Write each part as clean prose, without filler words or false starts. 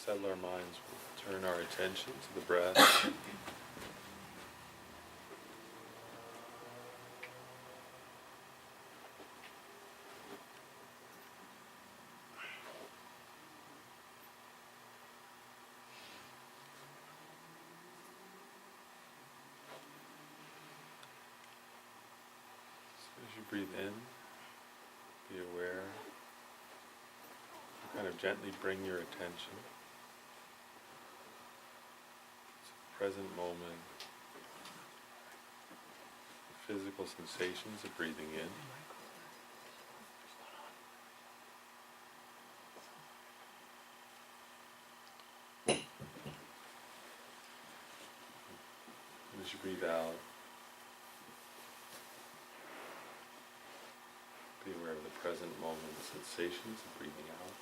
settle our minds, we'll turn our attention to the breath. As you breathe in, be aware. Kind of gently bring your attention to the present moment, the physical sensations of breathing in. And as you breathe out, be aware of the present moment, the sensations of breathing out.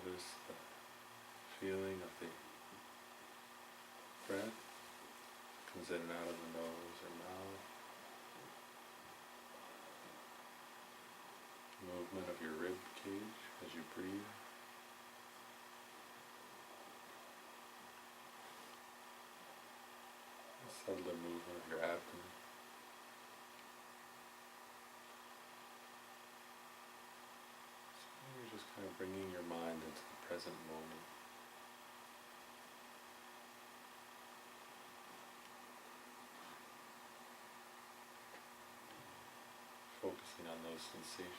Notice the feeling of the breath comes in and out of the nose or mouth. Movement of your rib cage as you breathe. A subtler movement of your abdomen. You're just kind of bringing your mind into the present moment. Focusing on those sensations.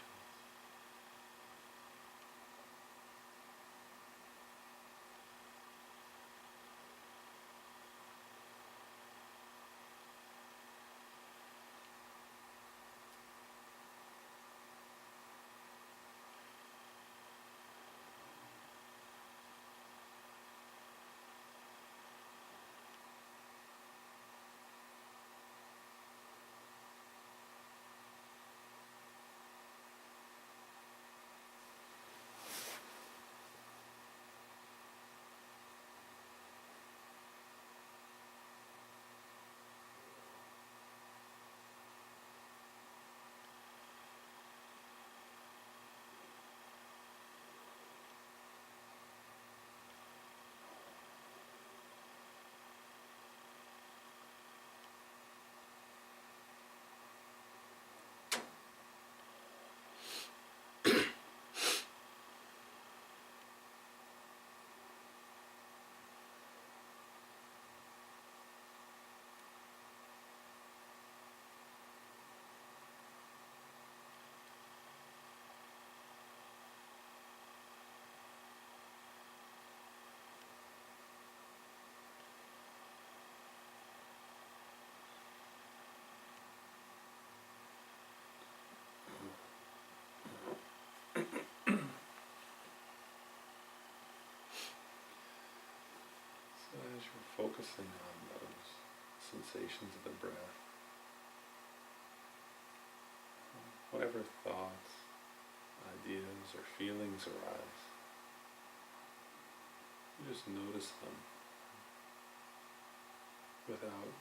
So as you're focusing on those sensations of the breath, whatever thoughts, ideas, or feelings arise, you just notice them without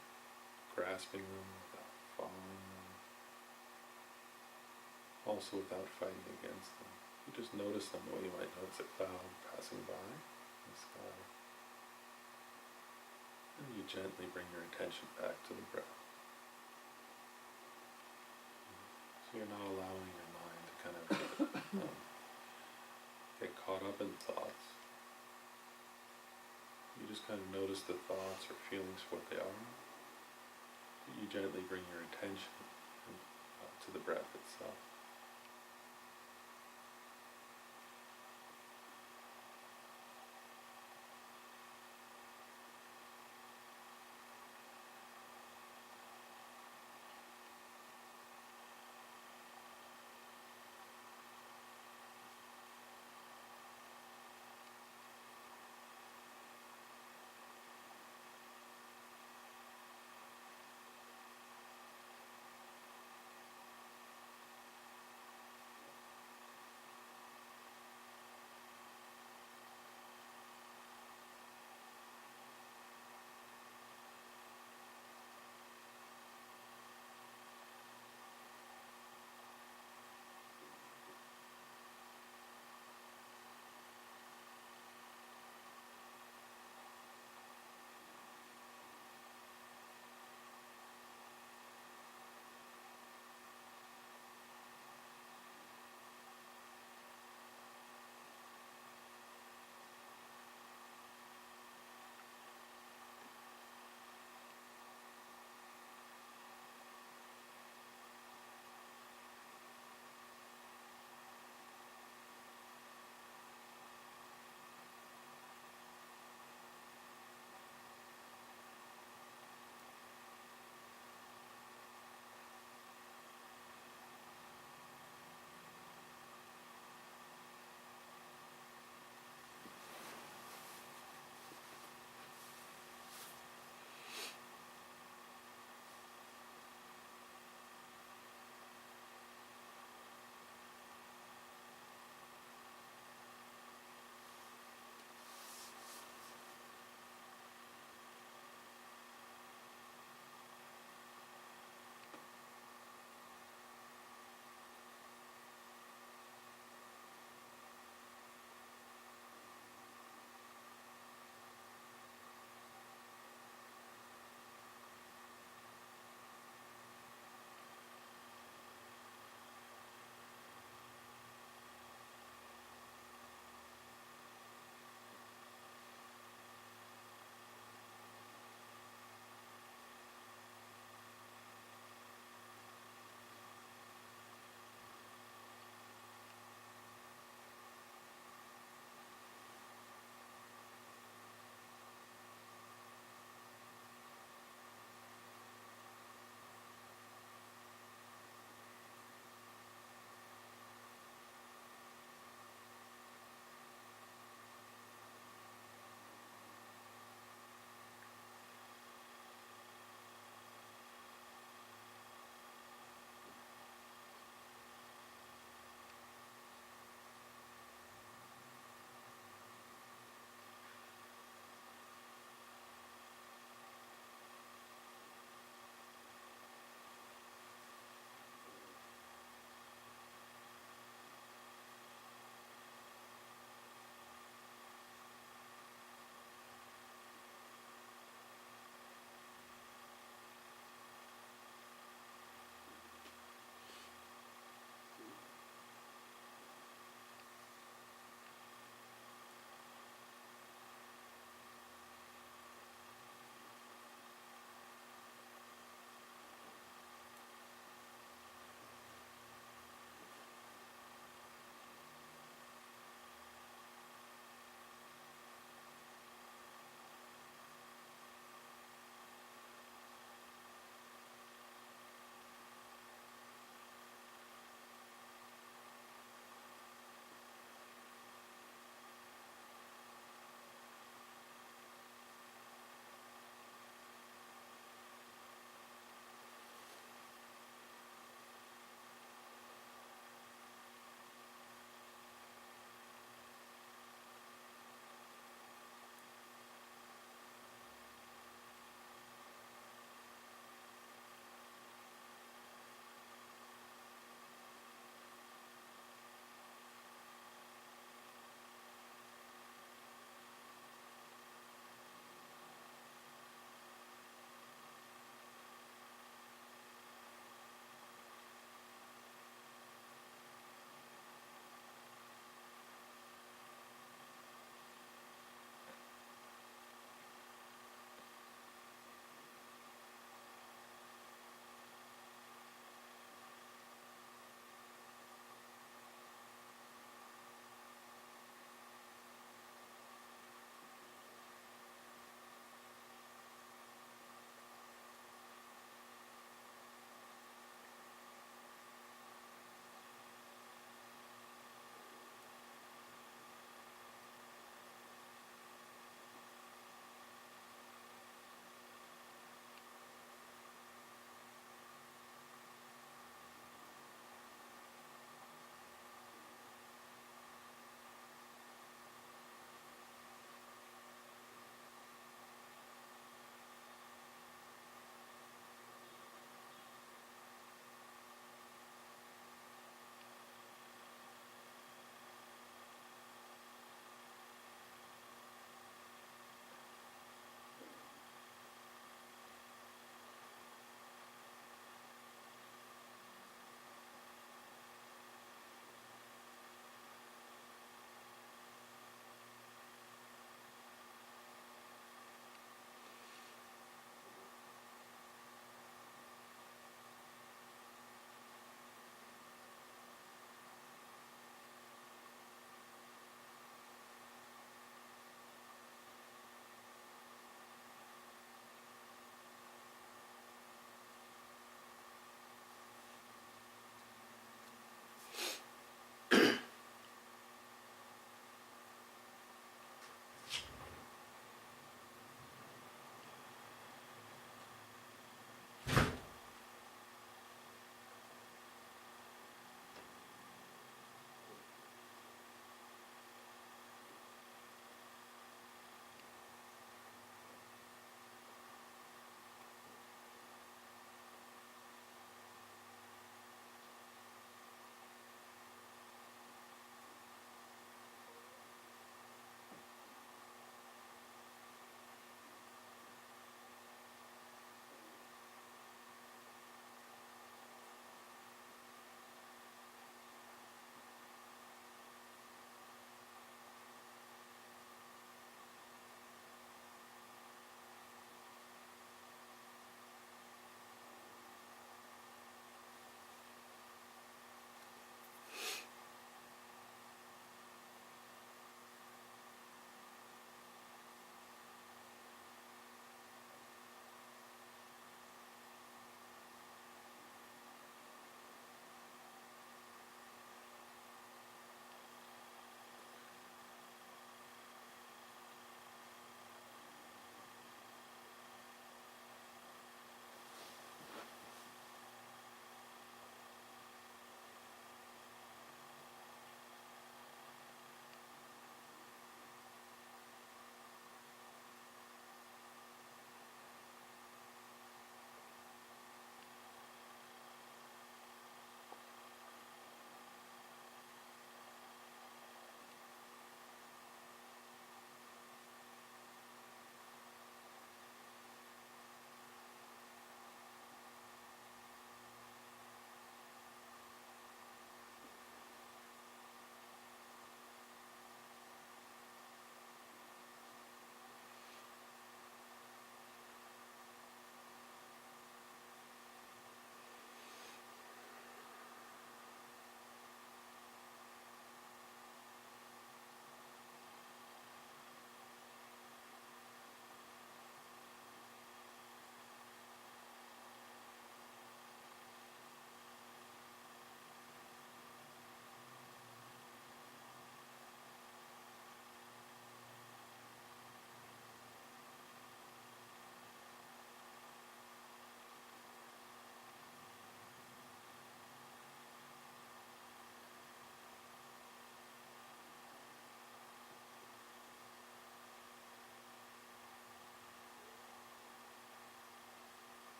grasping them, without following them, also without fighting against them. You just notice them the way you might notice a cloud passing by in the sky. And you gently bring your attention back to the breath. So you're not allowing your mind to kind of get caught up in thoughts. You just kind of notice the thoughts or feelings for what they are. You gently bring your attention to the breath itself.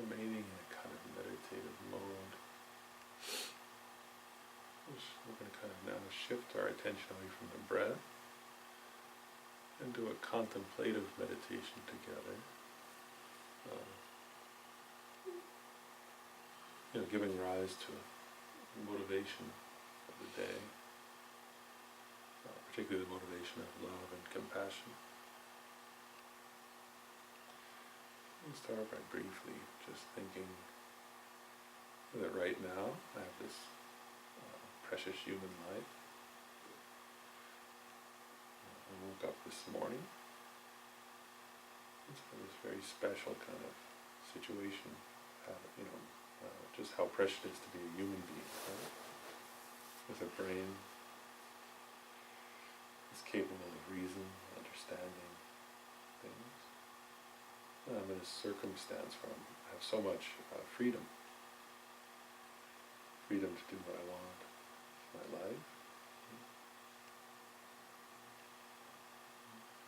remaining in a kind of meditative mode. We're going to kind of now shift our attention away from the breath and do a contemplative meditation together. Giving rise to motivation of the day, particularly the motivation of love and compassion. We'll start by briefly just thinking that right now I have this precious human life. I woke up this morning. It's this very special kind of situation. Just how precious it is to be a human being, right? With a brain that's capable of reason, understanding things. And I'm in a circumstance where I have so much freedom. Freedom to do what I want with my life.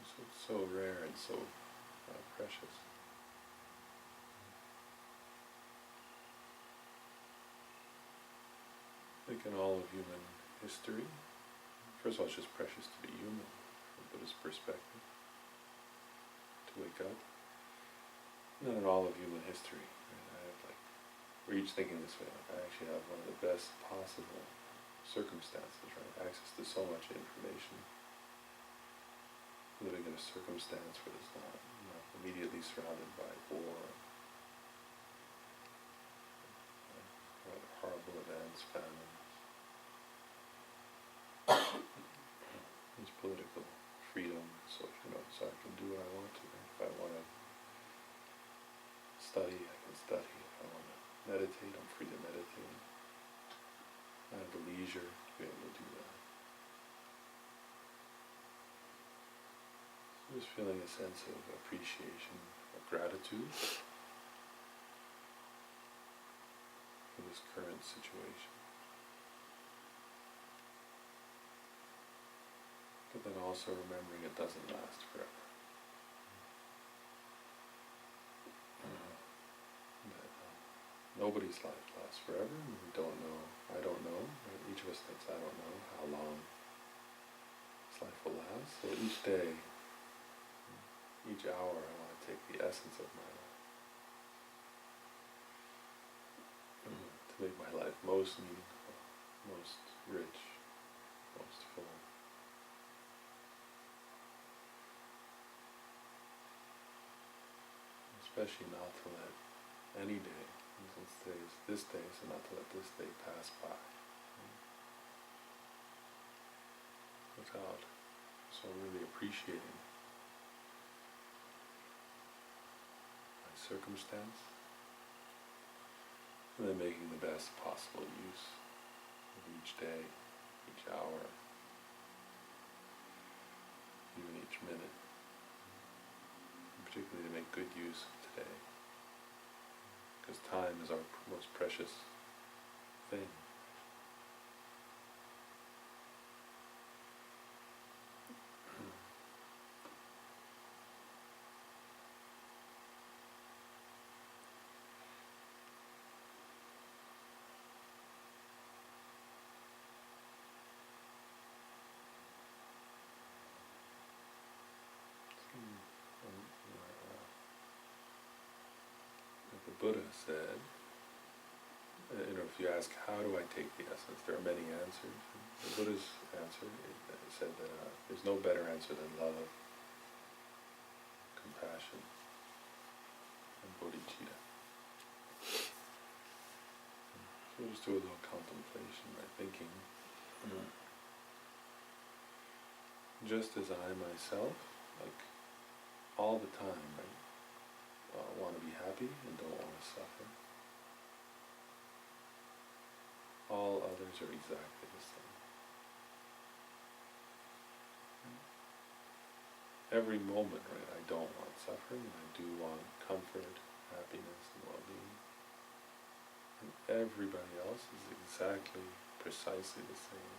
So it's so rare and so precious. I think in all of human history, first of all, it's just precious to be human from Buddhist perspective, to wake up. And then in all of human history, right, we're each thinking this way, I actually have one of the best possible circumstances, right? Access to so much information. Living in a circumstance where it's not immediately surrounded by war, rather horrible events, famine. There's political freedom, so I can do what I want to. If I want to study, I can study. If I want to meditate, I'm free to meditate. I have the leisure to be able to do that. So just feeling a sense of appreciation, of gratitude for this current situation. But then also remembering it doesn't last forever. Nobody's life lasts forever, and we don't know. I don't know. Right? Each of us thinks, I don't know how long this life will last. So each day, each hour, I want to take the essence of my life to make my life most meaningful, most rich, most full. Especially not to let any day, since today is this day, so not to let this day pass by without really appreciating my circumstance, and then making the best possible use of each day, each hour, even each minute. Particularly to make good use of today, because time is our most precious thing. The Buddha said, if you ask, how do I take the essence, there are many answers. The Buddha's answer said that there's no better answer than love, compassion, and bodhicitta. So we'll just do a little contemplation by thinking, just as I myself, all the time, right, want to be happy and don't want to suffer. All others are exactly the same. Every moment, right, I don't want suffering, and I do want comfort, happiness, and well-being. And everybody else is exactly, precisely the same.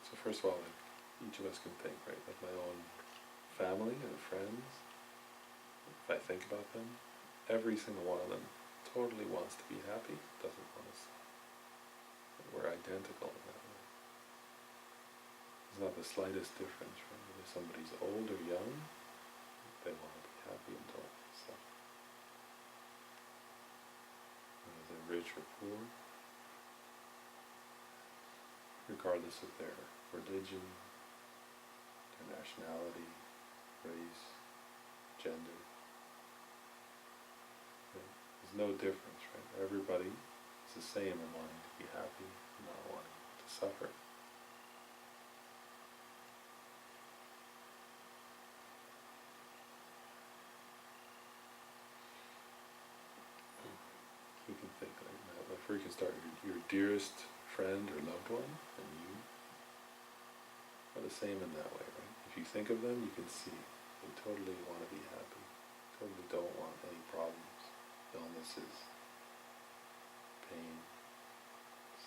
So first of all, each of us can think, right, like my own family and friends, if I think about them, every single one of them totally wants to be happy, doesn't want to suffer. We're identical in that way. There's not the slightest difference, right? Whether somebody's old or young, they want to be happy and don't want to suffer. Whether they're rich or poor, regardless of their religion, their nationality, race, gender. Right? There's no difference, right? Everybody is the same in wanting to be happy and not wanting to suffer. We can think like that. If we can start your dearest friend or loved one and you are the same in that way, right? If you think of them, you can see they totally want to be happy, totally don't want any problems, illnesses, pain,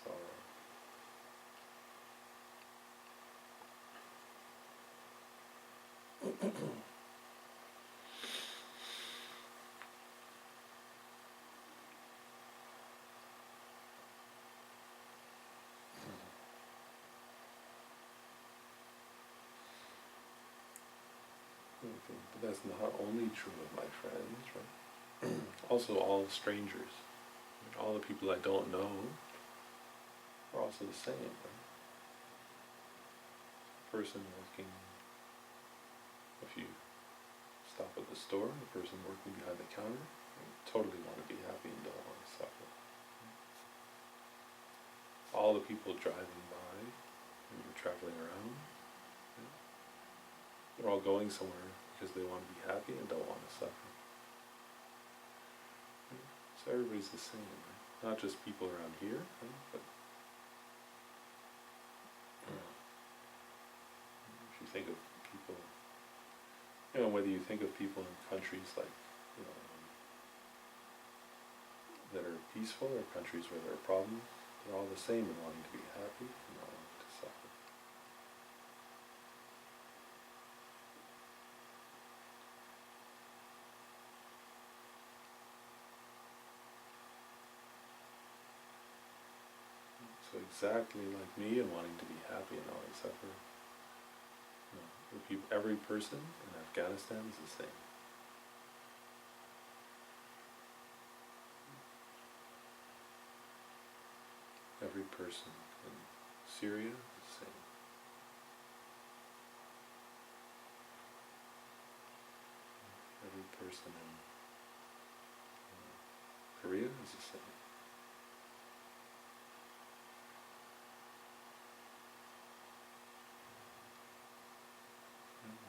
sorrow. Okay, but that's not only true of my friends, right? Also all strangers, all the people I don't know are also the same, right? Person working, if you stop at the store, the person working behind the counter, totally want to be happy and don't want to suffer. All the people driving by, when you're traveling around, they're all going somewhere because they want to be happy and don't want to suffer. So everybody's the same, right? Not just people around here, right? But if you think of people, whether you think of people in countries like, that are peaceful or countries where there are problems, they're all the same in wanting to be happy and not wanting to suffer. So exactly like me and wanting to be happy and not wanting to suffer, every person in Afghanistan is the same. Every person in Syria is the same. Every person in Korea is the same.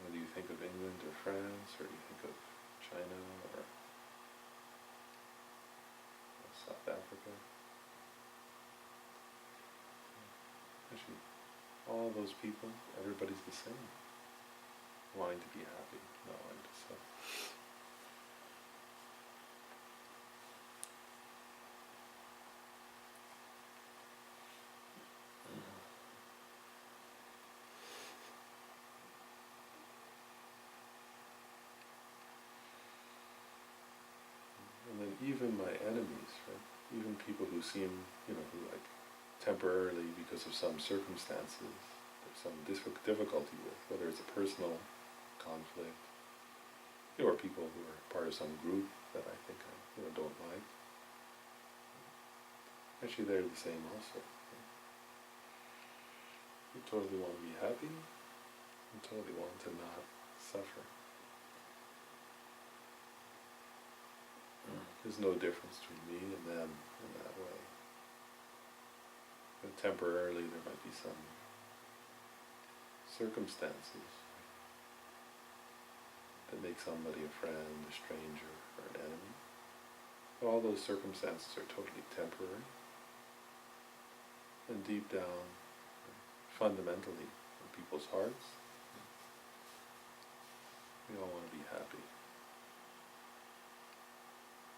Whether you think of England or France, or you think of China or South Africa, actually, all those people, everybody's the same. Wanting to be happy, not wanting to suffer. And then even my enemies, right? Even people who seem, who like temporarily, because of some circumstances, there's some difficulty with, whether it's a personal conflict, or people who are part of some group that I think I don't like. Actually, they're the same also. Right? You totally want to be happy, you totally want to not suffer. There's no difference between me and them in that way. But temporarily there might be some circumstances that make somebody a friend, a stranger, or an enemy. But all those circumstances are totally temporary. And deep down, fundamentally, in people's hearts, we all want to be happy.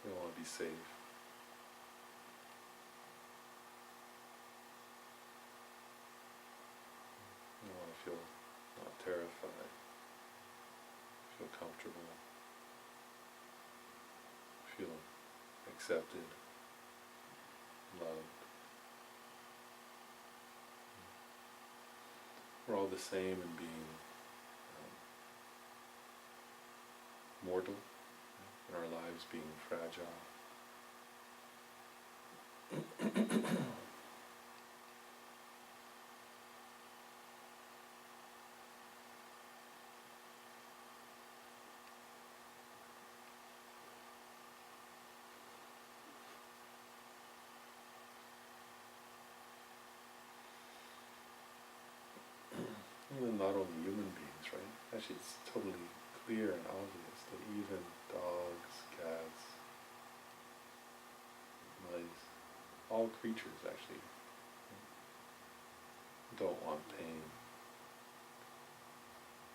We all want to be safe. We want to feel not terrified, feel comfortable. accepted, loved. We're all the same in being mortal, in our lives being fragile. And not only human beings, right? Actually, it's totally clear and obvious that even dogs, cats, mice, all creatures actually don't want pain,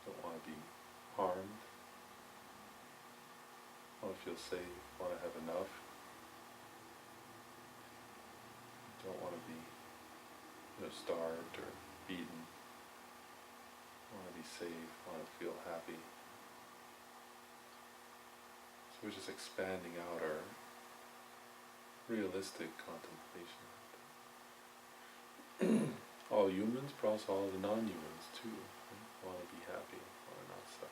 don't want to be harmed, want to feel safe, want to have enough, don't want to be starved or beaten, want to be safe, want to feel happy. So we're just expanding out our realistic contemplation. All humans, but also all the non-humans too, right? Want to be happy, want to not suffer.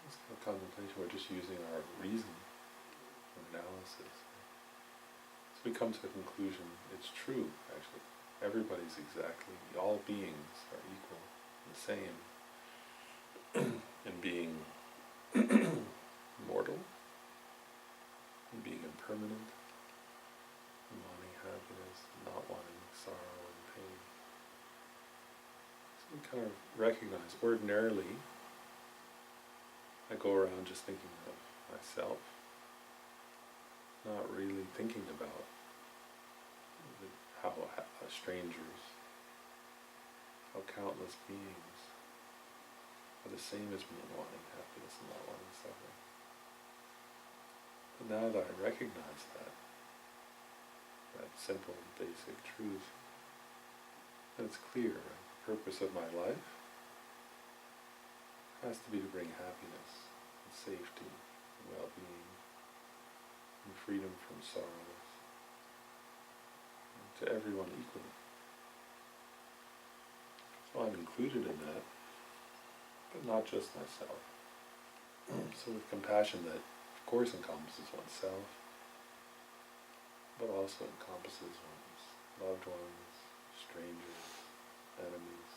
This kind of contemplation, we're just using our reason for analysis. So we come to the conclusion, it's true actually. Everybody's exactly, all beings are equal, the same, in being mortal, in being impermanent, in wanting happiness, not wanting sorrow and pain. So we kind of recognize, ordinarily, I go around just thinking of myself, not really thinking about how strangers, how countless beings are the same as me in wanting happiness and not wanting suffering. But now that I recognize that simple, basic truth, then it's clear, right? The purpose of my life has to be to bring happiness and safety and well-being and freedom from sorrows to everyone equally. So I'm included in that, but not just myself. So with compassion that of course encompasses oneself, but also encompasses one's loved ones, strangers, enemies,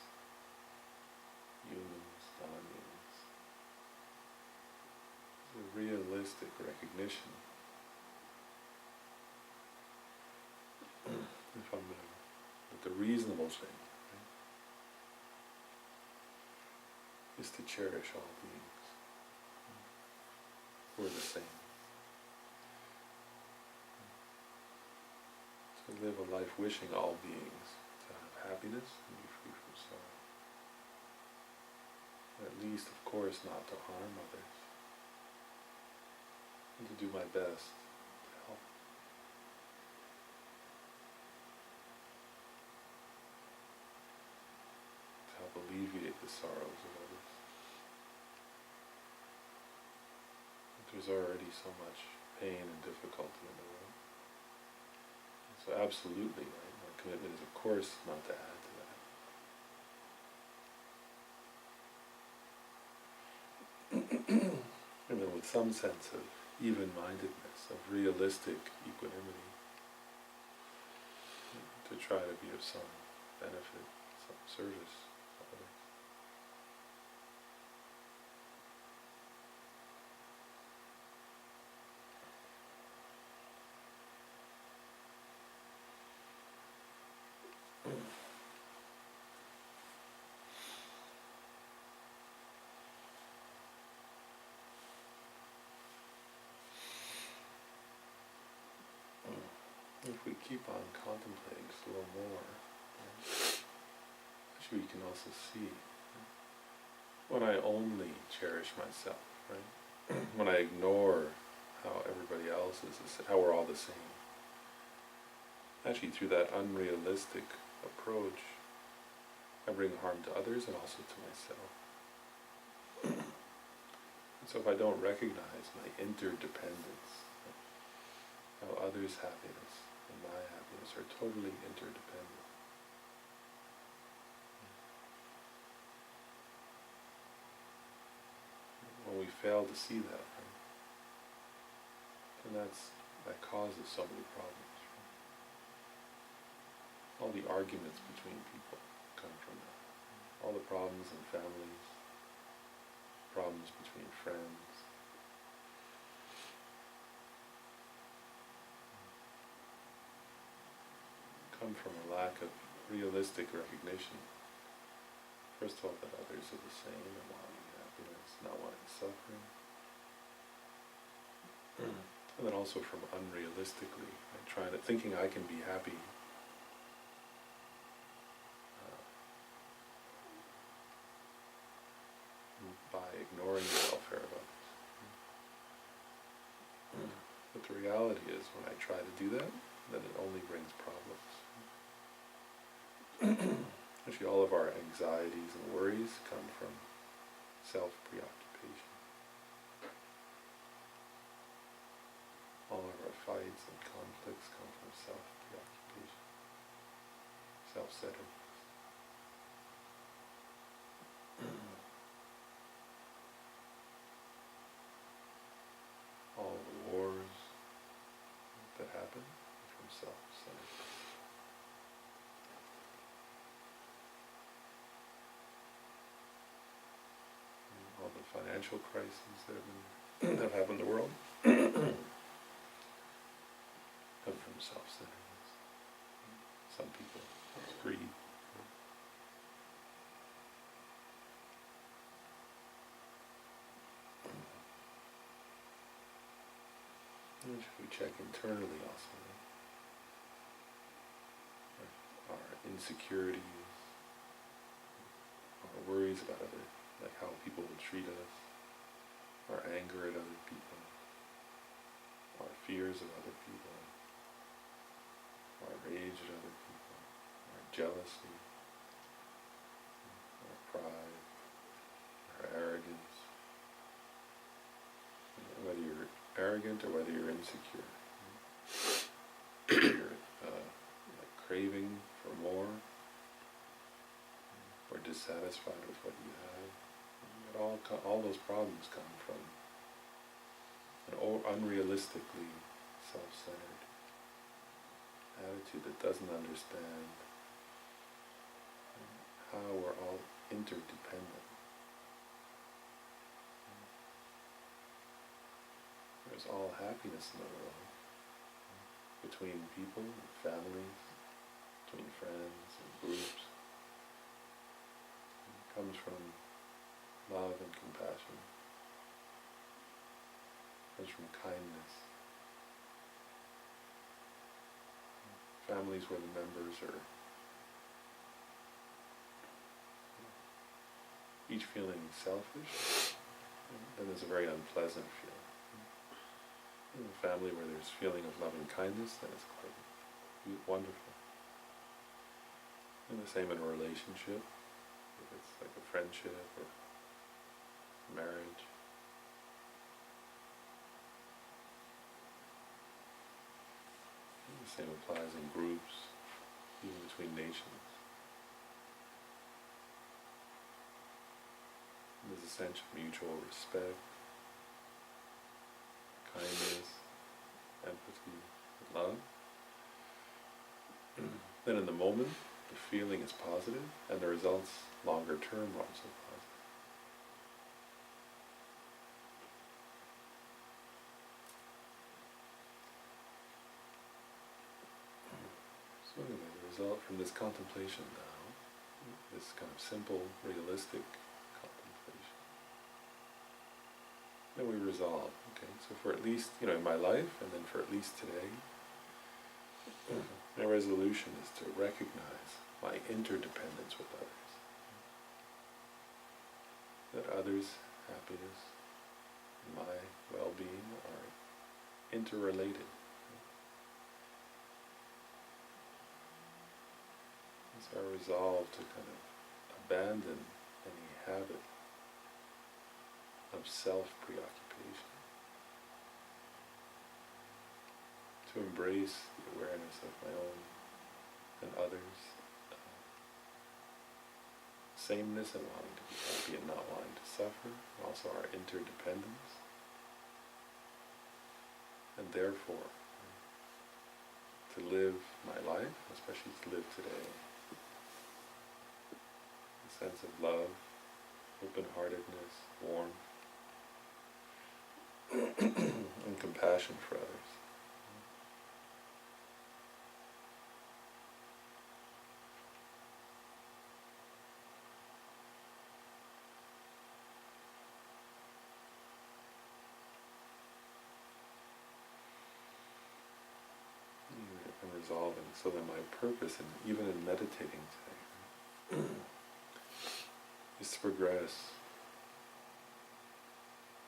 humans, non-humans. It's a realistic recognition. If I'm going to, but the reasonable thing, right, is to cherish all beings. We're the same. To live a life wishing all beings to have happiness and be free from sorrow. At least, of course, not to harm others. And to do my best to help. To help alleviate the sorrows of others. There's already so much pain and difficulty in the world. So absolutely, right, my commitment is of course not to add to that. And then with some sense of even-mindedness, of realistic equanimity, to try to be of some benefit, some service to others. if we keep on contemplating just a little more, actually we can also see when I only cherish myself, right? When I ignore how everybody else is, how we're all the same. Actually, through that unrealistic approach, I bring harm to others and also to myself. And so if I don't recognize my interdependence, how others' happiness and my happiness are totally interdependent, when we fail to see that, right, then that causes so many problems. Right? All the arguments between people come from that. All the problems in families, problems between friends. Come from a lack of realistic recognition. First of all, that others are the same and wanting happiness, not wanting suffering. And then also from unrealistically, right, thinking I can be happy by ignoring the welfare of others. But the reality is, when I try to do that, then it only brings problems. Actually, all of our anxieties and worries come from self-preoccupation. All of our fights and conflicts come from self-preoccupation, self-centeredness. All the wars that happen are from self-centeredness. All the financial crises that have happened in the world come from self-centeredness. Some people, it's greed. And if we check internally also, right? Our insecurities, our worries about other, like how people will treat us, our anger at other people, our fears of other people, our rage at other people, our jealousy, our pride, our arrogance. Whether you're arrogant or whether you're insecure, whether you're like craving for more, or dissatisfied with what you have, all those problems come from an unrealistically self-centered attitude that doesn't understand how we're all interdependent. There's all happiness in the world, between people and families, between friends and groups. It comes from love and compassion. It comes from kindness. Families where the members are each feeling selfish, then there's a very unpleasant feeling. In a family where there's feeling of love and kindness, then it's quite wonderful. And the same in a relationship, if it's like a friendship or marriage. And the same applies in groups, even between nations. And there's a sense of mutual respect, kindness, empathy, and love. Then in the moment, the feeling is positive, and the results, longer term, are also positive. So anyway, the result from this contemplation now, this kind of simple, realistic contemplation, then we resolve, okay, so for at least, in my life, and then for at least today, My resolution is to recognize my interdependence with others. That others' happiness and my well-being are interrelated. It's our resolve to kind of abandon any habit of self-preoccupation, to embrace the awareness of my own and others' sameness and wanting to be happy and not wanting to suffer, also our interdependence, and therefore to live my life, especially to live today, a sense of love, open-heartedness, warmth, and compassion for others. I'm resolving so that my purpose, and even in meditating today, is to progress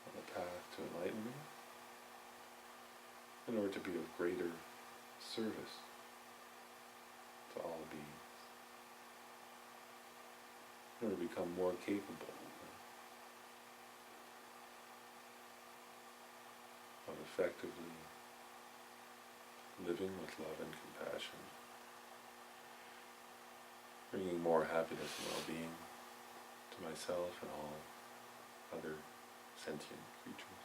on the path to enlightenment in order to be of greater service to all beings, in order to become more capable of effectively living with love and compassion, bringing more happiness and well-being to myself and all other sentient creatures.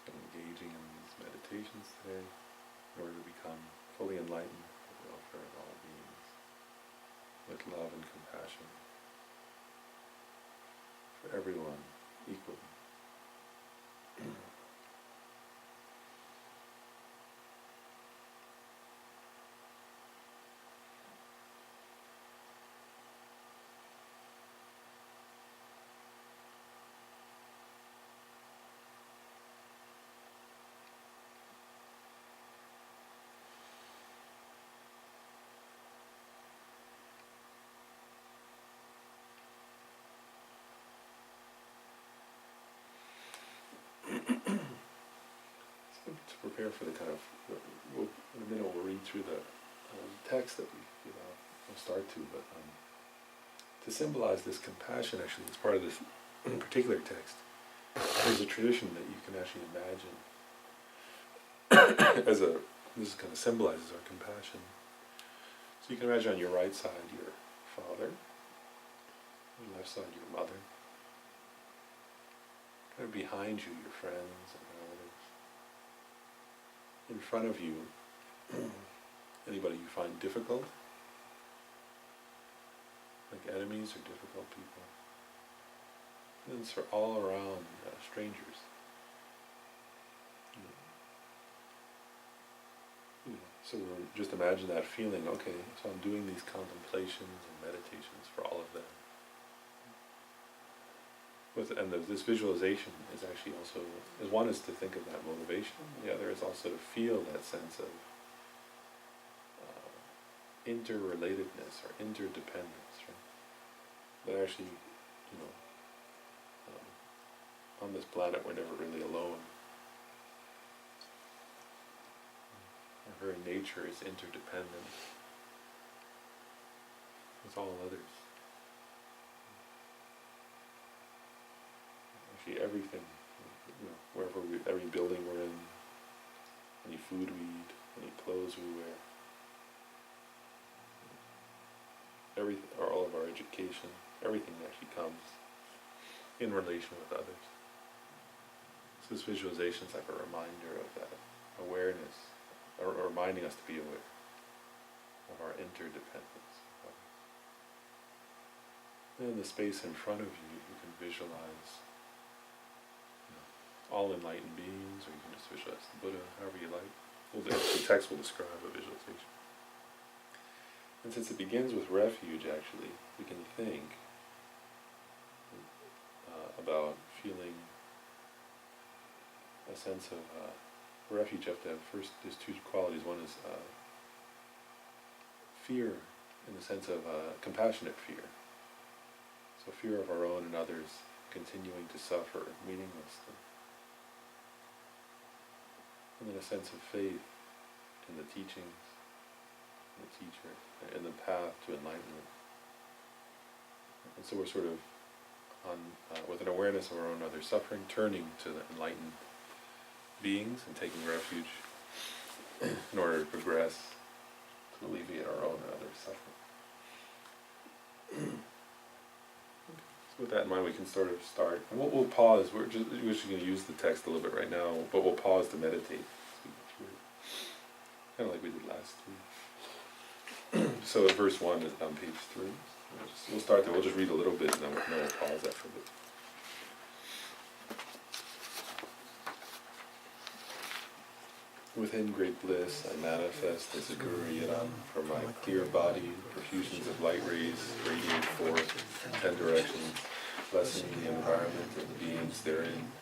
So engaging in these meditations today in order to become fully enlightened for the welfare of all beings, with love and compassion for everyone equally. To prepare for the kind of, in a minute we'll read through the text that we'll start to, but to symbolize this compassion, actually, as part of this particular text, there's a tradition that you can actually imagine this kind of symbolizes our compassion. So you can imagine on your right side your father, on your left side your mother, kind of behind you your friends and relatives. In front of you, anybody you find difficult, like enemies or difficult people. And then it's for all around strangers. So just imagine that feeling, okay, so I'm doing these contemplations and meditations for all of them. And this visualization is actually also, one is to think of that motivation, the other is also to feel that sense of interrelatedness or interdependence, right? That actually, on this planet we're never really alone. Our very nature is interdependent with all others. Actually everything, every building we're in, any food we eat, any clothes we wear, everything, or all of our education, everything actually comes in relation with others. So this visualization is like a reminder of that awareness, or reminding us to be aware of our interdependence. And in the space in front of you, you can visualize all enlightened beings, or you can just visualize the Buddha, however you like. The text will describe a visualization. And since it begins with refuge, actually, we can think about feeling a sense of refuge. You have to have first, there's two qualities. One is fear, in the sense of compassionate fear. So fear of our own and others continuing to suffer meaninglessly. And then a sense of faith in the teachings, in the teacher, in the path to enlightenment. And so we're sort of on, with an awareness of our own other suffering, turning to the enlightened beings and taking refuge in order to progress, to alleviate our own and other suffering. So with that in mind, we can sort of start. And we'll pause. We're just going to use the text a little bit right now, but we'll pause to meditate. Kind of like we did last week. So verse 1 is on page 3. We'll start there. We'll just read a little bit and then we'll pause after a bit. Within great bliss I manifest the Sakura Yidam, from my clear body, profusions of light rays radiate forth in 10 directions, blessing the environment and the beings therein.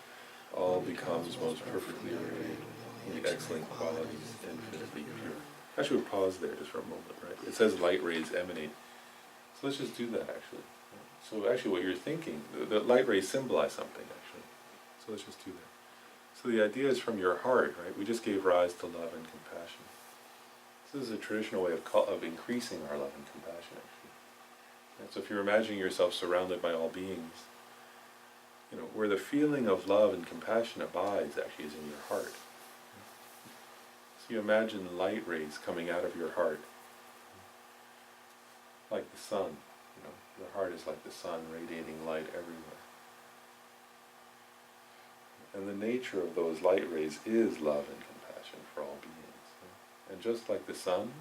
All becomes most perfectly arrayed, in the excellent qualities, infinitely pure. Actually, we'll pause there just for a moment, right? It says light rays emanate. So let's just do that, actually. So actually what you're thinking, the light rays symbolize something, actually. So let's just do that. So the idea is from your heart, right? We just gave rise to love and compassion. So this is a traditional way of increasing our love and compassion, actually. And so if you're imagining yourself surrounded by all beings, you know, where the feeling of love and compassion abides, actually, is in your heart. So you imagine light rays coming out of your heart, like the sun. You know, your heart is like the sun, radiating light everywhere. And the nature of those light rays is love and compassion for all beings. And just like the sun,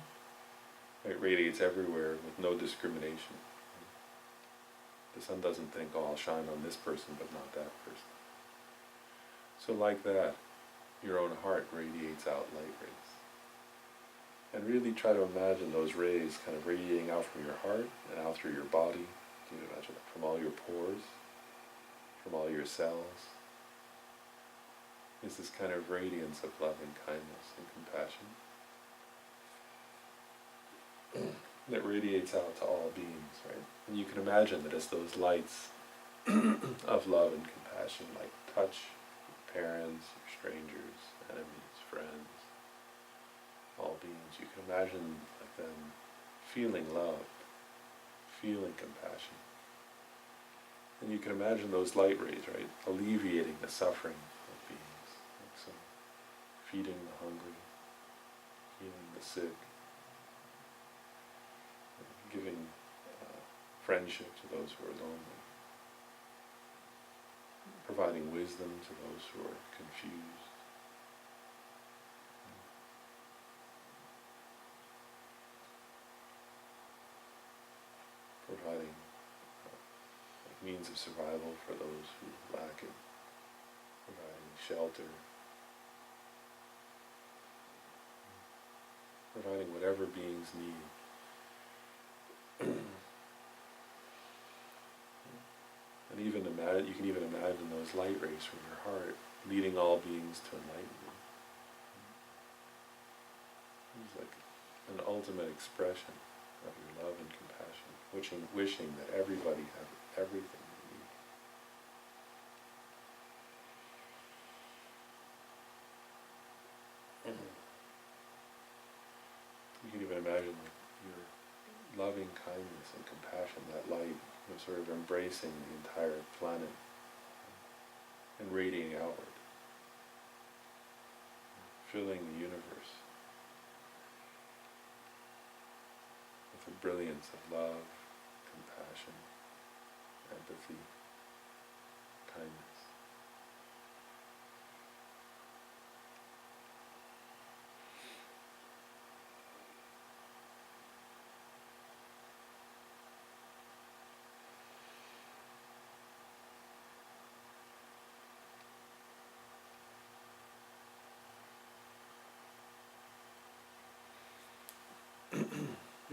it radiates everywhere with no discrimination. The sun doesn't think, oh, I'll shine on this person but not that person. So like that, your own heart radiates out light rays. And really try to imagine those rays kind of radiating out from your heart and out through your body. You can imagine that from all your pores, from all your cells. Is this kind of radiance of love and kindness and compassion that radiates out to all beings, right? And you can imagine that as those lights of love and compassion, like touch your parents, your strangers, enemies, friends, all beings, you can imagine like them feeling love, feeling compassion. And you can imagine those light rays, right, alleviating the suffering of beings. Like so, feeding the hungry, healing the sick, giving friendship to those who are lonely, providing wisdom to those who are confused. Providing means of survival for those who lack it, providing shelter, providing whatever beings need. And even you can even imagine those light rays from your heart leading all beings to enlightenment. It's like an ultimate expression of your love and compassion, wishing that everybody have everything they need. You can even imagine your loving kindness and compassion, that light, sort of embracing the entire planet and radiating outward, filling the universe with the brilliance of love, compassion, empathy, kindness.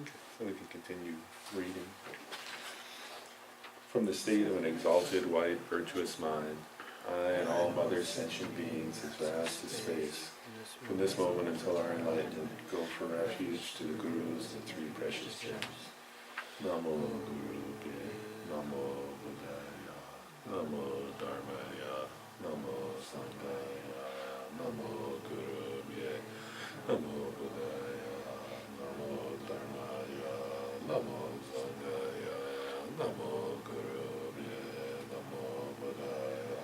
Okay, so we can continue reading. From the state of an exalted, white, virtuous mind, I and all mother sentient beings as vast as space, from this moment until our enlightenment, go for refuge to the Gurus and the three precious gems. Namo Gurubhye, Namo Buddhaya, Namo Dharmaya, Namo Sanghaya, Namo Gurubhye, Namo Buddhaya, Namo Dharmaya, Namo Sanghaya, Namo Gurubhye, Namo Buddhaya,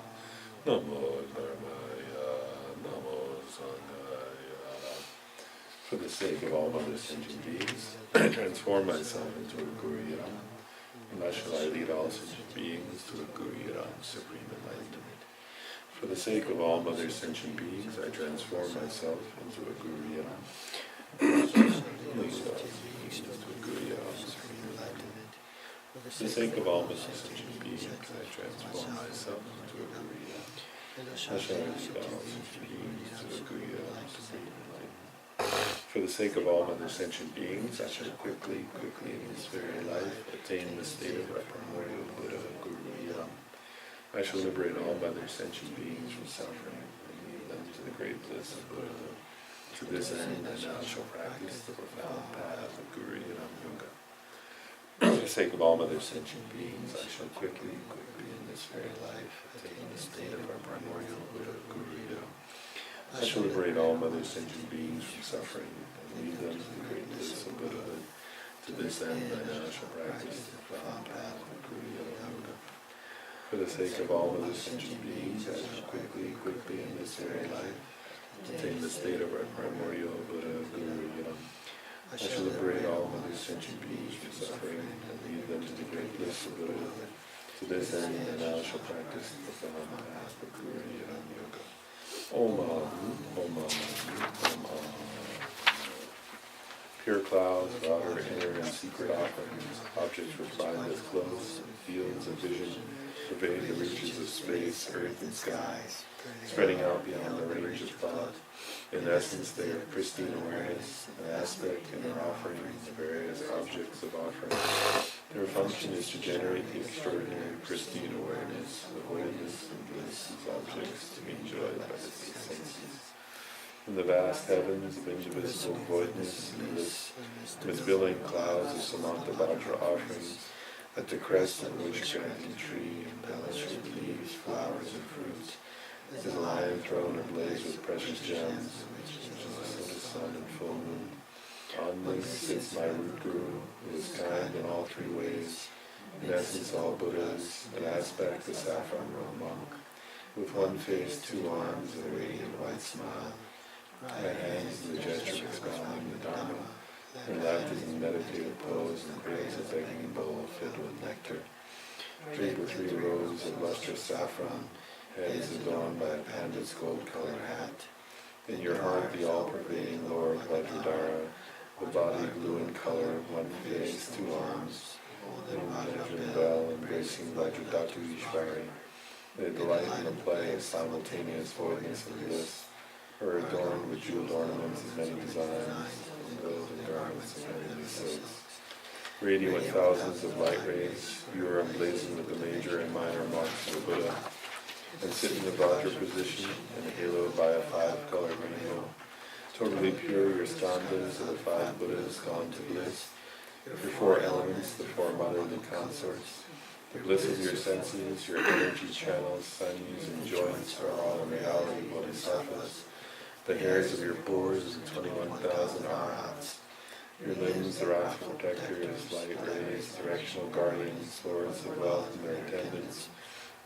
Namo Dharmaya, Namo Sanghaya. For the sake of all mother sentient beings, I transform myself into a Guru Yaram, and thus shall I lead all sentient beings to a Guru Yaram, supreme enlightenment. For the sake of all mother sentient beings, I transform myself into a Guru Yaram, lead all beings to a Guru Yaram, supreme enlightenment. For the sake of all mother sentient beings, I transform myself into a Guru Yaram, and thus shall I lead all sentient beings to a Guru Yaram, supreme enlightenment. For the sake of all mother sentient beings, I shall quickly in this very life, attain the state of our primordial Buddha, Guru Yaram. I shall liberate all mother sentient beings from suffering and lead them to the great bliss of Buddhahood. To this end, I now shall practice the profound path of Guru Yaram Yoga. For the sake of all mother sentient beings, I shall quickly in this very life, attain the state of our primordial Buddha, Guru Yaram. I shall liberate all mother sentient beings from suffering and lead them to the great bliss of Buddhahood. To this end, I now shall practice the profound path of Guru Yaram Yoga. For the sake of all mother sentient beings, I shall quickly in this very life, attain the state of our primordial Buddha, Guru Yaram. I shall liberate all mother sentient beings from suffering and lead them to the great bliss of Buddhahood. To this end, I now shall practice the profound path of Guru Yaram Yoga. Om Om Om. Pure clouds, water, inner and secret offerings, objects which bind us close, fields of vision, pervade the reaches of space, earth and sky, spreading out beyond the range of thought. In essence, they are pristine awareness, an aspect in our offering, the various objects of offering. Their function is to generate the extraordinary pristine awareness, the holiness and bliss of objects to be enjoyed by the senses. In the vast heavens of indivisible voidness and bliss, amidst billowing clouds of Samantabhadra offerings, at the crest of which granting tree embellished with leaves, flowers, and fruits, is a lion throne ablaze with precious gems, which is the sun and full moon. On this sits my root Guru, who is kind in all three ways, in essence all Buddhas, an aspect the saffron-robed monk, with one face, two arms, and a radiant white smile. Right hands in the gesture of expounding the Dharma, and left is in meditative pose and cradles a begging bowl filled with nectar. Draped with 3 rows of lustrous saffron, head is adorned by a pandit's gold-colored hat. In your heart the all-pervading Lord Vajradhara, the body blue in color, one face, 2 arms, holding measuring bell, embracing Vajradhatu Ishvari. They delight in the play of simultaneous voidness and bliss, are adorned with jeweled ornaments of many designs, and golden garments of heavenly silks. Radiant with thousands of light rays, you are emblazoned with the major and minor marks of the Buddha, and sit in the Vajra position, and haloed by a 5-colored rainbow. Totally pure, your skandhas are the 5 Buddhas gone to bliss. Your 4 elements, the 4 motherly consorts. The bliss of your senses, your energy channels, sinews, and joints are all in reality bodhisattvas. The hairs of your pores, the 21,000 arhats. Your limbs, the wrathful protectors, light rays, directional guardians, lords of wealth and their attendants.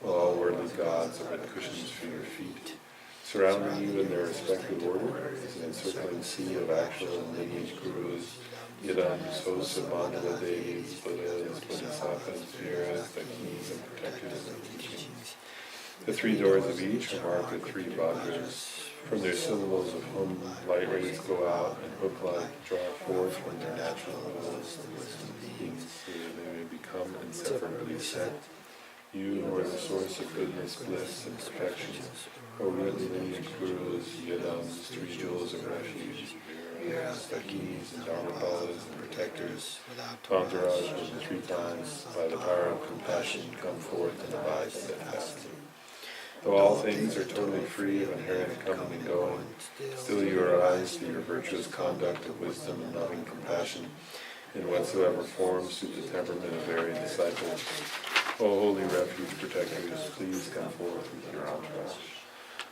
All worldly gods are but cushions for your feet. Surrounding you in their respective order is an encircling sea of actual and lineage gurus, yidams, hosts of mandala devis, Buddhas, bodhisattvas, viras, dakis, and protectors of teachings. The 3 doors of each are marked with 3 vajras. From their symbols of whom light rays go out and hook-like draw forth from their natural wills the wisdom beings, so that they may become inseparably set. You who are the source of goodness, bliss, and perfection, O root lineage gurus, yidams, 3 jewels of refuge, Viras, Dakinis, and Dharmapalas, and protectors, entourage of the 3 times, by the power of compassion, come forth and abide steadfastly. Though all things are totally free of inherent coming and going, still you arise through your virtuous conduct of wisdom and loving compassion, in whatsoever form suit the temperament of varied disciples. O holy refuge protectors, please come forth with your entourage.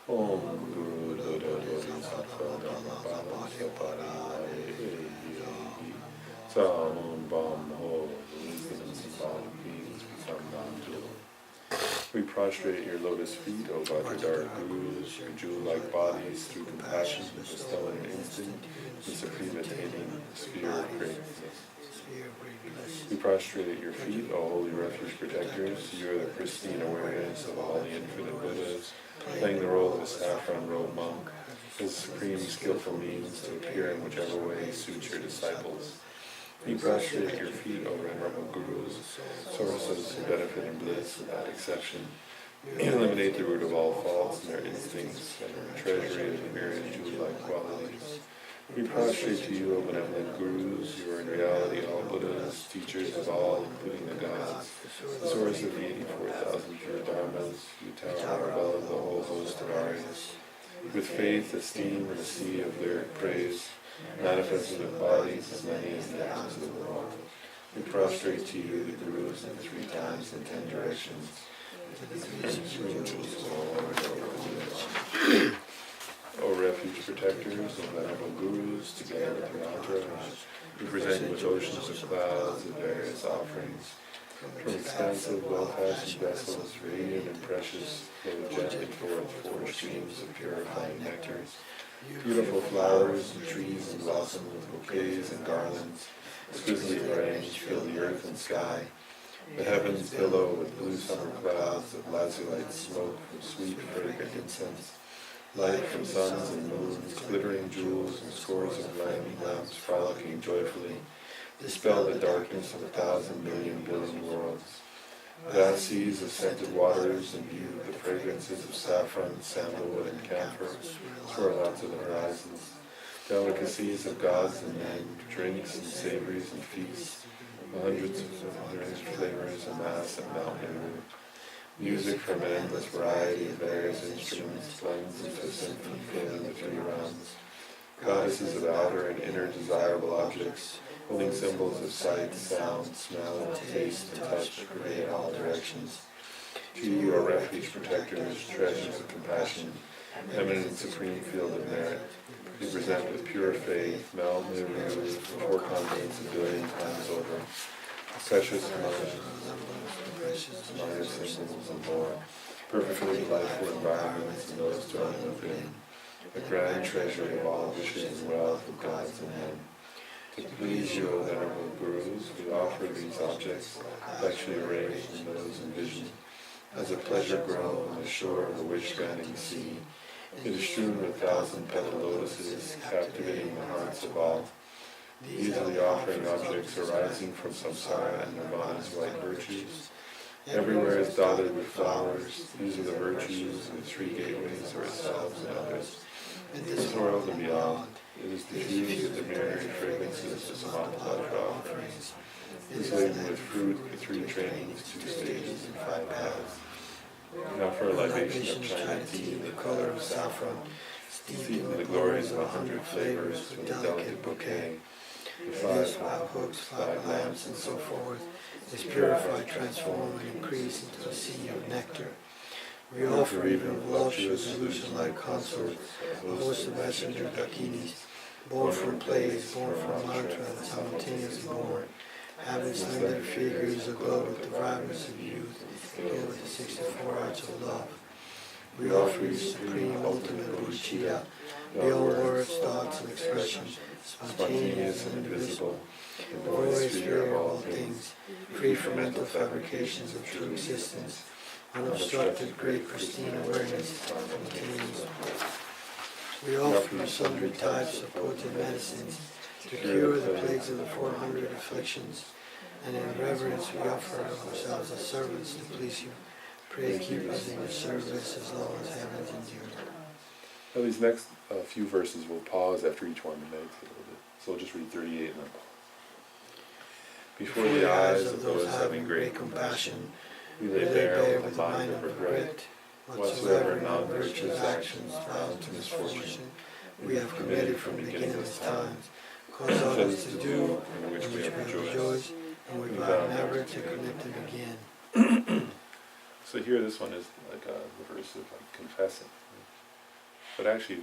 Om Guru Dodo Bodhisattva Dharma Bala Sapari Sam Bam Ho, the wisdom and symbolic beings become non-dual. We prostrate your lotus feet, O Vajradhara Gurus, your jewel-like bodies through compassion, bestowing an instinct, the supreme attaining the sphere of greatness. We prostrate at your feet, O holy refuge protectors. You are the pristine awareness of all the infinite Buddhas, playing the role of a saffron-robed monk, as supreme skillful means to appear in whichever way suits your disciples. We prostrate at your feet, O venerable Gurus, sources of benefit and bliss without exception. You eliminate the root of all faults and their instincts, and are a treasury of the myriad jewel-like qualities. We prostrate to you, O benevolent Gurus. You are in reality all Buddhas, teachers of all, including the gods, the source of the 84,000 pure dharmas. You tower above the whole host of Aryas. With faith, esteem, and a sea of lyric praise, manifested with bodies as many as the atoms of the world. We prostrate to you, the Gurus, in 3 times in 10 directions. O refuge protectors, O venerable Gurus, together with your entourage, we present you with oceans of clouds of various offerings. From expansive, well-fashioned vessels, radiant and precious, flow gently forth 4 streams of purifying nectars. Beautiful flowers and trees and blossoms with bouquets and garlands, exquisitely arranged, fill the earth and sky. The heavens billow with blue summer clouds of lazulite smoke from sweet, fragrant incense. Light from suns and moons, glittering jewels and scores of lamps frolicking joyfully, dispel the darkness of 1,000 million billion worlds. Vast seas of scented waters imbue the fragrances of saffron, sandalwood, and camphor swirl out to the horizons. Delicacies of gods and men, drinks and savories and feasts, hundreds of flavors amass and melt anew. Music from an endless variety of various instruments blends into a symphony filling the 3 realms. Goddesses of outer and inner desirable objects, holding symbols of sight, sound, smell, taste, and touch, pervade all directions. To you, O refuge protectors, treasures of compassion, eminent and supreme field of merit, we present with pure faith, melt and renew for 4 continents 1,000,000,000 times over. Precious minor symbols and more, perfectly delightful environments and those dwelling within, a grand treasury of all wishes and wealth of gods and men. To please you, O venerable Gurus, we offer these objects, actually arranged in those envisioned, as a pleasure grove on the shore of a wish-granting sea. It is strewn with 1,000-petaled lotuses, captivating the hearts of all. These are the offering objects arising from Samsara and Nirvana's white virtues. Everywhere is dotted with flowers. These are the virtues of the 3 gateways of ourselves and others. In this world and beyond, it is diffused with the myriad fragrances of Samantabhadra offerings. It is laden with fruit, with 3 trainings, 2 stages, and 5 paths. We offer a libation of China tea in the color of saffron, steeped in the glories of 100 flavors with a delicate bouquet. The 5 hooks, 5 lamps, and so forth, is purified, transformed, and increased into a sea of nectar. We offer even voluptuous illusion-like consorts, a host of messenger dakinis, born from plays, born from mantra, and simultaneously born, having slender figures aglow with the brightness of youth, filled with the 64 arts of love. We offer you supreme, ultimate bodhicitta, beyond words, thoughts, and expressions, spontaneous and invisible, the void sphere of all things, free from mental fabrications of true existence, unobstructed, great, pristine awareness, spontaneous. We offer you sundry types of potent medicines to cure the plagues of the 400 afflictions, and in reverence we offer ourselves as servants to please you. Pray keep us in your service as long as heavens endure. Now these next few verses we'll pause after each one to meditate a little bit. So we'll just read 38 and then pause. Before the eyes of those having great compassion, we lay bare with a mind of regret whatsoever non-virtuous actions bound to misfortune we have committed from beginningless times, caused others to do, in which we have rejoiced, and we vow never to commit them again. So here this one is like the verse of like confessing. But actually,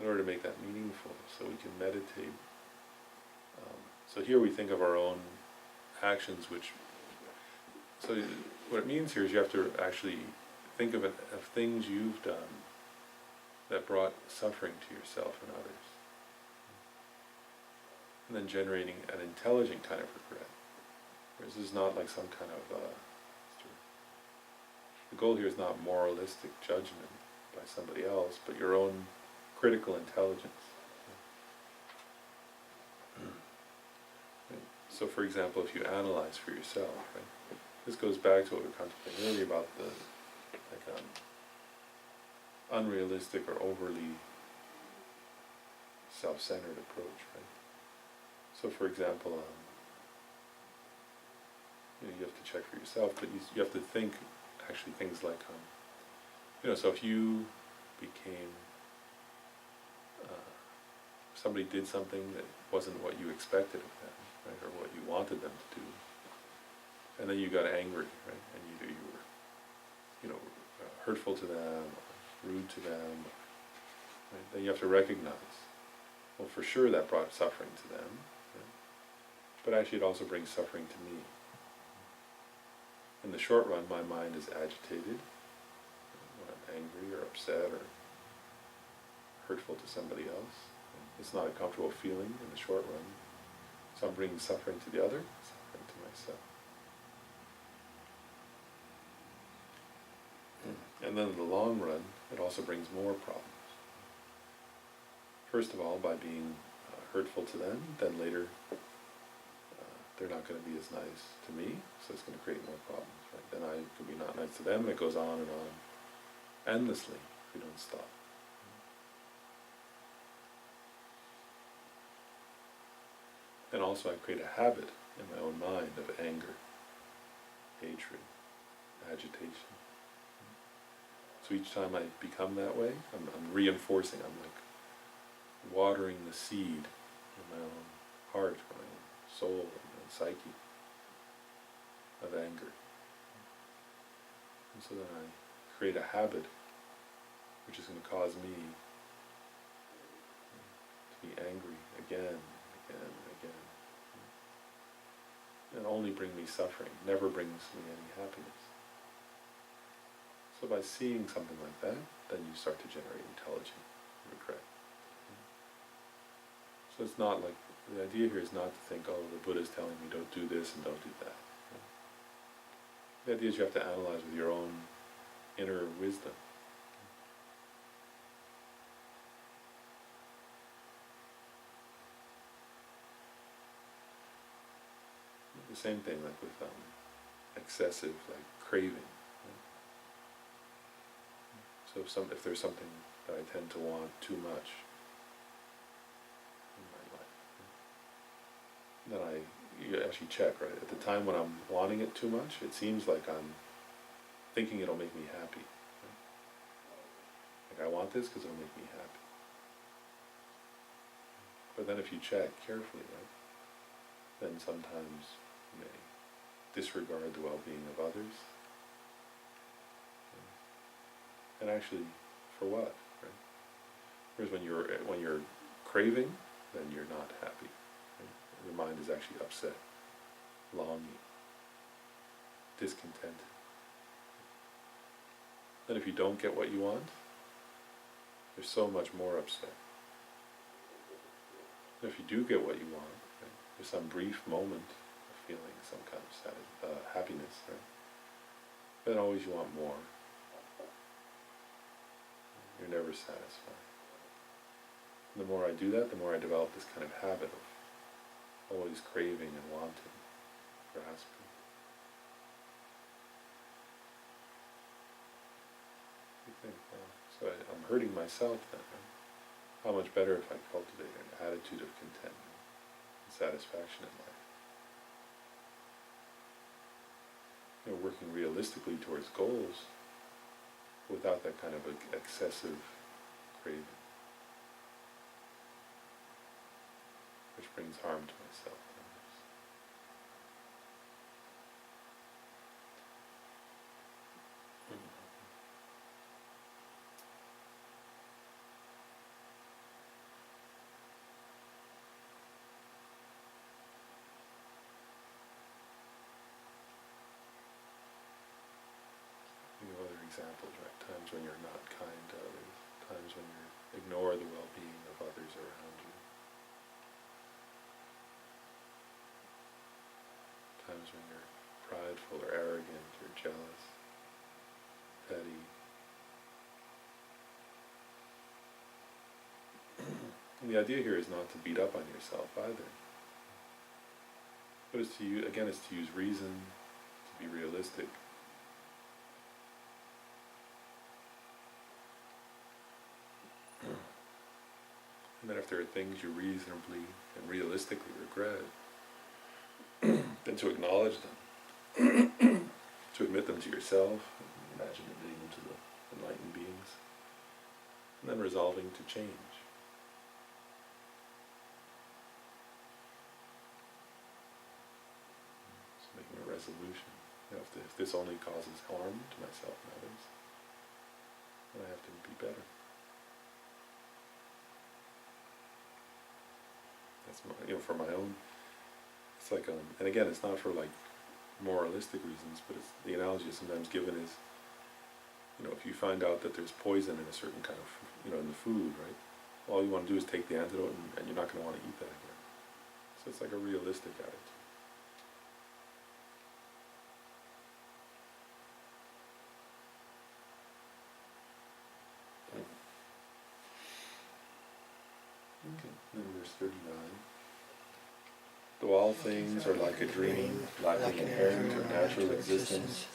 in order to make that meaningful, so we can meditate, so here we think of our own actions, so what it means here is you have to actually think of things you've done that brought suffering to yourself and others. And then generating an intelligent kind of regret. Whereas this is not like some kind of, the goal here is not moralistic judgment by somebody else, but your own critical intelligence. Right? So for example, if you analyze for yourself, right? This goes back to what we were contemplating earlier about the unrealistic or overly self-centered approach, right? So for example, you have to check for yourself, but you have to think actually things like, so if you became, somebody did something that wasn't what you expected of them, right, or what you wanted them to do, and then you got angry, right, and either you were, hurtful to them, or rude to them, right, then you have to recognize, well, for sure that brought suffering to them, right, but actually it also brings suffering to me. In the short run, my mind is agitated when I'm angry or upset or hurtful to somebody else. It's not a comfortable feeling in the short run. So I'm bringing suffering to the other, suffering to myself. And then in the long run, it also brings more problems. First of all, by being hurtful to them, then later they're not going to be as nice to me, so it's going to create more problems. Right? Then I could be not nice to them, and it goes on endlessly if we don't stop. And also I create a habit in my own mind of anger, hatred, agitation. So each time I become that way, I'm reinforcing, I'm like watering the seed in my own heart, my own soul, psyche of anger. And so then I create a habit which is going to cause me to be angry again, and only bring me suffering, never brings me any happiness. So by seeing something like that, then you start to generate intelligent regret. So it's not like, the idea here is not to think, oh, the Buddha's telling me don't do this and don't do that. The idea is you have to analyze with your own inner wisdom. The same thing like with excessive craving. Right? So if there's something that I tend to want too much in my life, then you actually check, right? At the time when I'm wanting it too much, it seems like I'm thinking it'll make me happy. Right? Like I want this because it'll make me happy. But then if you check carefully, right, then sometimes you may disregard the well-being of others. And actually, for what? Right? Whereas when you're craving, then you're not happy. Right? Your mind is actually upset, longing, discontented. Then if you don't get what you want, there's so much more upset. And if you do get what you want, right, there's some brief moment of feeling some kind of happiness, right? Then always you want more. You're never satisfied. And the more I do that, the more I develop this kind of habit of always craving and wanting, grasping. So I'm hurting myself then. Right? How much better if I cultivate an attitude of contentment and satisfaction in life? Working realistically towards goals without that kind of excessive craving, which brings harm to myself and others. Other examples, right? Times when you're not kind to others, times when you ignore the well-being of others around you, times when you're prideful or arrogant or jealous, petty. And the idea here is not to beat up on yourself either, but it's to use reason, to be realistic. And then if there are things you reasonably and realistically regret, then to acknowledge them, to admit them to yourself, imagine admitting them to the enlightened beings, and then resolving to change. So making a resolution. If this only causes harm to myself and others, then I have to be better. That's for my own. It's like, and again, it's not for like moralistic reasons, but it's, the analogy is sometimes given is, if you find out that there's poison in a certain kind of, in the food, right? All you want to do is take the antidote, and you're not going to want to eat that again. So it's like a realistic attitude. Okay, then verse 39. Though all things are like a dream, lacking inherent or natural existence,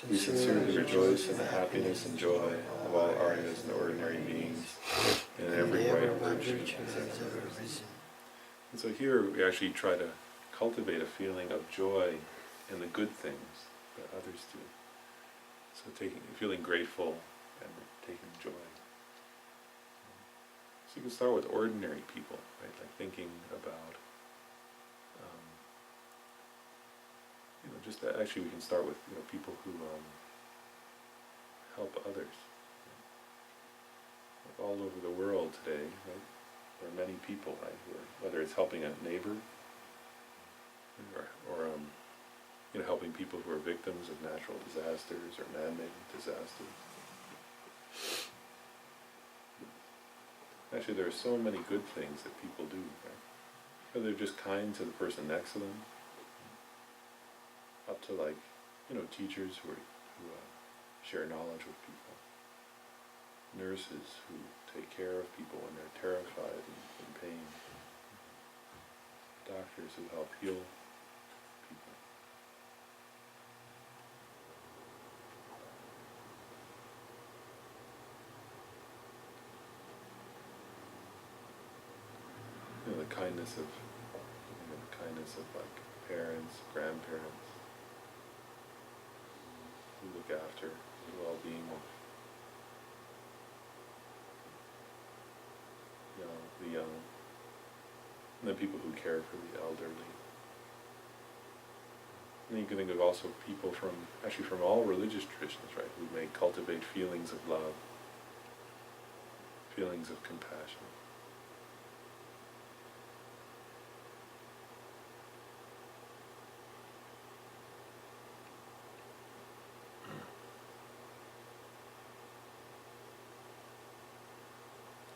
we sincerely rejoice in the happiness and joy of all aryas and ordinary beings, and in every way of virtue has ever arisen. And so here we actually try to cultivate a feeling of joy in the good things that others do. So feeling grateful and taking joy. So you can start with ordinary people, right? Like thinking about, just that. Actually, we can start with people who help others. Like all over the world today, right? There are many people, right? Whether it's helping a neighbor, or helping people who are victims of natural disasters or man-made disasters. Actually, there are so many good things that people do, right? Whether they're just kind to the person next to them, up to teachers who share knowledge with people, nurses who take care of people when they're terrified and in pain, doctors who help heal people. The kindness of parents, grandparents, who look after the well-being of the young, and then people who care for the elderly. And then you can think of also people from all religious traditions, right, who may cultivate feelings of love, feelings of compassion.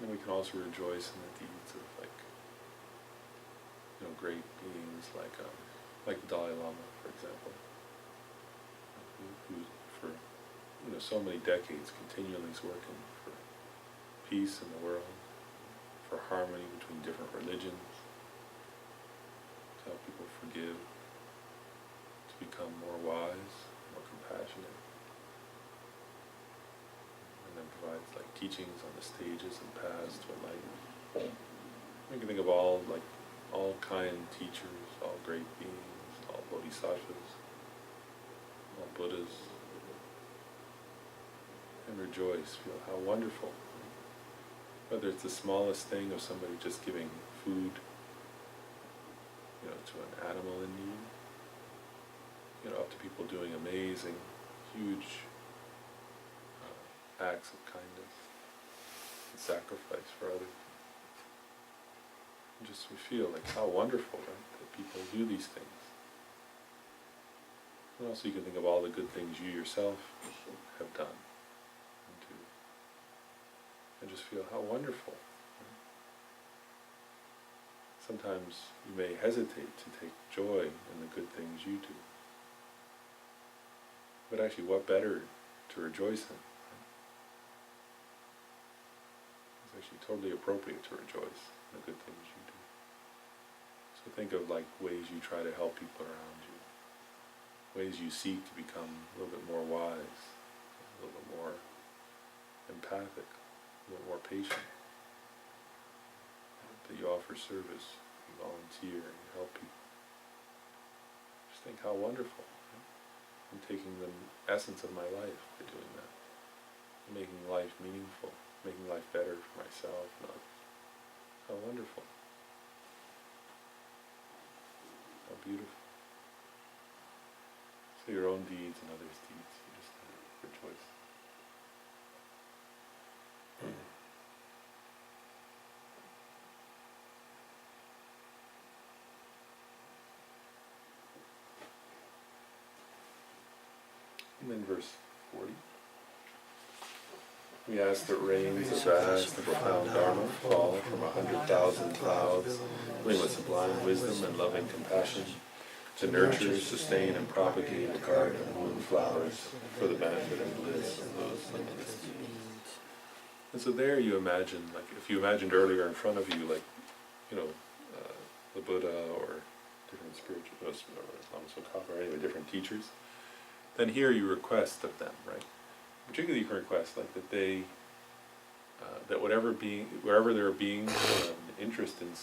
And we can also rejoice in the deeds of great beings like the Dalai Lama, for example, who for so many decades continually is working for peace in the world, for harmony between different religions, to help people forgive, to become more wise, more compassionate, and then provides like teachings on the stages and paths to enlightenment. You can think of all kind teachers, all great beings, all bodhisattvas, all Buddhas, and rejoice, feel how wonderful. Whether it's the smallest thing of somebody just giving food, to an animal in need, up to people doing amazing, huge acts of kindness and sacrifice for others. And just we feel like how wonderful, right, that people do these things. And also you can think of all the good things you yourself have done and do. And just feel how wonderful. Right? Sometimes you may hesitate to take joy in the good things you do. But actually, what better to rejoice in? Right? It's actually totally appropriate to rejoice in the good things you do. So think of like ways you try to help people around you, ways you seek to become a little bit more wise, a little bit more empathic, a little more patient, that you offer service, you volunteer, and you help people. Just think how wonderful. I'm taking the essence of my life by doing that. I'm making life meaningful, making life better for myself and others. How wonderful. How beautiful. So your own deeds and others' deeds, you just rejoice. And then verse 40. We ask that rains of vast and profound Dharma fall from 100,000 clouds, filling with sublime wisdom and loving compassion, to nurture, sustain, and propagate a garden of moonflowers for the benefit and bliss of those limitless beings. And so there you imagine, like if you imagined earlier in front of you, like, the Buddha or different spiritual, or anyway, different teachers, then here you request of them, right? Particularly you can request like that they, that wherever there are beings who have an interest in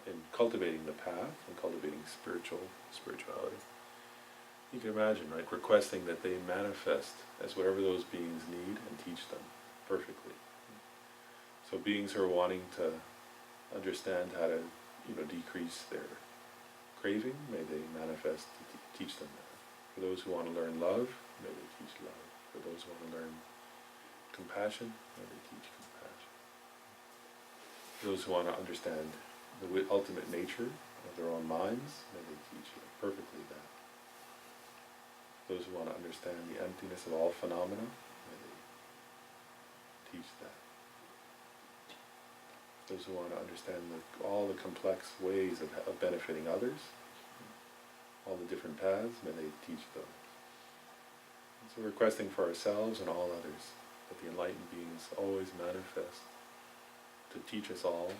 in cultivating the path and cultivating spirituality, you can imagine, right, requesting that they manifest as whatever those beings need and teach them perfectly. So beings who are wanting to understand how to, decrease their craving, may they manifest to teach them that. For those who want to learn love, may they teach love. For those who want to learn compassion, may they teach compassion. For those who want to understand the ultimate nature of their own minds, may they teach perfectly that. Those who want to understand the emptiness of all phenomena, may they teach that. Those who want to understand all the complex ways of benefiting others, all the different paths, may they teach those. And so requesting for ourselves and all others that the enlightened beings always manifest to teach us all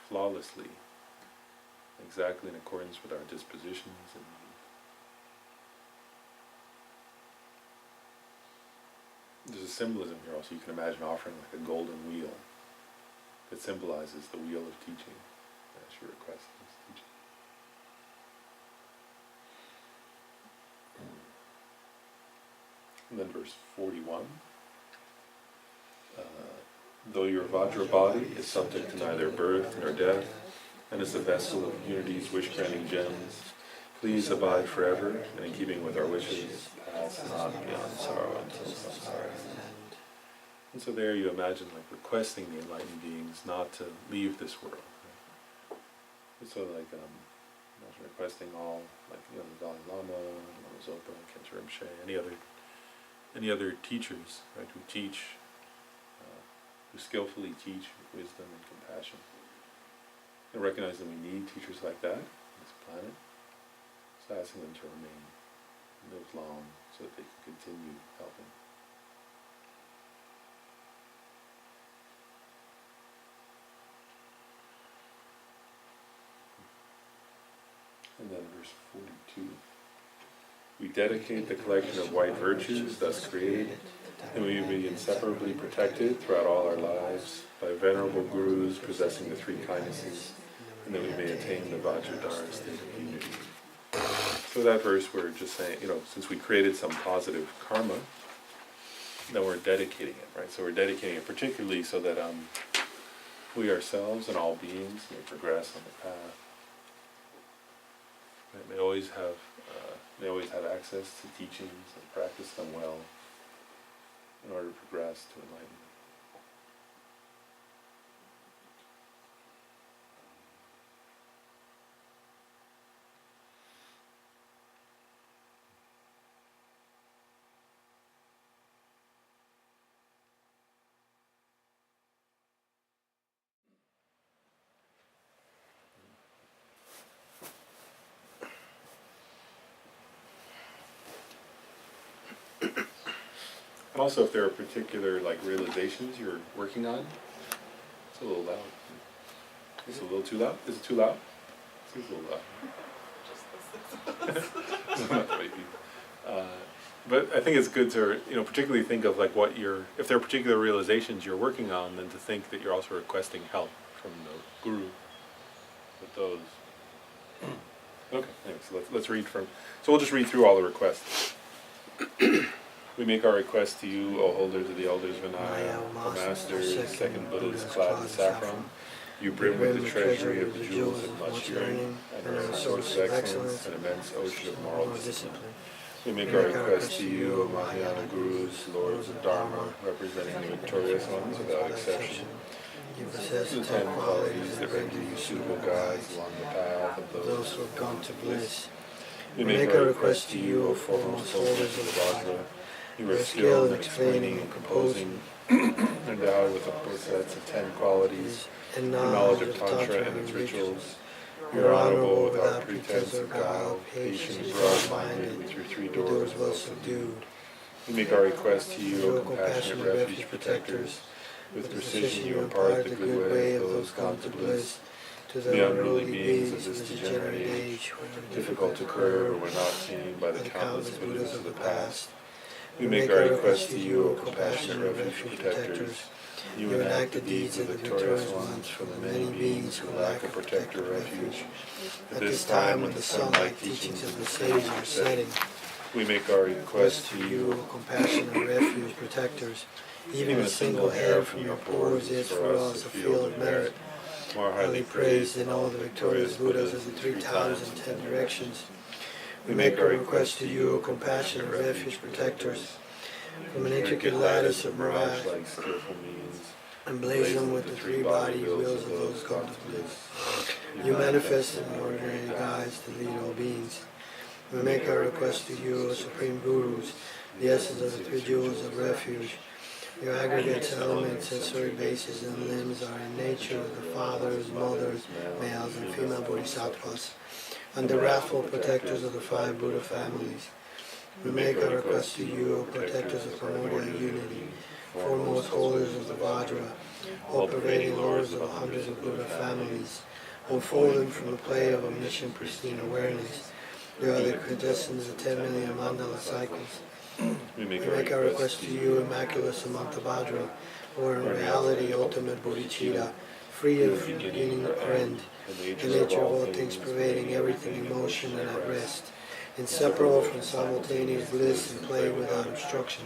flawlessly, exactly in accordance with our dispositions and needs. There's a symbolism here also. You can imagine offering like a golden wheel that symbolizes the wheel of teaching as you request this teaching. And then verse 41. Though your Vajra body is subject to neither birth nor death, and is the vessel of unity's wish-granting gems, please abide forever, and in keeping with our wishes, pass not beyond sorrow until samsara end. And so there you imagine like requesting the enlightened beings not to leave this world. Right? So like imagine requesting all, like the Dalai Lama, Lama Zopa, Khenpo Rinpoche, any other teachers, right, who teach, who skillfully teach wisdom and compassion. And recognize that we need teachers like that on this planet. So asking them to live long, so that they can continue helping. And then verse 42. We dedicate the collection of white virtues thus created And we be inseparably protected throughout all our lives by venerable gurus possessing the three kindnesses, and that we may attain the Vajradhara state of unity. So that verse we're just saying, since we created some positive karma, then we're dedicating it, right? So we're dedicating it particularly so that we ourselves and all beings may progress on the path. Right? They always have access to teachings and practice them well in order to progress to enlightenment. And also, if there are particular realizations you're working on, it's a little loud. Is it a little too loud? Is it too loud? It's a little loud. But I think it's good to particularly think of if there are particular realizations you're working on, then to think that you're also requesting help from the guru with those. Okay, thanks. So let's read from. So we'll just read through all the requests. We make our request to you, O holders of the elders Vinaya, O masters, second Buddhas clad in saffron. You brim with the treasury of the jewels of much yearning, and are a source of excellence, an immense ocean of moral discipline. We make our request to you, O Mahayana Gurus, lords of Dharma, representing the victorious ones without exception. You possess the 10 qualities that render you suitable guides along the path of those who have gone to bliss. We make our request to you, O foremost holders of the Vajra. You are skilled in explaining and composing, endowed with the sets of 10 qualities, and knowledge of Tantra and its rituals. You are honorable without pretense or guile, patient, broad-minded, with your 3 doors well subdued. We make our request to you, O compassionate refuge protectors. With precision you impart the good way of those gone to bliss, to the unruly beings of this degenerate age, difficult to curb or were not seen by the countless Buddhas of the past. We make our request to you, O compassionate refuge protectors. You enact the deeds of the victorious ones for the many beings who lack a protector refuge. At this time when the sun-like teachings of the sage are setting, we make our request to you, O compassionate refuge protectors. Even a single hair from your pores is for us a field of merit, more highly praised than all the victorious Buddhas of the 3,010 directions. We make our request to you, O compassionate refuge protectors, from an intricate lattice of mirage-like skillful means, emblazoned with the 3 body wheels of those gone to bliss. You manifest in ordinary guise to lead all beings. We make our request to you, O supreme gurus, the essence of the 3 jewels of refuge. Your aggregates, elements, sensory bases, and limbs are in nature the fathers, mothers, males, and female bodhisattvas, and the wrathful protectors of the 5 Buddha families. We make our request to you, O protectors of primordial unity, foremost holders of the Vajra, all-pervading lords of the hundreds of Buddha families, unfolding from the play of omniscient pristine awareness. You are the quintessence of 10 million mandala cycles. We make our request to you, Immaculate Samantabhadra, or in reality ultimate bodhicitta, free of beginning or end, the nature of all things pervading everything in motion and at rest, inseparable from simultaneous bliss and play without obstruction.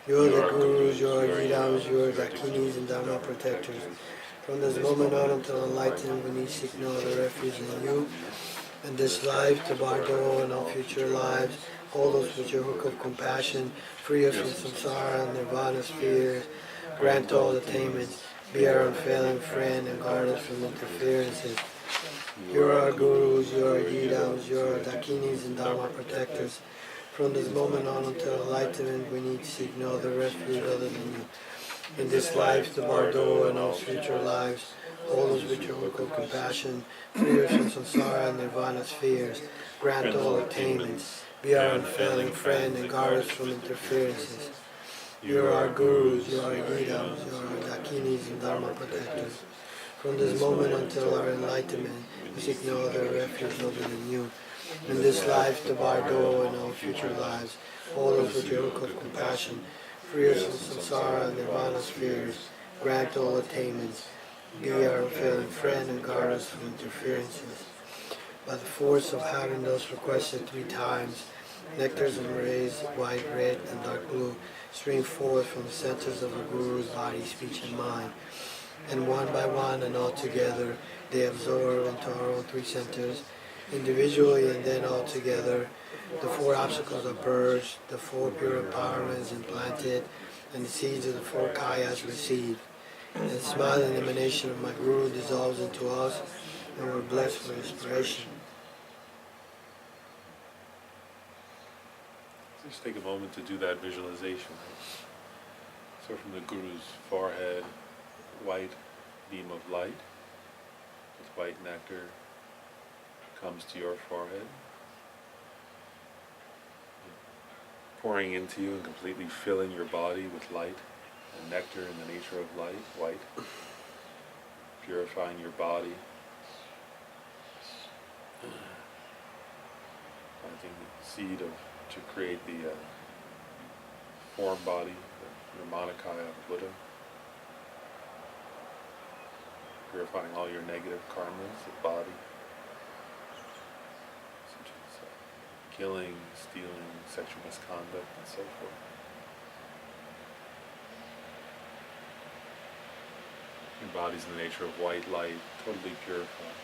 You are the Gurus, you are Yidams, you are Dakinis and Dharma protectors. From this moment on until enlightenment, we need seek no other refuge than you. In this life, to Bardo and all future lives, hold us with your hook of compassion, free us from Samsara and Nirvana spheres, grant all attainments, be our unfailing friend, and guard us from interferences. You are our Gurus, you are Yidams, you are Dakinis and Dharma protectors. From this moment on until enlightenment, we need to seek no other refuge other than you. In this life, to Bardo and all future lives, hold us with your hook of compassion, free us from Samsara and Nirvana spheres, grant all attainments, be our unfailing friend, and guard us from interferences. You are our Gurus, you are Yidams, you are our Dakinis and Dharma protectors. From this moment until our enlightenment, we seek no other refuge other than you. In this life, to Bardo and all future lives, hold us with your hook of compassion, free us from samsara and Nirvana spheres, grant all attainments, be our unfailing friend and guard us from interferences. By the force of having those requested 3 times, nectars and rays, white, red, and dark blue, stream forth from the centers of the Guru's body, speech, and mind. And one by one and all together, they absorb into our own 3 centers, individually and then all together. The 4 obstacles are purged, the 4 pure empowerments implanted, and the seeds of the 4 kayas received. And the smiling emanation of my Guru dissolves into us, and we're blessed for inspiration. Just take a moment to do that visualization. So from the Guru's forehead, white beam of light with white nectar comes to your forehead, pouring into you and completely filling your body with light and nectar in the nature of light, white, purifying your body, planting the seed to create the form body, the Nirvana of Buddha, purifying all your negative karmas of body, such as killing, stealing, sexual misconduct, and so forth. Your body's in the nature of white light, totally purified.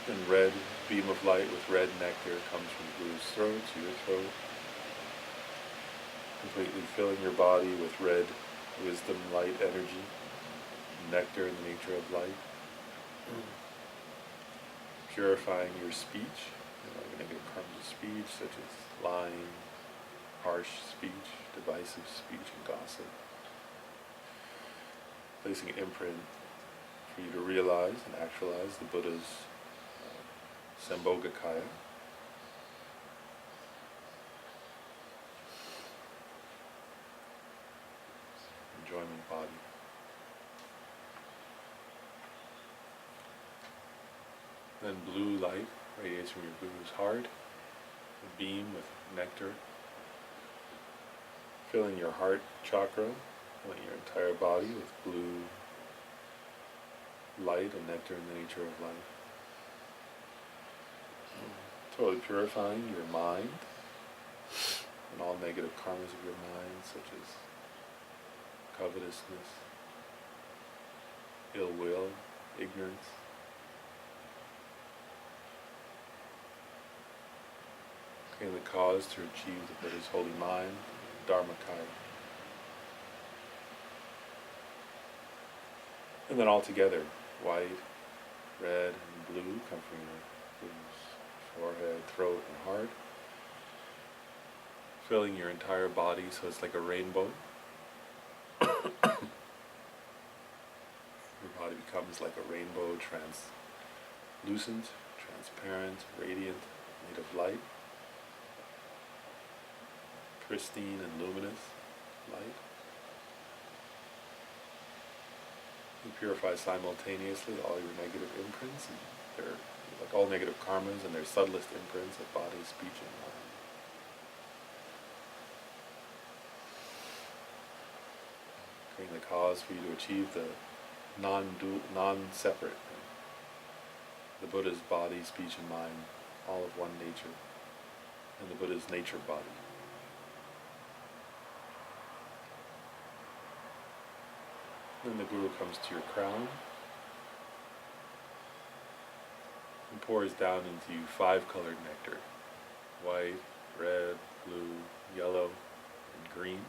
And red beam of light with red nectar comes from the Guru's throat to your throat, completely filling your body with red wisdom, light energy, nectar in the nature of light, purifying your speech, negative karmas of speech, such as lying, harsh speech, divisive speech, and gossip. Placing an imprint for you to realize and actualize the Buddha's Sambhogakaya. Enjoyment body. Then blue light radiates from your Guru's heart, a beam with nectar, filling your heart chakra, filling your entire body with blue light and nectar in the nature of light. Totally purifying your mind and all negative karmas of your mind, such as covetousness, ill will, ignorance. And the cause to achieve the Buddha's holy mind, Dharmakaya. And then all together, white, red, and blue come from your forehead, throat, and heart, filling your entire body so it's like a rainbow. Your body becomes like a rainbow, translucent, transparent, radiant, made of light, pristine and luminous light. You purify simultaneously all your negative imprints, and they're like all negative karmas and their subtlest imprints of body, speech, and mind. Creating the cause for you to achieve the non-separate, the Buddha's body, speech, and mind, all of one nature, and the Buddha's nature body. Then the Guru comes to your crown and pours down into you 5-colored nectar, white, red, blue, yellow, and green,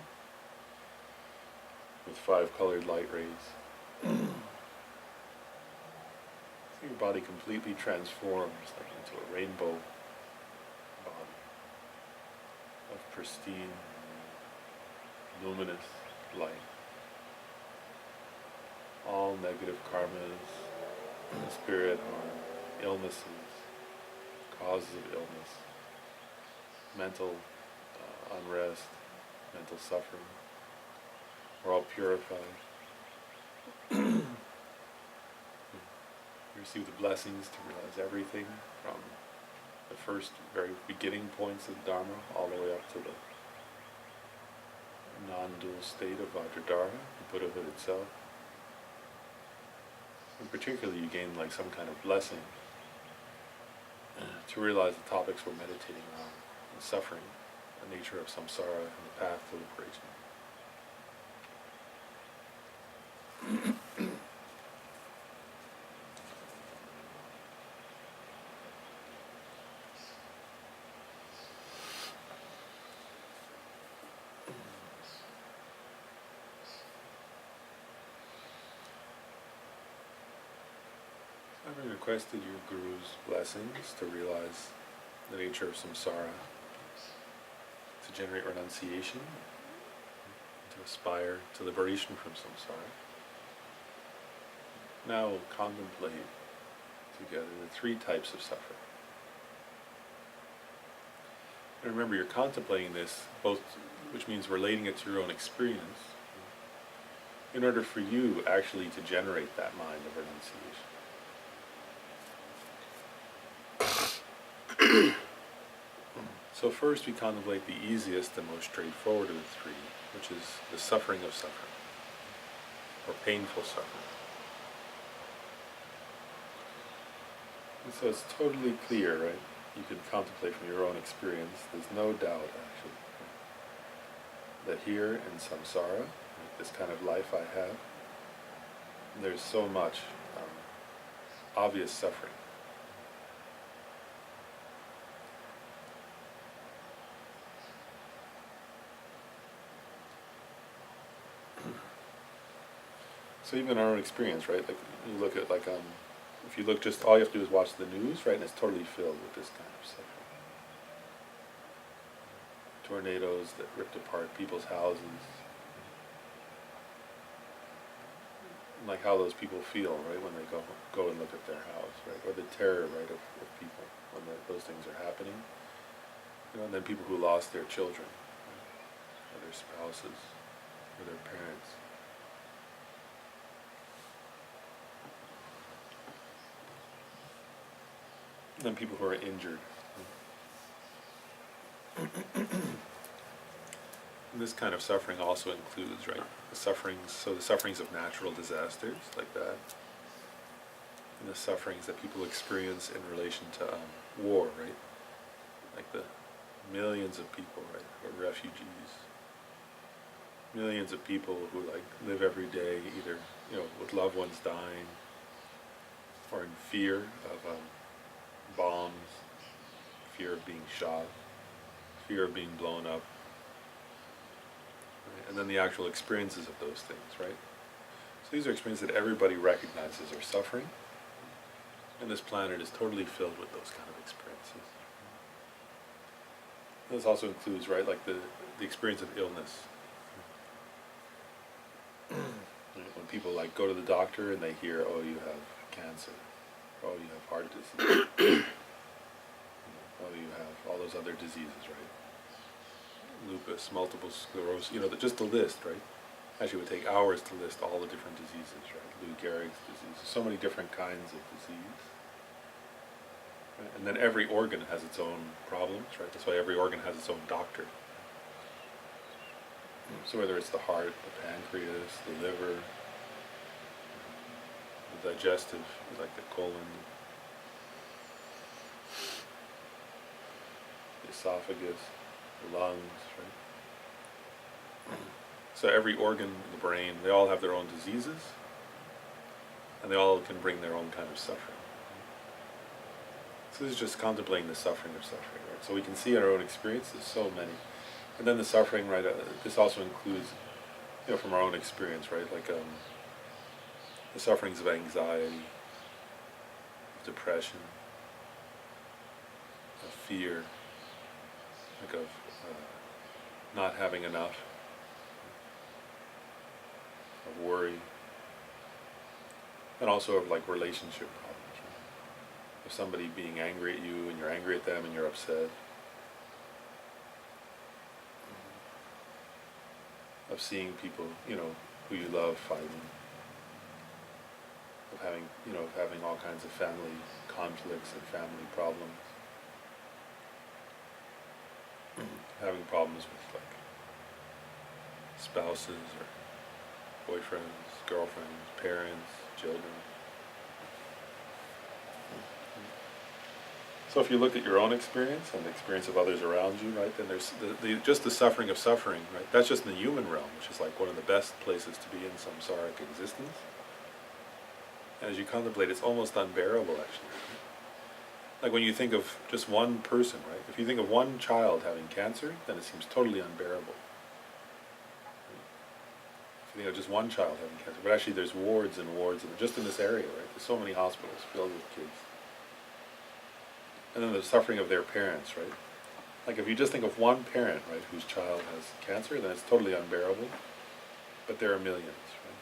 with 5-colored light rays. So your body completely transforms like into a rainbow body of pristine, luminous light. All negative karmas, spirit harm, illnesses, causes of illness, mental unrest, mental suffering, are all purified. You receive the blessings to realize everything from the first, very beginning points of Dharma all the way up to the non-dual state of Vajradhara, Buddhahood itself. And particularly you gain like some kind of blessing to realize the topics we're meditating on, the suffering, the nature of samsara, and the path to liberation. Having requested your Guru's blessings to realize the nature of samsara, to generate renunciation, to aspire to liberation from samsara, now contemplate together the three types of suffering. And remember, you're contemplating this, both, which means relating it to your own experience, in order for you actually to generate that mind of renunciation. So first we contemplate the easiest and most straightforward of the three, which is the suffering of suffering, or painful suffering. And so it's totally clear, right? You can contemplate from your own experience, there's no doubt actually, that here in samsara, right, this kind of life I have, there's so much obvious suffering. So even our own experience, right? Like you look at if you look just, all you have to do is watch the news, right? And it's totally filled with this kind of suffering. Tornadoes that ripped apart people's houses. Like how those people feel, right, when they go and look at their house, right? Or the terror, right, of people when those things are happening. You know, and then people who lost their children, right? Or their spouses, or their parents. And then people who are injured. And this kind of suffering also includes, right, the sufferings of natural disasters like that, and the sufferings that people experience in relation to war, right, like the millions of people, right, who are refugees, millions of people who like live every day either, you know, with loved ones dying, or in fear of bombs, fear of being shot, fear of being blown up, right? And then the actual experiences of those things, right? So these are experiences that everybody recognizes are suffering, and this planet is totally filled with those kind of experiences. And this also includes, right, like the experience of illness. When people like go to the doctor and they hear, oh, you have cancer, oh, you have heart disease, oh, you have all those other diseases, right? Lupus, multiple sclerosis, you know, just the list, right? Actually, it would take hours to list all the different diseases, right? Lou Gehrig's disease, so many different kinds of disease. Right? And then every organ has its own problems, right? That's why every organ has its own doctor. So whether it's the heart, the pancreas, the liver, the digestive, like the colon, the esophagus, the lungs, right? So every organ, the brain, they all have their own diseases, and they all can bring their own kind of suffering. So this is just contemplating the suffering of suffering, right? So we can see in our own experience, there's so many. And then the suffering, right, this also includes, you know, from our own experience, right, like the sufferings of anxiety, of depression, of fear, like of not having enough, of worry, and also of like relationship problems, right? Of somebody being angry at you and you're angry at them and you're upset. Of seeing people, you know, who you love fighting, of having, you know, of having all kinds of family conflicts and family problems, having problems with like spouses or boyfriends, girlfriends, parents, children. So if you look at your own experience and the experience of others around you, right, then there's just the suffering of suffering, right? That's just in the human realm, which is like one of the best places to be in samsaric existence. And as you contemplate, it's almost unbearable, actually. Like when you think of just one person, right? If you think of one child having cancer, then it seems totally unbearable. If you think of just one child having cancer, but actually there's wards and wards, and just in this area, right? There's so many hospitals filled with kids. And then the suffering of their parents, right? Like if you just think of one parent, right, whose child has cancer, then it's totally unbearable. But there are millions, right?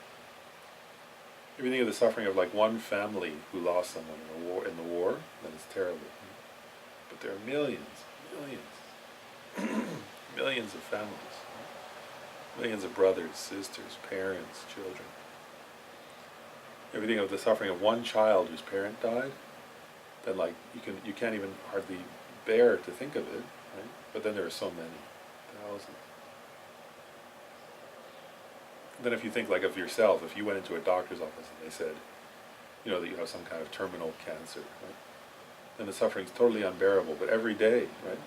If you think of the suffering of like one family who lost someone in the war, then it's terrible. But there are millions, millions of families, millions of brothers, sisters, parents, children. If you think of the suffering of one child whose parent died, then like you can't even hardly bear to think of it, right? But then there are so many, thousands. Then if you think like of yourself, if you went into a doctor's office and they said, you know, that you have some kind of terminal cancer, right? Then the suffering's totally unbearable. But every day, right?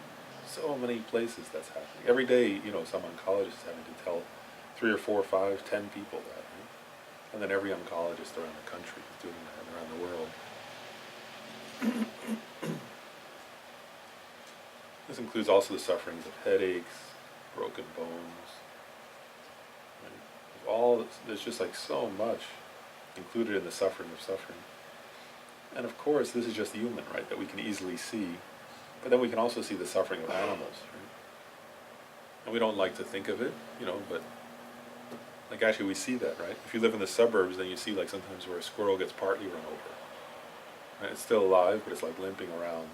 So many places that's happening. Every day, you know, some oncologist is having to tell 3 or 4, 5, 10 people that, right? And then every oncologist around the country is doing that, and around the world. This includes also the sufferings of headaches, broken bones. Right? All there's just like so much included in the suffering of suffering. And of course, this is just human, right? That we can easily see, but then we can also see the suffering of animals, right? And we don't like to think of it, you know, but like actually we see that, right? If you live in the suburbs, then you see like sometimes where a squirrel gets partly run over. Right? It's still alive, but it's like limping around.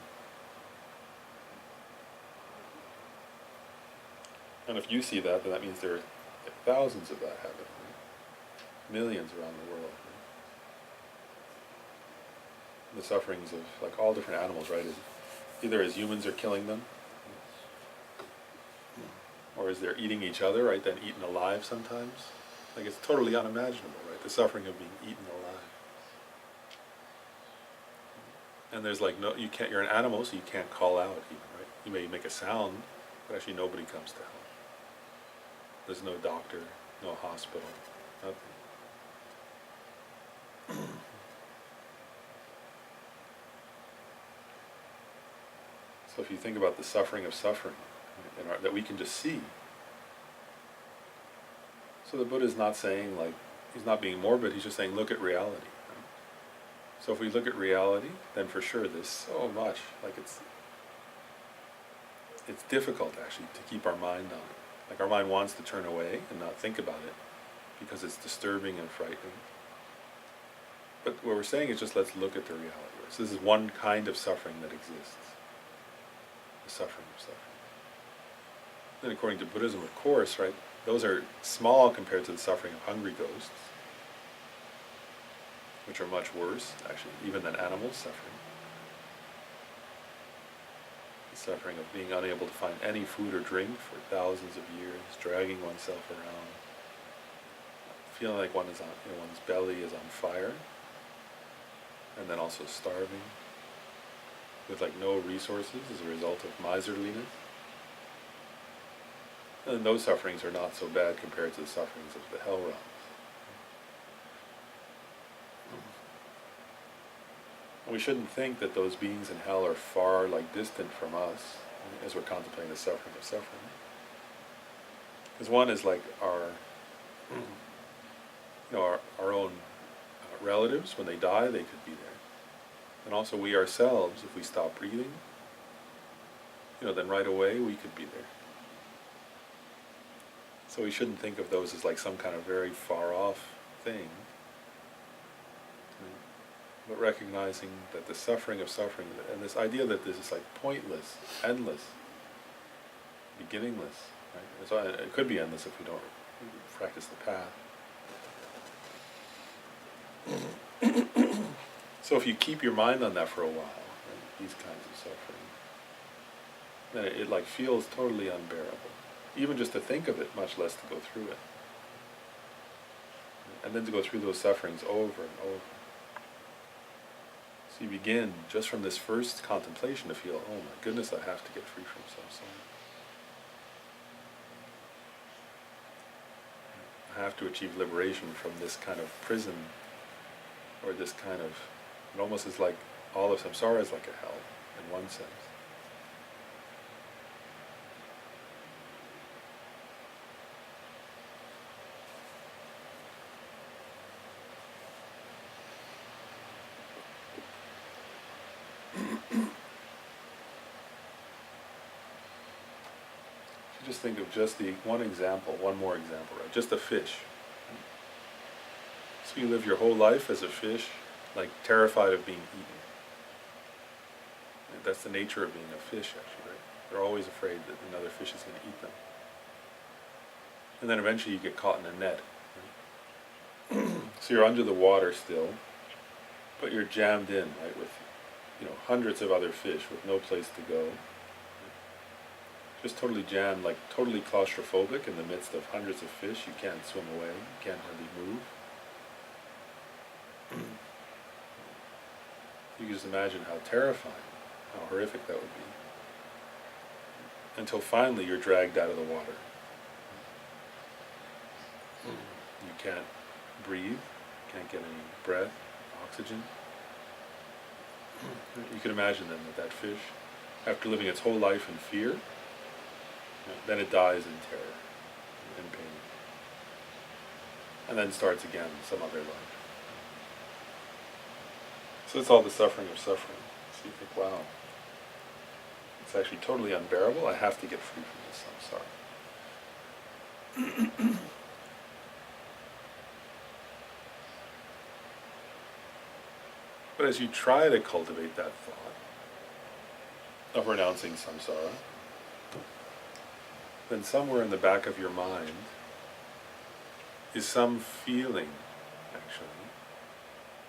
And if you see that, then that means there are thousands of that happening, right? Millions around the world. Right? The sufferings of like all different animals, right? Either as humans are killing them, or as they're eating each other, right? Then eaten alive sometimes. Like it's totally unimaginable, right? The suffering of being eaten alive. And there's like no, you can't. You're an animal, so you can't call out even, right? You may make a sound, but actually nobody comes to help. There's no doctor, no hospital, nothing. So if you think about the suffering of suffering, right, that we can just see. So the Buddha is not saying like, he's not being morbid, he's just saying look at reality. Right? So if we look at reality, then for sure there's so much, like it's difficult actually to keep our mind on it. Like our mind wants to turn away and not think about it because it's disturbing and frightening. But what we're saying is just let's look at the reality. So this is one kind of suffering that exists. The suffering of suffering. Then according to Buddhism, of course, right, those are small compared to the suffering of hungry ghosts, which are much worse, actually, even than animals suffering. The suffering of being unable to find any food or drink for thousands of years, dragging oneself around, feeling like one's belly is on fire, and then also starving, with like no resources as a result of miserliness. And those sufferings are not so bad compared to the sufferings of the hell realms. And we shouldn't think that those beings in hell are far, like, distant from us, as we're contemplating the suffering of suffering. Because one is like our own relatives. When they die, they could be there. And also we ourselves, if we stop breathing, then right away we could be there. So we shouldn't think of those as like some kind of very far off thing. But recognizing that the suffering of suffering, and this idea that this is like pointless, endless, beginningless, right? So it could be endless if we don't practice the path. So if you keep your mind on that for a while, right, these kinds of suffering, then it like feels totally unbearable. Even just to think of it, much less to go through it. and then to go through those sufferings over and over. So you begin just from this first contemplation to feel, oh my goodness, I have to get free from samsara. I have to achieve liberation from this kind of prison, or this kind of, it almost is like, all of samsara is like a hell, in one sense. Just think of just the one more example, right? Just a fish. So you live your whole life as a fish, like terrified of being eaten. And that's the nature of being a fish, actually, right? They're always afraid that another fish is going to eat them. And then eventually you get caught in a net. Right? So you're under the water still, but you're jammed in, right, with hundreds of other fish with no place to go. Just totally jammed, like totally claustrophobic in the midst of hundreds of fish. You can't swim away, you can't hardly move. You can just imagine how terrifying, how horrific that would be. Until finally you're dragged out of the water. You can't breathe, can't get any breath, oxygen. You can imagine then that fish, after living its whole life in fear, then it dies in terror, in pain. And then starts again some other life. So it's all the suffering of suffering. So you think, wow, it's actually totally unbearable. I have to get free from this samsara. But as you try to cultivate that thought of renouncing samsara, then somewhere in the back of your mind is some feeling, actually.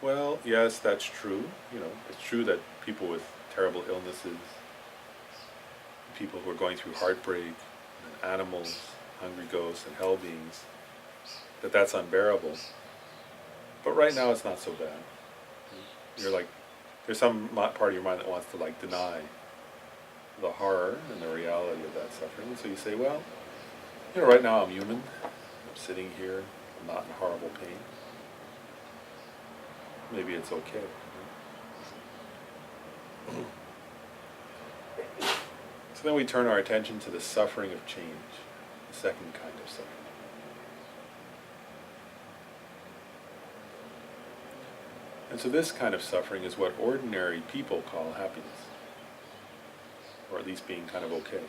Well, yes, that's true. It's true that people with terrible illnesses, people who are going through heartbreak, and animals, hungry ghosts, and hell beings, that's unbearable. But right now it's not so bad. You're like, there's some part of your mind that wants to deny the horror and the reality of that suffering. And so you say, well, right now I'm human. I'm sitting here. I'm not in horrible pain. Maybe it's okay. So then we turn our attention to the suffering of change, the second kind of suffering. And so this kind of suffering is what ordinary people call happiness, or at least being kind of okay.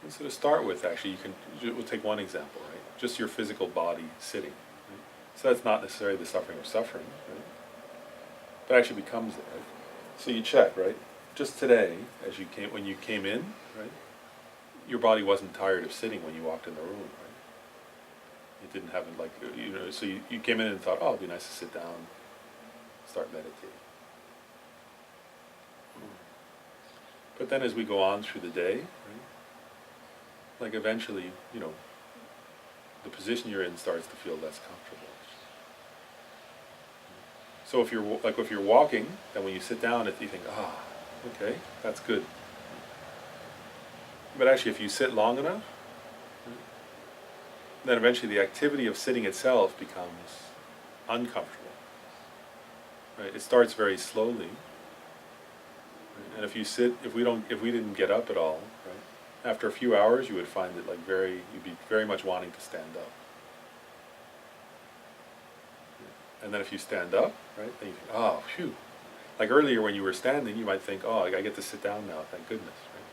And so to start with, actually, we'll take one example, right? Just your physical body sitting. Right? So that's not necessarily the suffering of suffering, right? But actually becomes it, right? So you check, right? Just today, when you came in, right? Your body wasn't tired of sitting when you walked in the room, right? It didn't have so you came in and thought, oh, it'd be nice to sit down, start meditating. But then as we go on through the day, right, eventually, the position you're in starts to feel less comfortable. So if you're walking, then when you sit down, you think, okay, that's good. But actually, if you sit long enough, then eventually the activity of sitting itself becomes uncomfortable. Right? It starts very slowly. And if we didn't get up at all, right, after a few hours you would find it you'd be very much wanting to stand up. And then if you stand up, right, then you think, oh, phew. Like earlier when you were standing, you might think, oh, I get to sit down now, thank goodness. Right?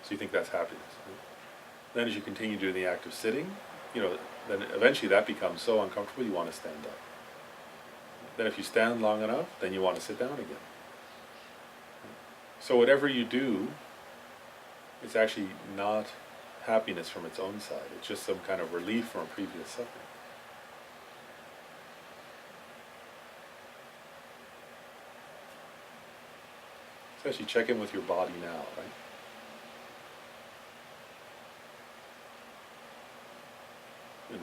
So you think that's happiness. Right? Then as you continue doing the act of sitting, then eventually that becomes so uncomfortable you want to stand up. Then if you stand long enough, then you want to sit down again. So whatever you do, it's actually not happiness from its own side. It's just some kind of relief from a previous suffering. So actually check in with your body now, right?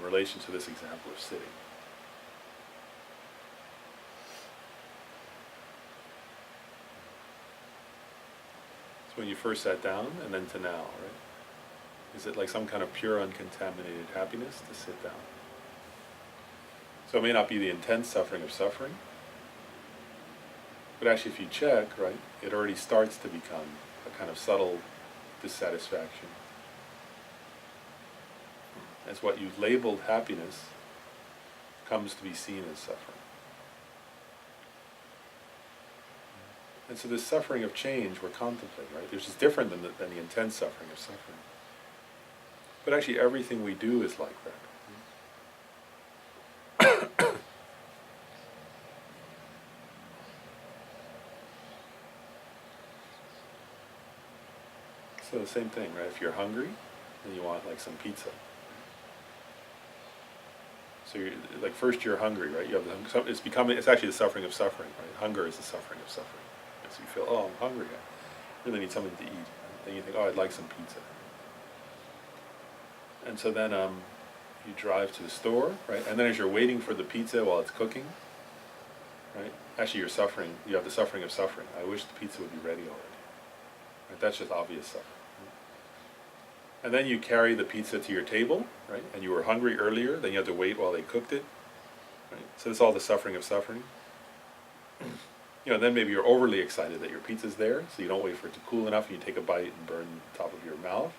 relation to this example of sitting. So when you first sat down and then to now, right? Is it like some kind of pure uncontaminated happiness to sit down? So it may not be the intense suffering of suffering, but actually if you check, right, it already starts to become a kind of subtle dissatisfaction. As what you've labeled happiness comes to be seen as suffering. And so this suffering of change we're contemplating, right, which is different than the intense suffering of suffering. But actually everything we do is like that. So the same thing, right? If you're hungry and you want like some pizza. So you're, like first you're hungry, right? You have it's actually the suffering of suffering, right? Hunger is the suffering of suffering. And so you feel, oh, I'm hungry. I really need something to eat. And then you think, oh, I'd like some pizza. And so then you drive to the store, right? And then as you're waiting for the pizza while it's cooking, right? Actually you're suffering. You have the suffering of suffering. I wish the pizza would be ready already. Right? That's just obvious suffering. And then you carry the pizza to your table, right? And you were hungry earlier, then you have to wait while they cooked it, right? So it's all the suffering of suffering. Then maybe you're overly excited that your pizza's there, so you don't wait for it to cool enough and you take a bite and burn the top of your mouth.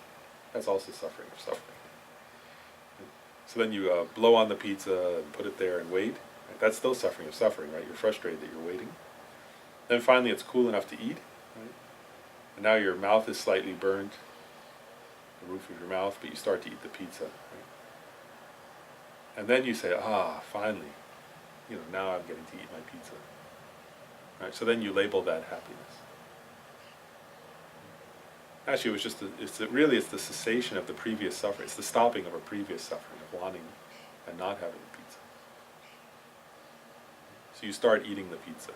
That's also suffering of suffering. So then you blow on the pizza and put it there and wait. Right? That's still suffering of suffering, right? You're frustrated that you're waiting. Then finally it's cool enough to eat, right? And now your mouth is slightly burned, the roof of your mouth, but you start to eat the pizza. Right? And then you say, finally, now I'm getting to eat my pizza. Right? So then you label that happiness. Actually, it was just it's the cessation of the previous suffering. It's the stopping of a previous suffering of wanting and not having pizza. So you start eating the pizza.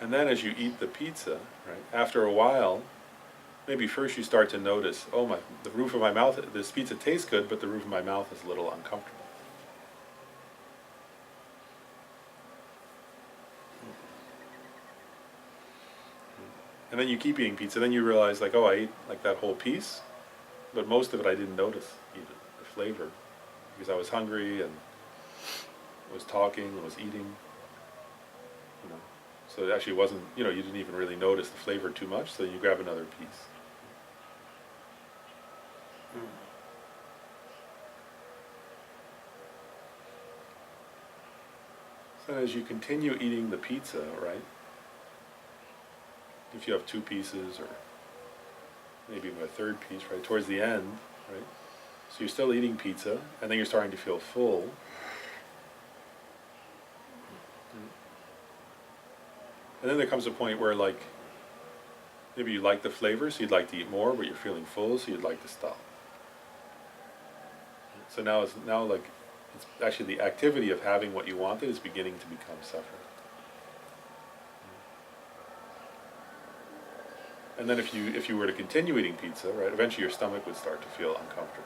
And then as you eat the pizza, right, after a while, maybe first you start to notice, the roof of my mouth, this pizza tastes good, but the roof of my mouth is a little uncomfortable. And then you keep eating pizza, then you realize I ate like that whole piece, but most of it I didn't notice even, the flavor, because I was hungry and was talking and was eating, So it actually wasn't, you didn't even really notice the flavor too much, so you grab another piece. So as you continue eating the pizza, right, if you have two pieces or maybe even a third piece, right, towards the end, right, so you're still eating pizza, and then you're starting to feel full. And then there comes a point where maybe you like the flavor, so you'd like to eat more, but you're feeling full, so you'd like to stop. So now it's actually the activity of having what you wanted is beginning to become suffering. And then if you were to continue eating pizza, right, eventually your stomach would start to feel uncomfortable.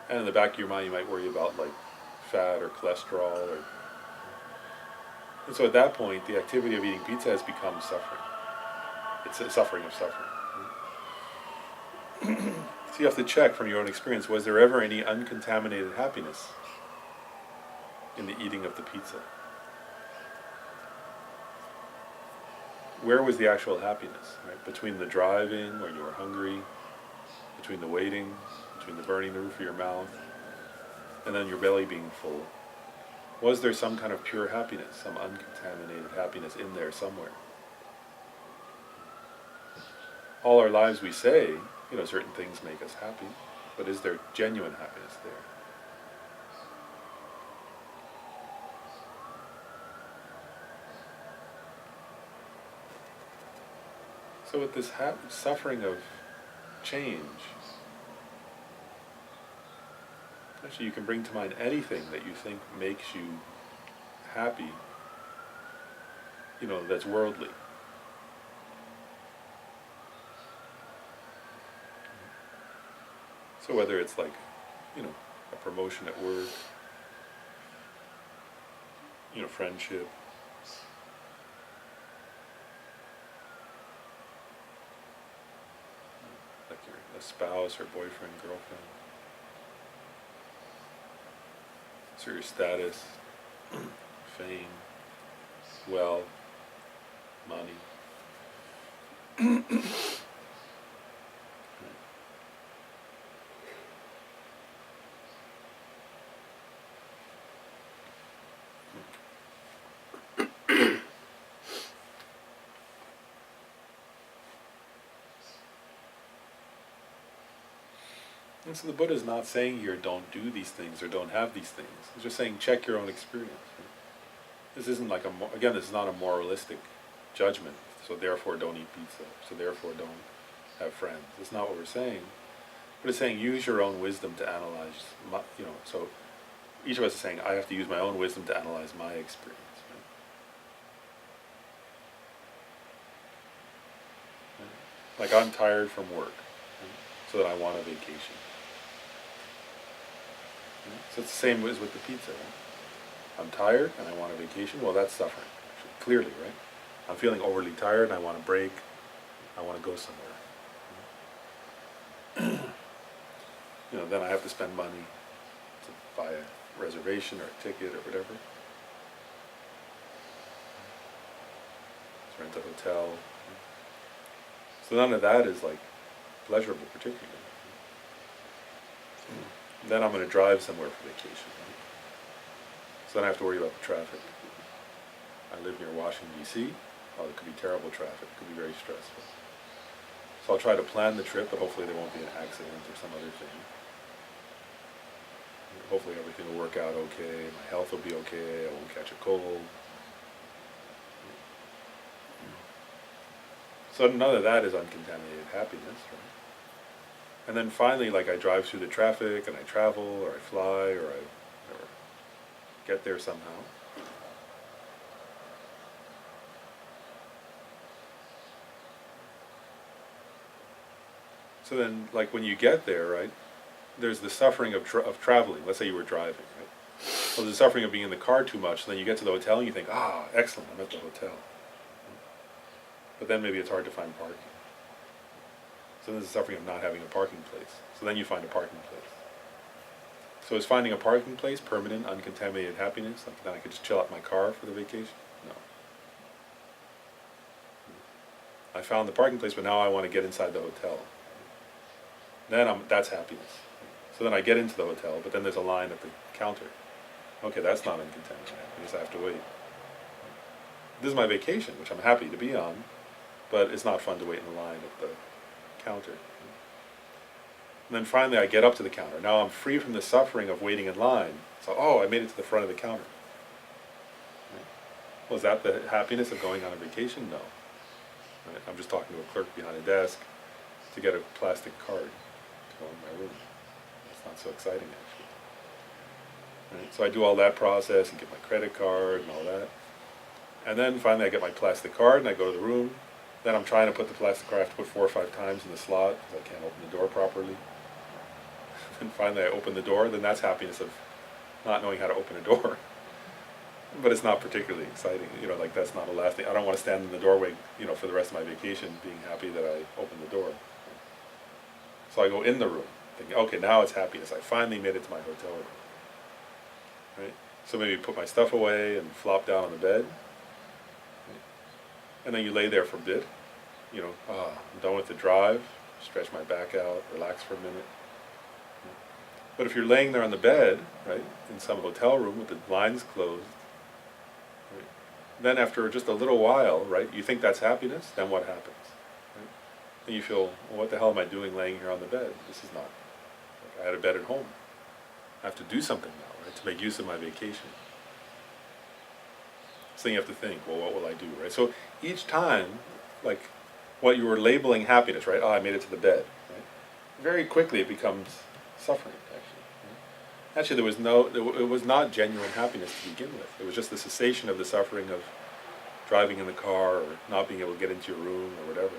And in the back of your mind you might worry about fat or cholesterol and so at that point the activity of eating pizza has become suffering. It's a suffering of suffering. So you have to check from your own experience, was there ever any uncontaminated happiness in the eating of the pizza? Where was the actual happiness, right? Between the driving where you were hungry, between the waiting, between the burning the roof of your mouth, and then your belly being full. Was there some kind of pure happiness, some uncontaminated happiness in there somewhere? All our lives we say, certain things make us happy, but is there genuine happiness there? So with this suffering of change, actually you can bring to mind anything that you think makes you happy, that's worldly. So whether it's like, a promotion at work, friendship, like you're a spouse or boyfriend, girlfriend. So your status, fame, wealth, money. And so the Buddha is not saying here don't do these things or don't have these things. He's just saying check your own experience. Right? This isn't like this is not a moralistic judgment. So therefore don't eat pizza. So therefore don't have friends. That's not what we're saying. But it's saying use your own wisdom to analyze, so each of us is saying I have to use my own wisdom to analyze my experience. Right? Like I'm tired from work, right? So that I want a vacation. So it's the same as with the pizza, right? I'm tired and I want a vacation. Well, that's suffering, actually, clearly, right? I'm feeling overly tired and I want a break. I want to go somewhere. Then I have to spend money to buy a reservation or a ticket or whatever. To rent a hotel. So none of that is like pleasurable, particularly. Then I'm going to drive somewhere for vacation. Right? So then I have to worry about the traffic. I live near Washington, D.C. Oh, it could be terrible traffic. It could be very stressful. So I'll try to plan the trip, but hopefully there won't be an accident or some other thing. Hopefully everything will work out okay. My health will be okay. I won't catch a cold. So none of that is uncontaminated happiness, right? And then finally, like I drive through the traffic and I travel or I fly or I get there somehow. So then, like when you get there, right, there's the suffering of traveling. Let's say you were driving, right? So there's the suffering of being in the car too much. And then you get to the hotel and you think, excellent, I'm at the hotel. But then maybe it's hard to find parking. So there's the suffering of not having a parking place. So then you find a parking place. So is finding a parking place permanent, uncontaminated happiness? Like then I could just chill out my car for the vacation? No. I found the parking place, but now I want to get inside the hotel. Then that's happiness. So then I get into the hotel, but then there's a line at the counter. Okay, that's not uncontaminated happiness. I have to wait. This is my vacation, which I'm happy to be on, but it's not fun to wait in the line at the counter. And then finally I get up to the counter. Now I'm free from the suffering of waiting in line. So, I made it to the front of the counter. Well, is that the happiness of going on a vacation? No. Right? I'm just talking to a clerk behind a desk to get a plastic card to go in my room. It's not so exciting, actually. Right? So I do all that process and get my credit card and all that. And then finally I get my plastic card and I go to the room. Then I'm trying to put the plastic card. I have to put 4 or 5 times in the slot because I can't open the door properly. And finally I open the door. Then that's happiness of not knowing how to open a door. But it's not particularly exciting. Like that's not a lasting. I don't want to stand in the doorway, for the rest of my vacation being happy that I opened the door. So I go in the room thinking, okay, now it's happiness. I finally made it to my hotel room. Right? So maybe put my stuff away and flop down on the bed. And then you lay there for a bit, I'm done with the drive, stretch my back out, relax for a minute. But if you're laying there on the bed, right, in some hotel room with the blinds closed, right, then after just a little while, right, you think that's happiness, then what happens? Right? Then you feel, well, what the hell am I doing laying here on the bed? This is not, I had a bed at home. I have to do something now, right, to make use of my vacation. So you have to think, well, what will I do, right? So each time, like, what you were labeling happiness, right? I made it to the bed, right? Very quickly it becomes suffering, actually. Right? Actually, it was not genuine happiness to begin with. It was just the cessation of the suffering of driving in the car or not being able to get into your room or whatever.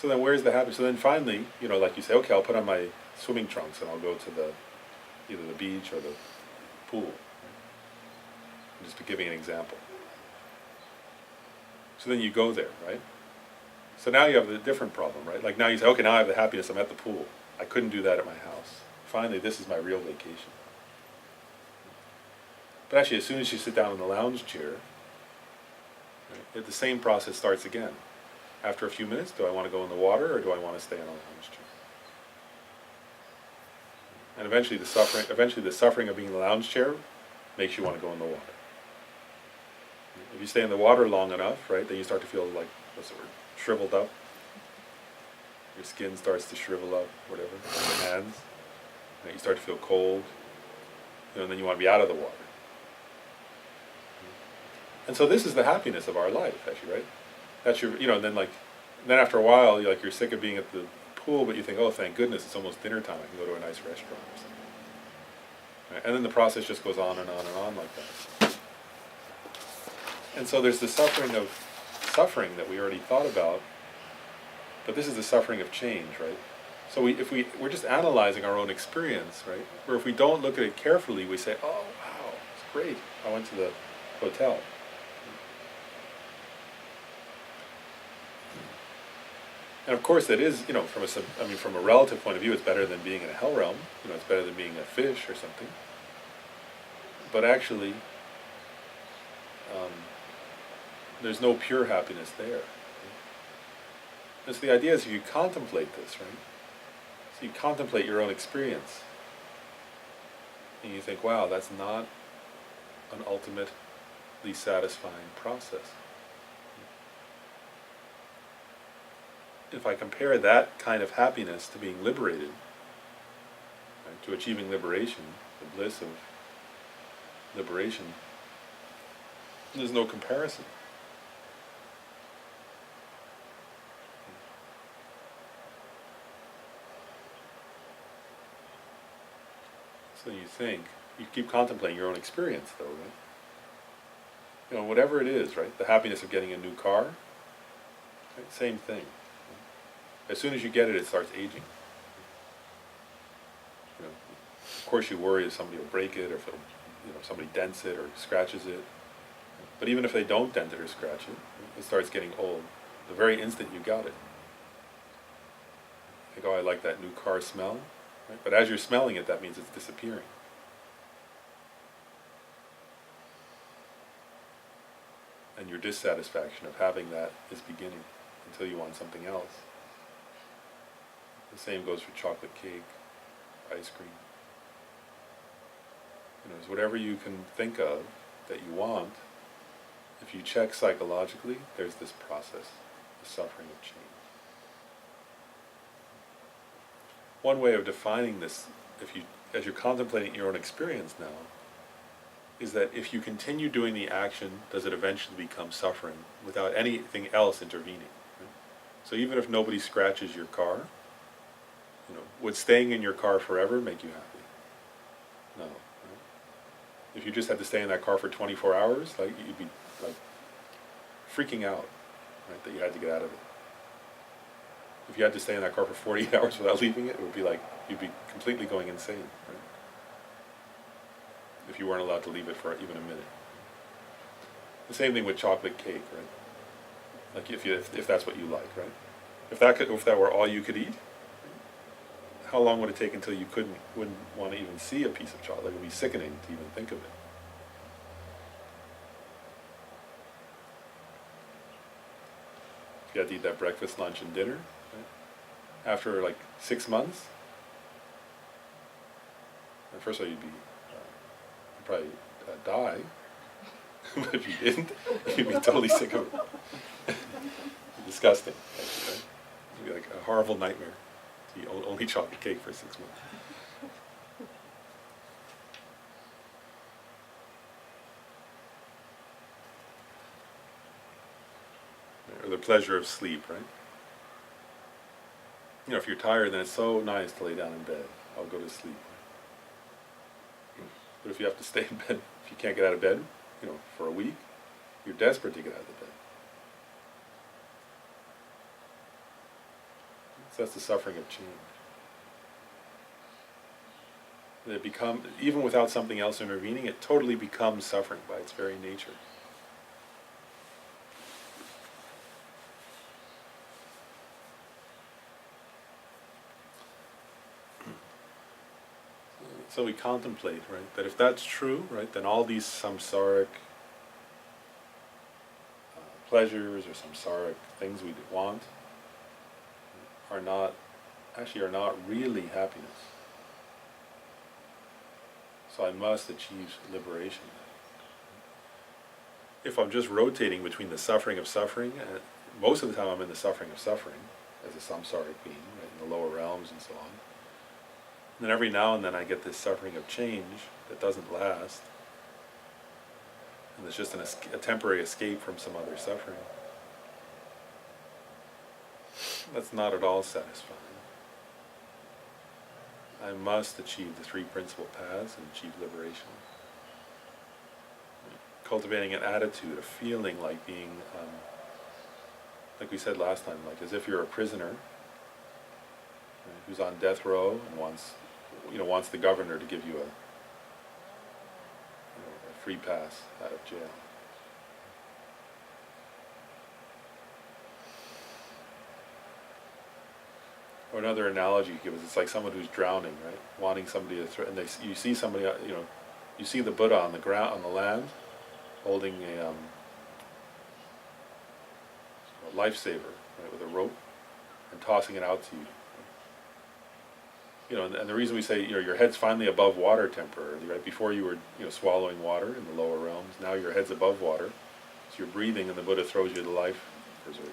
So then where's the happiness? So then finally, like you say, okay, I'll put on my swimming trunks and I'll go to either the beach or the pool. I'm just giving an example. So then you go there, right? So now you have a different problem, right? Like now you say, okay, now I have the happiness, I'm at the pool. I couldn't do that at my house. Finally, this is my real vacation. But actually, as soon as you sit down in the lounge chair, right, the same process starts again. After a few minutes, do I want to go in the water or do I want to stay in a lounge chair? And eventually the suffering of being in the lounge chair makes you want to go in the water. If you stay in the water long enough, right, then you start to feel like, what's the word, shriveled up. Your skin starts to shrivel up, whatever, your hands. And you start to feel cold, and then you want to be out of the water. And so this is the happiness of our life, actually, right? That's your, then after a while, you're sick of being at the pool, but you think, oh, thank goodness, it's almost dinner time. I can go to a nice restaurant or something. Right? And then the process just goes on and on and on like that. And so there's the suffering that we already thought about, but this is the suffering of change, right? So we're just analyzing our own experience, right? Where if we don't look at it carefully, we say, oh, wow, it's great. I went to the hotel. And of course, that is, from a relative point of view, it's better than being in a hell realm. It's better than being a fish or something. But actually, there's no pure happiness there. And so the idea is you contemplate this, right? So you contemplate your own experience. And you think, wow, that's not an ultimately satisfying process. If I compare that kind of happiness to being liberated, right, to achieving liberation, the bliss of liberation, there's no comparison. So you keep contemplating your own experience though, right? Whatever it is, right? The happiness of getting a new car, right? Same thing. As soon as you get it, it starts aging. Of course you worry if somebody will break it or if somebody dents it or scratches it. But even if they don't dent it or scratch it, it starts getting old the very instant you got it. You think, oh, I like that new car smell. Right? But as you're smelling it, that means it's disappearing. And your dissatisfaction of having that is beginning until you want something else. The same goes for chocolate cake, ice cream. It's whatever you can think of that you want. If you check psychologically, there's this process, the suffering of change. One way of defining this, as you're contemplating your own experience now, is that if you continue doing the action, does it eventually become suffering without anything else intervening? Right? So even if nobody scratches your car, would staying in your car forever make you happy? No. Right? If you just had to stay in that car for 24 hours, you'd be freaking out, right, that you had to get out of it. If you had to stay in that car for 48 hours without leaving it, it would be like you'd be completely going insane, right? If you weren't allowed to leave it for even a minute. The same thing with chocolate cake, right? Like if that's what you like, right? If that were all you could eat, how long would it take until you wouldn't want to even see a piece of chocolate? It would be sickening to even think of it. If you had to eat that breakfast, lunch, and dinner, right? After 6 months, first of all, you'd probably die. But if you didn't, you'd be totally sick of it. Disgusting, actually, right? It'd be like a horrible nightmare. You only chocolate cake for 6 months. Or the pleasure of sleep, right? If you're tired, then it's so nice to lay down in bed. I'll go to sleep. But if you have to stay in bed, if you can't get out of bed, for a week, you're desperate to get out of the bed. So that's the suffering of change. It become, even without something else intervening, it totally becomes suffering by its very nature. So we contemplate, right, that if that's true, right, then all these samsaric pleasures or samsaric things we want are not really happiness. So I must achieve liberation. If I'm just rotating between the suffering of suffering, and most of the time I'm in the suffering of suffering as a samsaric being, right, in the lower realms and so on. And then every now and then I get this suffering of change that doesn't last, and it's just a temporary escape from some other suffering. That's not at all satisfying. I must achieve the three principal paths and achieve liberation. Cultivating an attitude, a feeling like being, like we said last time, like as if you're a prisoner, right, who's on death row and wants the governor to give you a free pass out of jail. Or another analogy you give is, it's like someone who's drowning, right? Wanting somebody to and you see somebody, you see the Buddha on the ground, on the land, holding a lifesaver, right, with a rope, and tossing it out to you. And the reason we say, your head's finally above water temporarily, right? Before you were, swallowing water in the lower realms. Now your head's above water, so you're breathing, and the Buddha throws you the life preserver.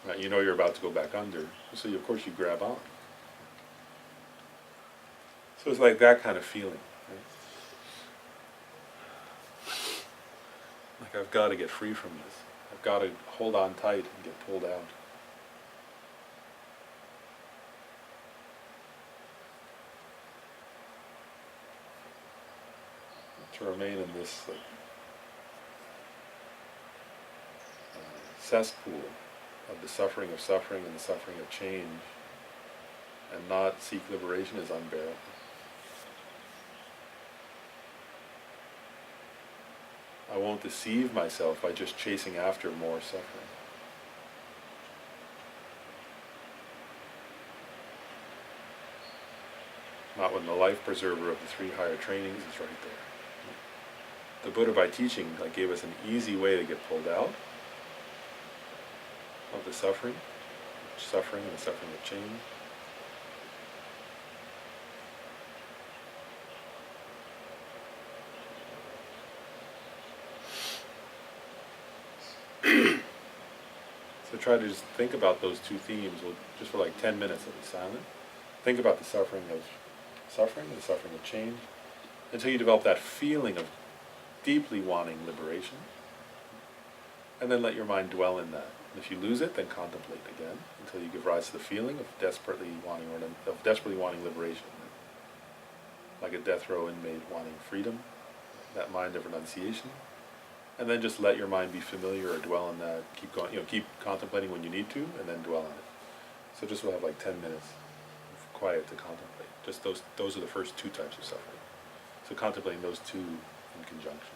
Right? You're about to go back under, so of course you grab on. So it's like that kind of feeling, right? Like I've got to get free from this. I've got to hold on tight and get pulled out. To remain in this cesspool of the suffering and the suffering of change, and not seek liberation is unbearable. I won't deceive myself by just chasing after more suffering. Not when the life preserver of the three higher trainings is right there. The Buddha, by teaching, gave us an easy way to get pulled out of the suffering and the suffering of change. So try to just think about those two themes, just for like 10 minutes, I'll be silent. Think about the suffering of suffering and the suffering of change, until you develop that feeling of deeply wanting liberation, and then let your mind dwell in that. And if you lose it, then contemplate again until you give rise to the feeling of desperately wanting liberation, like a death row inmate wanting freedom, that mind of renunciation. And then just let your mind be familiar or dwell in that. Keep going, keep contemplating when you need to, and then dwell on it. So just we'll have like 10 minutes of quiet to contemplate. Just those are the first two types of suffering. So contemplating those two in conjunction.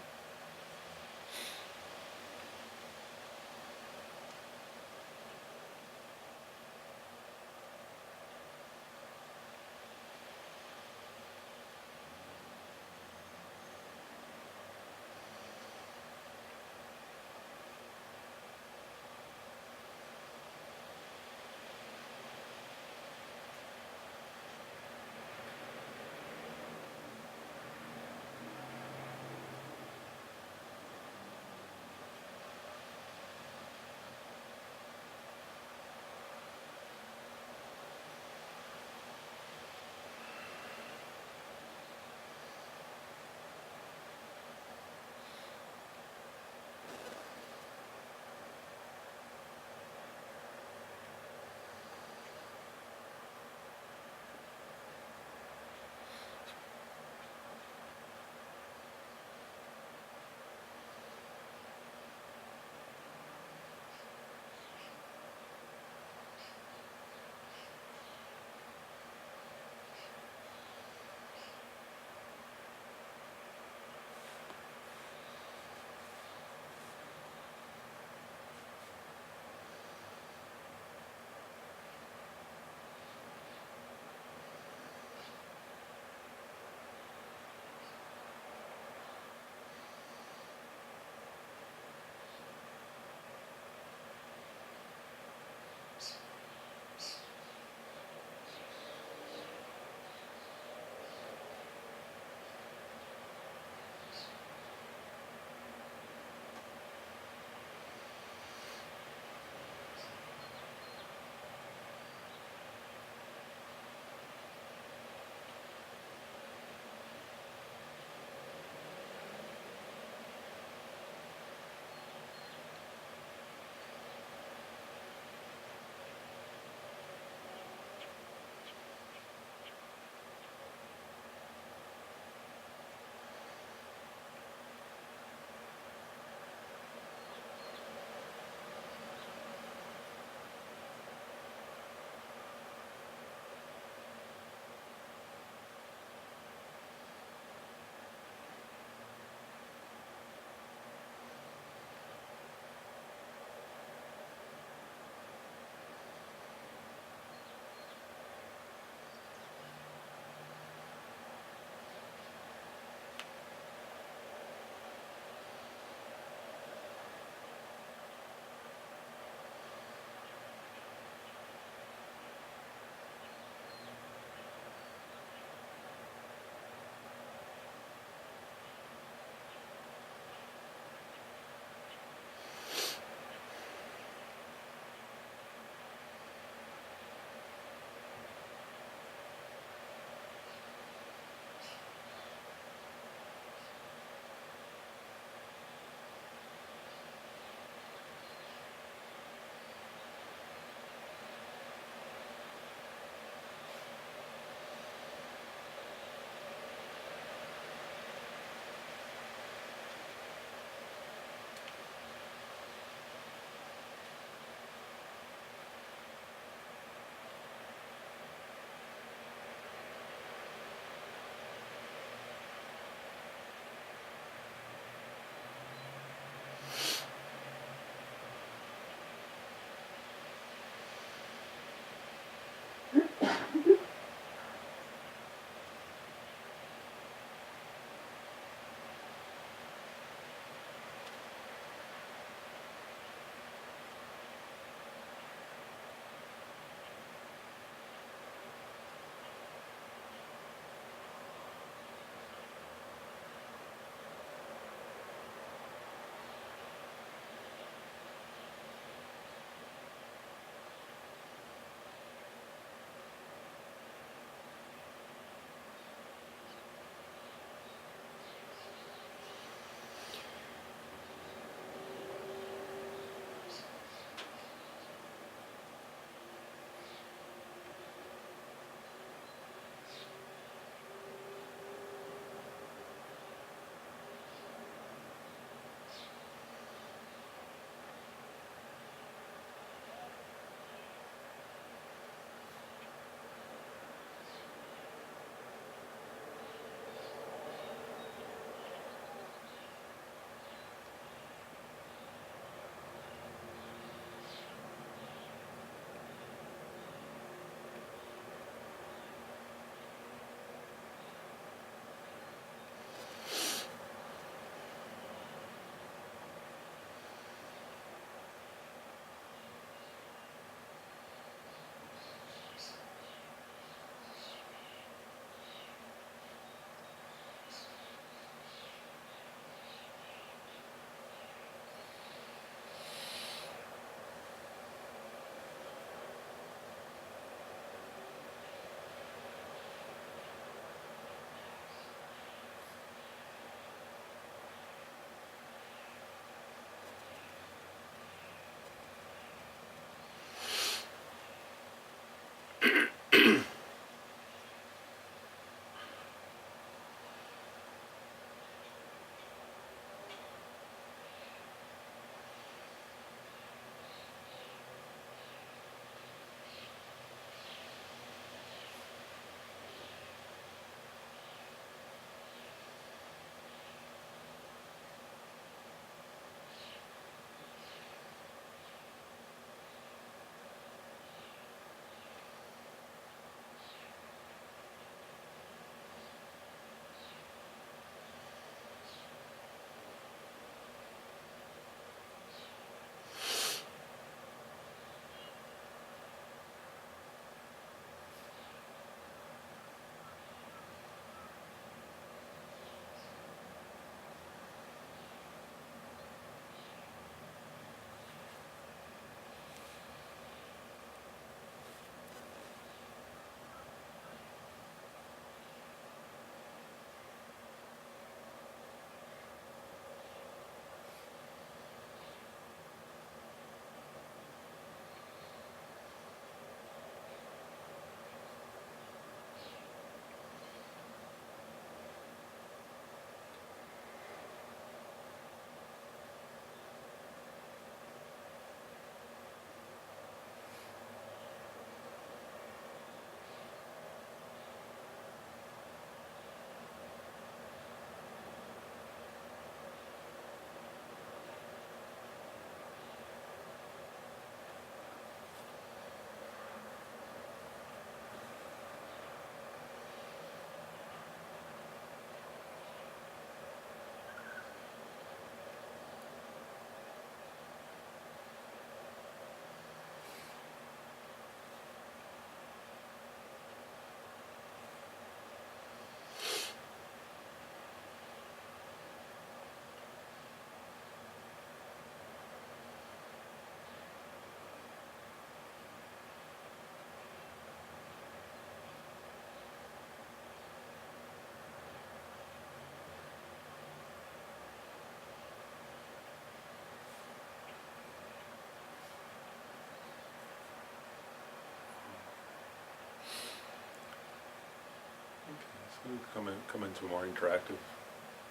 So we come into a more interactive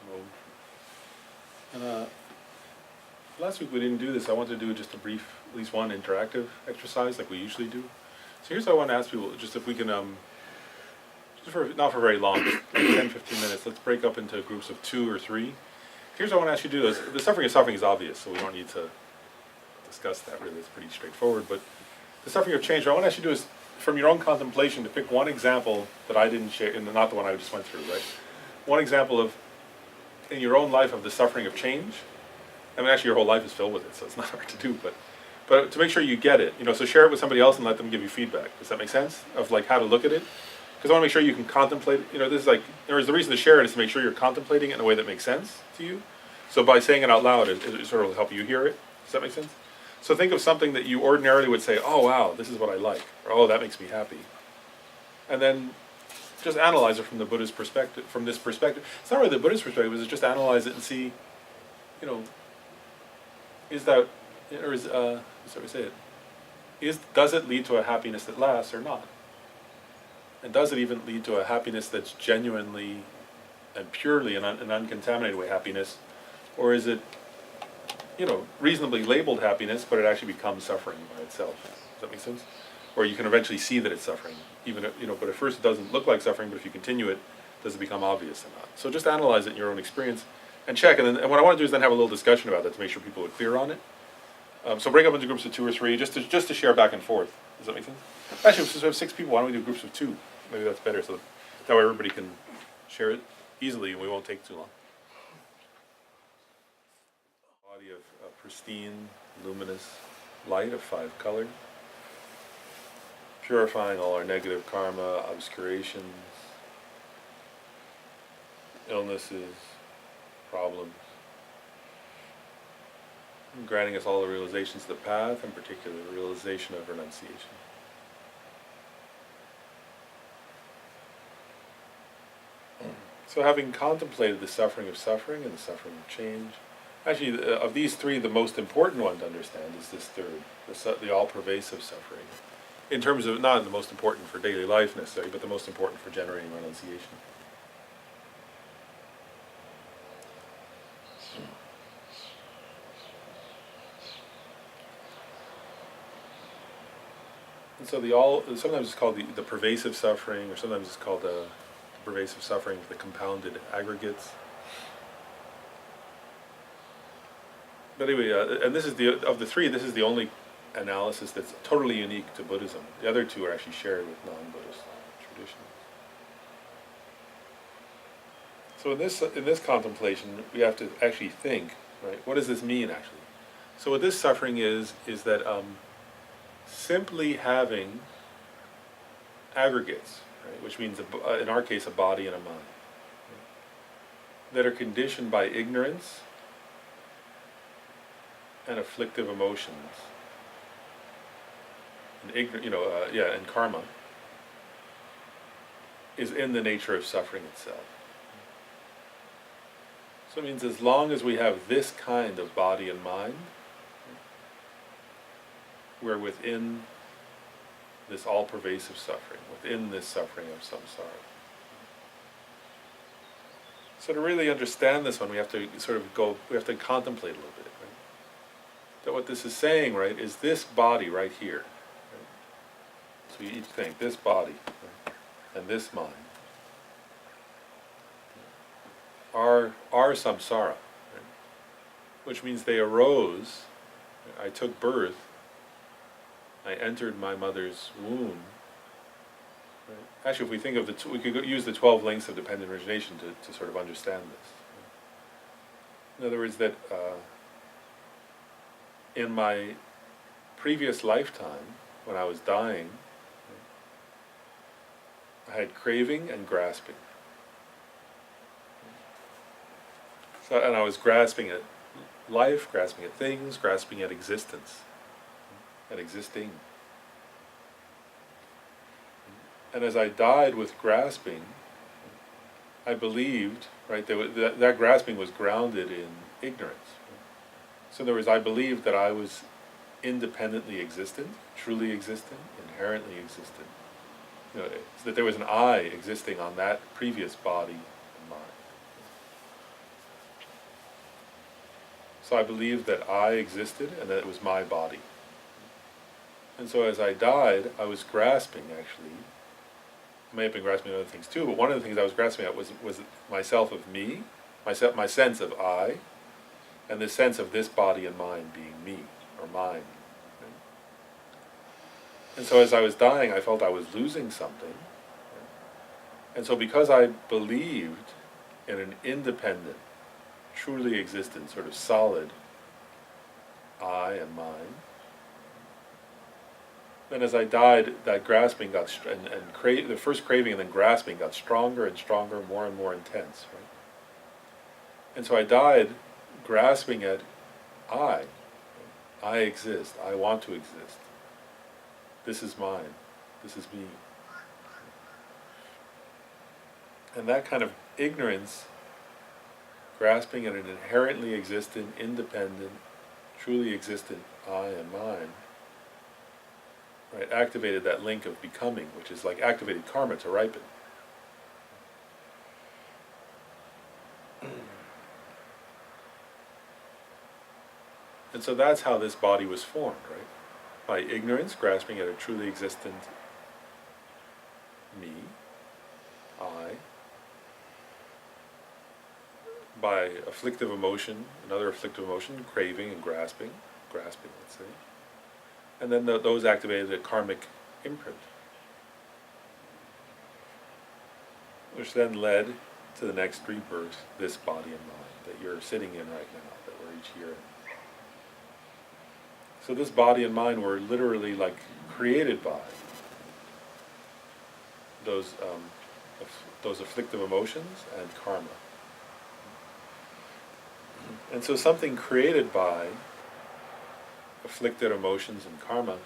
mode. And last week we didn't do this. I wanted to do just a brief, at least one interactive exercise like we usually do. So here's what I want to ask people, just if we can, just for, not for very long, just like 10, 15 minutes, let's break up into groups of 2 or 3. Here's what I want to ask you to do. The suffering of suffering is obvious, so we don't need to discuss that really. It's pretty straightforward. But the suffering of change, what I want to ask you to do is, from your own contemplation, to pick one example that I didn't share, and not the one I just went through, right? One example of, in your own life, of the suffering of change. I mean, actually your whole life is filled with it, so it's not hard to do, but to make sure you get it, so share it with somebody else and let them give you feedback. Does that make sense? Of like how to look at it? Because I want to make sure you can contemplate it. This is like, the reason to share it is to make sure you're contemplating it in a way that makes sense to you. So by saying it out loud, it sort of will help you hear it. Does that make sense? So think of something that you ordinarily would say, oh wow, this is what I like, or oh, that makes me happy. And then just analyze it from the Buddha's perspective, from this perspective. It's not really the Buddhist perspective, it's just analyze it and see, is that, or is, sorry, say it, does it lead to a happiness that lasts or not? And does it even lead to a happiness that's genuinely and purely an uncontaminated way happiness? Or is it, reasonably labeled happiness, but it actually becomes suffering by itself? Does that make sense? Or you can eventually see that it's suffering, even if, but at first it doesn't look like suffering, but if you continue it, does it become obvious or not? So just analyze it in your own experience and check. And what I want to do is then have a little discussion about that to make sure people are clear on it. So break up into groups of 2 or 3, just to share back and forth. Does that make sense? Actually, since we have 6 people, why don't we do groups of 2? Maybe that's better, so that way everybody can share it easily and we won't take too long. Body of pristine, luminous light of 5 colors, purifying all our negative karma, obscurations, illnesses, problems, and granting us all the realizations of the path, in particular the realization of renunciation. So having contemplated the suffering of suffering and the suffering of change, actually of these 3, the most important one to understand is this third, the all-pervasive suffering. in terms of not the most important for daily life necessarily, but the most important for generating renunciation. And so sometimes it's called the pervasive suffering, or sometimes it's called the pervasive suffering of the compounded aggregates. But anyway, and this is of the three, this is the only analysis that's totally unique to Buddhism. The other two are actually shared with non-Buddhist traditions. So in this contemplation, we have to actually think, right? What does this mean actually? So what this suffering is that simply having aggregates, right, which means in our case a body and a mind, right, that are conditioned by ignorance and afflictive emotions, and and karma, is in the nature of suffering itself. So it means as long as we have this kind of body and mind, we're within this all-pervasive suffering, within this suffering of samsara. So to really understand this one, we have to we have to contemplate a little bit, right? That what this is saying, right, is this body right here. Right? So you each think, this body, right, and this mind are samsara, right? Which means they arose. I took birth. I entered my mother's womb. Right? Actually, if we think of we could use the 12 links of dependent origination to sort of understand this. Right? In other words, that in my previous lifetime, when I was dying, I had craving and grasping. So, and I was grasping at life, grasping at things, grasping at existence. At existing. And as I died with grasping, I believed, right, that grasping was grounded in ignorance. So in other words, I believed that I was independently existent, truly existent, inherently existent. So that there was an I existing on that previous body and mind. So I believed that I existed and that it was my body. And so as I died, I was grasping, actually. I may have been grasping other things too, but one of the things I was grasping at was myself of me, my sense of I, and the sense of this body and mind being me, or mine. Right? And so as I was dying, I felt I was losing something. Right? And so because I believed in an independent, truly existent, sort of solid I and mine, then as I died, that grasping got, the first craving and then grasping got stronger and stronger, more and more intense, right? And so I died grasping at I exist, I want to exist. This is mine, this is me. And that kind of ignorance, grasping at an inherently existent, independent, truly existent I and mine, right, activated that link of becoming, which is like activated karma to ripen. And so that's how this body was formed, right? By ignorance, grasping at a truly existent me, I, by afflictive emotion, another afflictive emotion, craving and grasping, let's say. And then those activated a karmic imprint, which then led to the next rebirth, this body and mind that you're sitting in right now, that we're each here in. So this body and mind were literally like created by those afflictive emotions and karma. And so something created by afflicted emotions and karma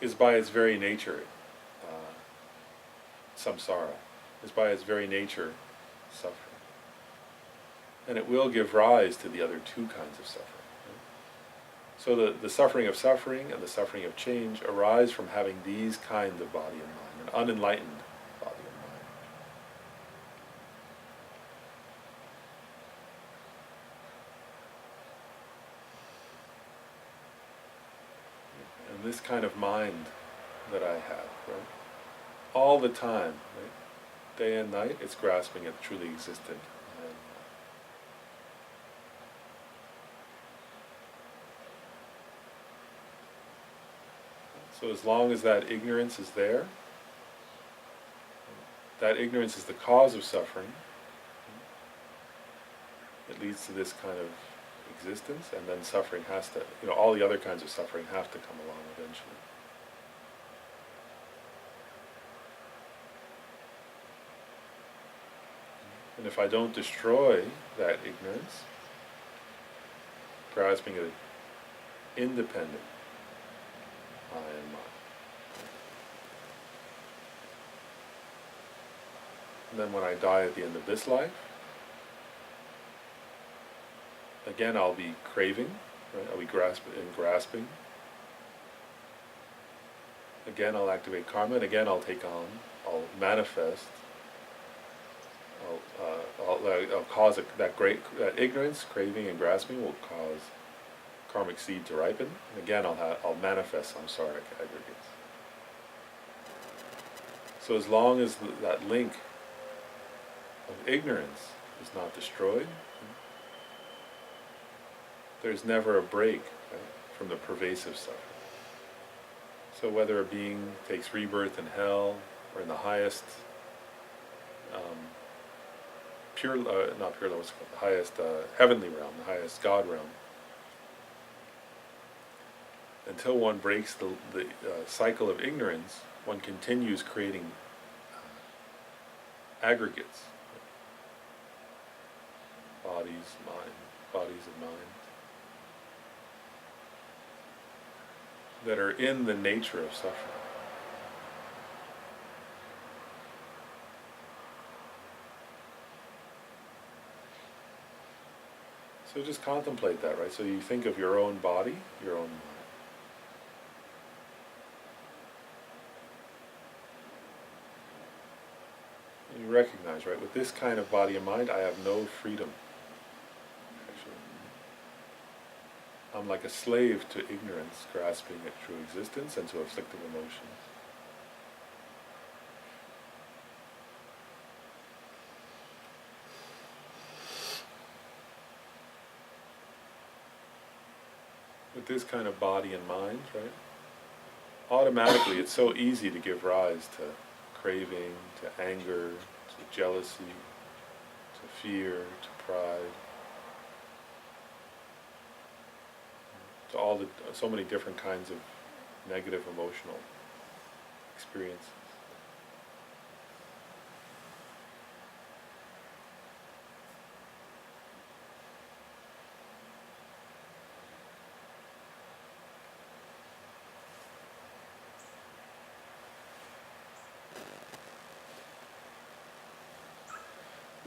is by its very nature samsara, is by its very nature suffering. And it will give rise to the other two kinds of suffering. Right? So the suffering and the suffering of change arise from having these kinds of body and mind, an unenlightened body and mind. And this kind of mind that I have, right, all the time, right, day and night, it's grasping at truly existent. So as long as that ignorance is there, that ignorance is the cause of suffering. It leads to this kind of existence, and then suffering has to, all the other kinds of suffering have to come along eventually. And if I don't destroy that ignorance, grasping at independent I and mind, and then when I die at the end of this life, again I'll be craving, right? I'll be grasping. Again I'll activate karma, and again I'll I'll manifest, I'll cause that ignorance, craving, and grasping will cause karmic seed to ripen, and again I'll manifest samsaric aggregates. So as long as that link of ignorance is not destroyed, there's never a break, right, from the pervasive suffering. So whether a being takes rebirth in hell or in the highest the highest heavenly realm, the highest God realm, until one breaks the cycle of ignorance, one continues creating aggregates, bodies and mind, that are in the nature of suffering. So just contemplate that, right? So you think of your own body, your own mind. And you recognize, right, with this kind of body and mind, I have no freedom. Actually, I'm like a slave to ignorance, grasping at true existence and to afflictive emotions. With this kind of body and mind, right, automatically it's so easy to give rise to craving, to anger, to jealousy, to fear, to pride, to so many different kinds of negative emotional experiences.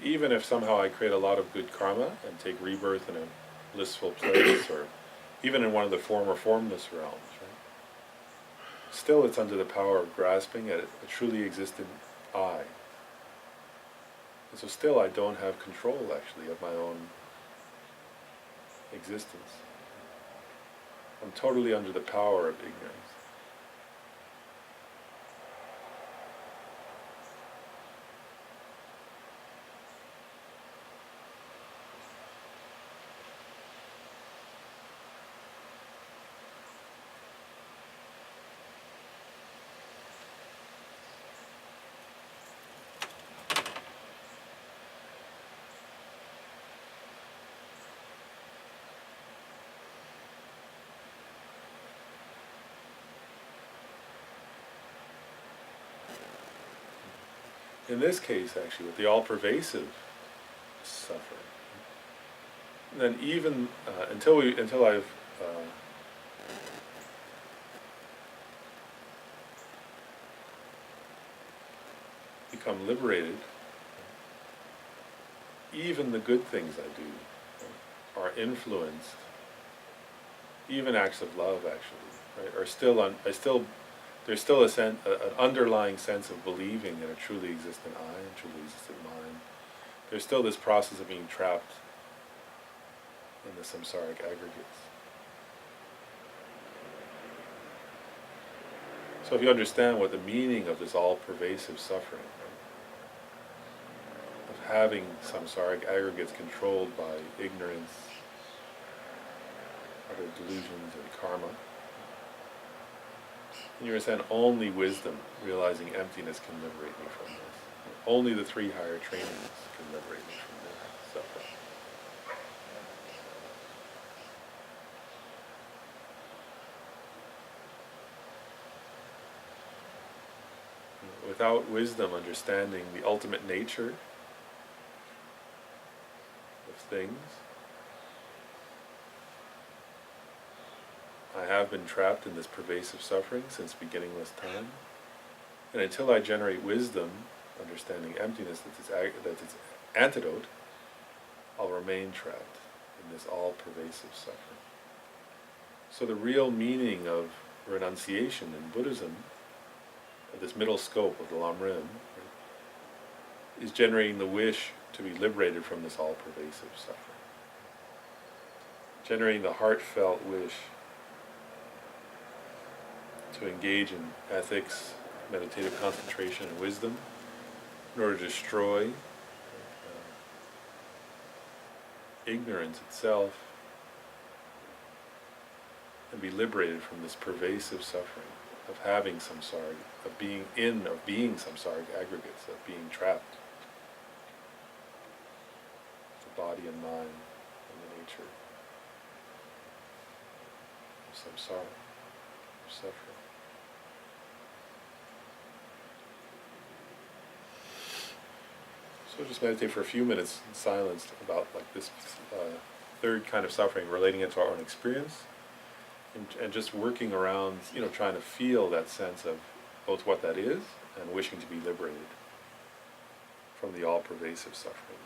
Even if somehow I create a lot of good karma and take rebirth in a blissful place, or even in one of the former formless realms, right? Still it's under the power of grasping at a truly existent I. And so still I don't have control, actually, of my own existence. I'm totally under the power of ignorance. In this case, actually, with the all-pervasive suffering, then even until I've become liberated, even the good things I do are influenced even acts of love, actually, right, are still there's still an underlying sense of believing in a truly existent I and truly existent mind. There's still this process of being trapped in the samsaric aggregates. So if you understand what the meaning of this all-pervasive suffering, right, of having samsaric aggregates controlled by ignorance, other delusions and karma, and you understand only wisdom, realizing emptiness, can liberate me from this. Only the three higher trainings can liberate me from this suffering. Without wisdom, understanding the ultimate nature of things, I have been trapped in this pervasive suffering since beginningless time. And until I generate wisdom, understanding emptiness, that's its antidote, I'll remain trapped in this all-pervasive suffering. So the real meaning of renunciation in Buddhism, of this middle scope of the Lam Rim, right, is generating the wish to be liberated from this all-pervasive suffering. Generating the heartfelt wish to engage in ethics, meditative concentration, and wisdom in order to destroy ignorance itself and be liberated from this pervasive suffering of having samsara, of being samsaric aggregates, of being trapped, the body and mind and the nature of samsara, of suffering. So just meditate for a few minutes in silence about like this third kind of suffering, relating it to our own experience, and just working around, trying to feel that sense of both what that is and wishing to be liberated from the all-pervasive suffering.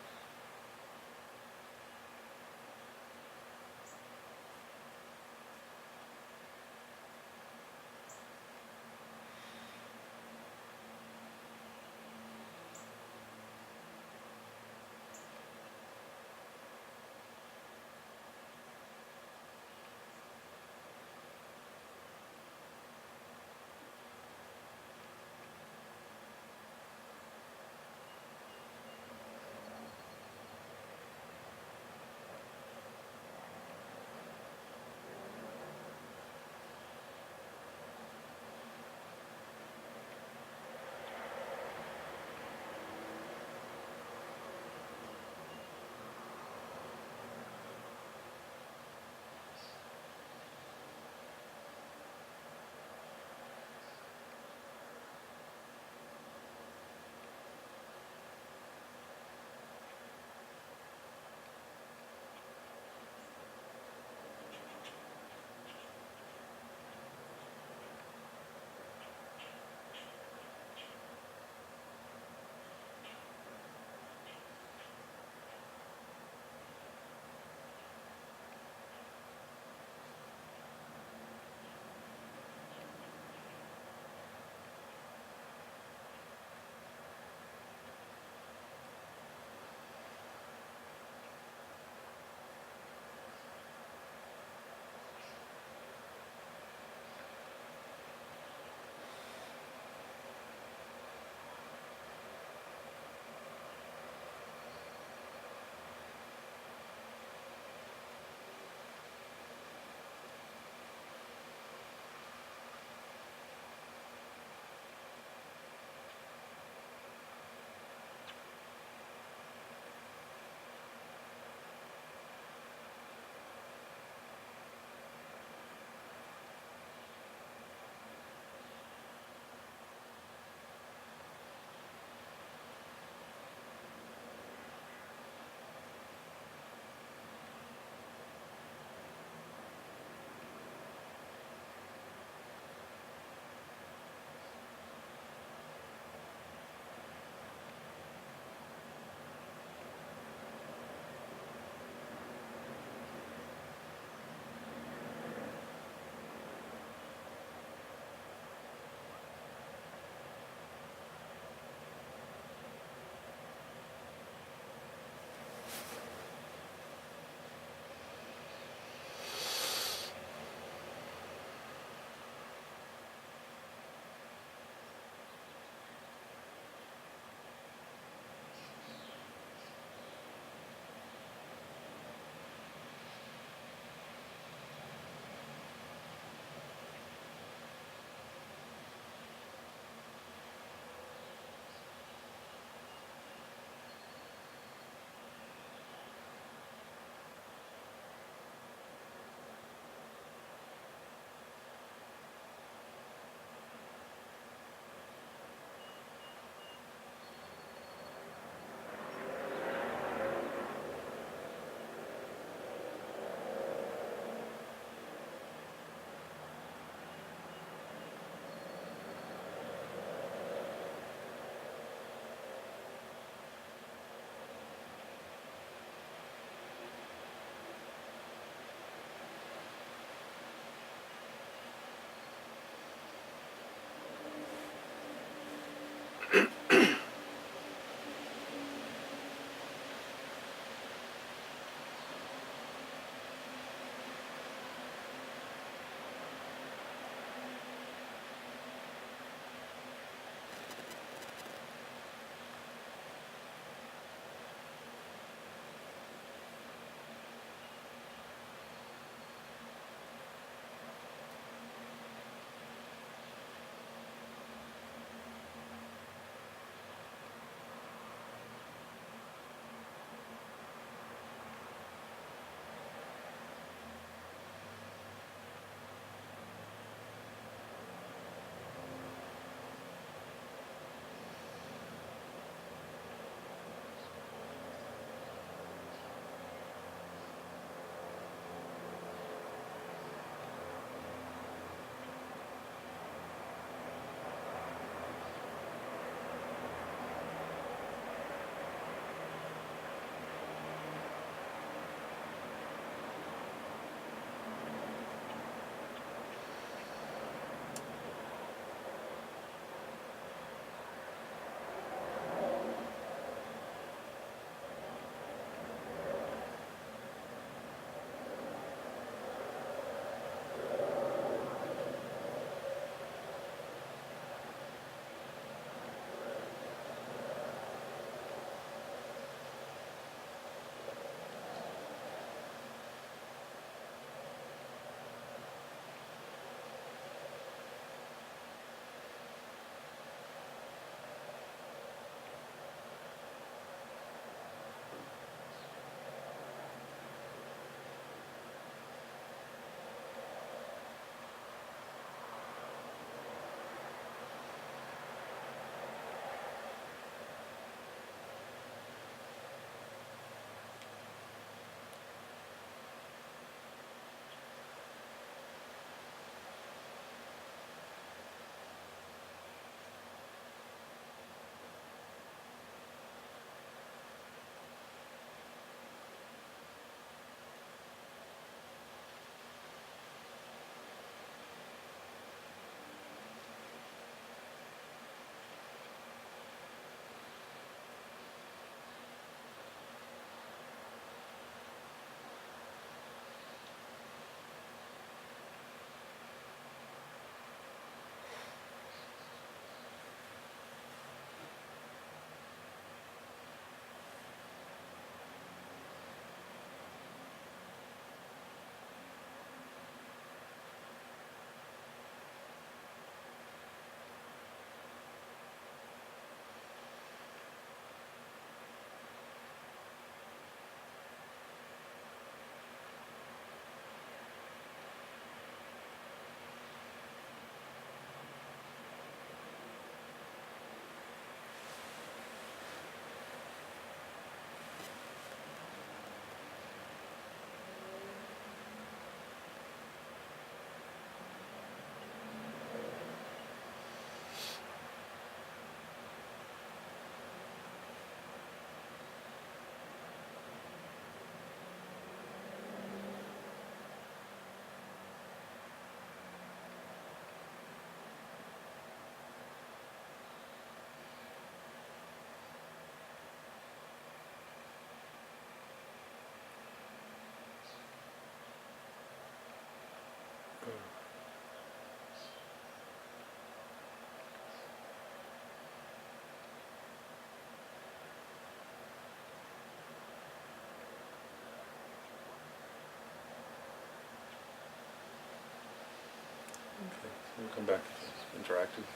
come back to interactive,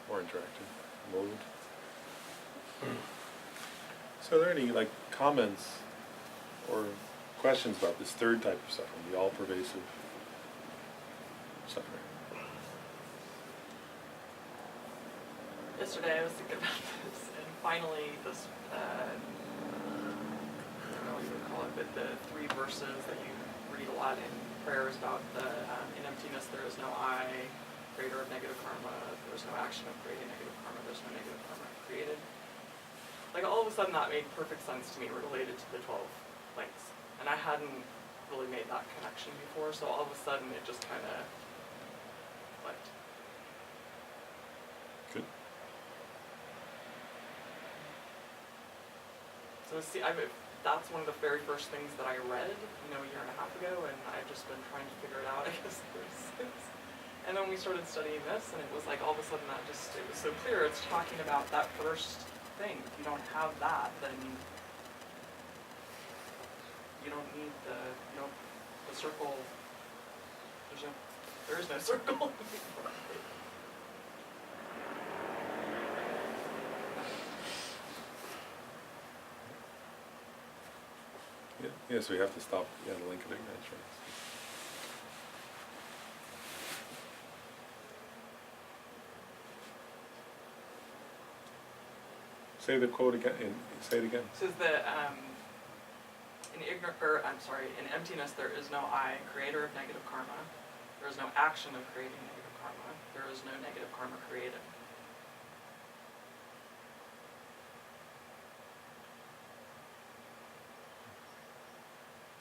more interactive mode. So are there any like comments or questions about this third type of suffering, the all-pervasive suffering? Yesterday I was thinking about this, and finally this, I don't know what you would call it, but the 3 verses that you read a lot in prayers about the, in emptiness there is no I, creator of negative karma, there is no action of creating negative karma, there's no negative karma created. Like all of a sudden that made perfect sense to me related to the 12 links. And I hadn't really made that connection before, so all of a sudden it just kind of clicked. Good. So see, that's one of the very first things that I read, a year and a half ago, and I've just been trying to figure it out, I guess, ever since. And then we started studying this, and it was like all of a sudden it was so clear. It's talking about that first thing. If you don't have that, then you don't need the circle. There is no circle. Yeah, so we have to stop the link of ignorance, right? Say the quote again. Say it again. It says that in emptiness there is no I, creator of negative karma. There is no action of creating negative karma. There is no negative karma created.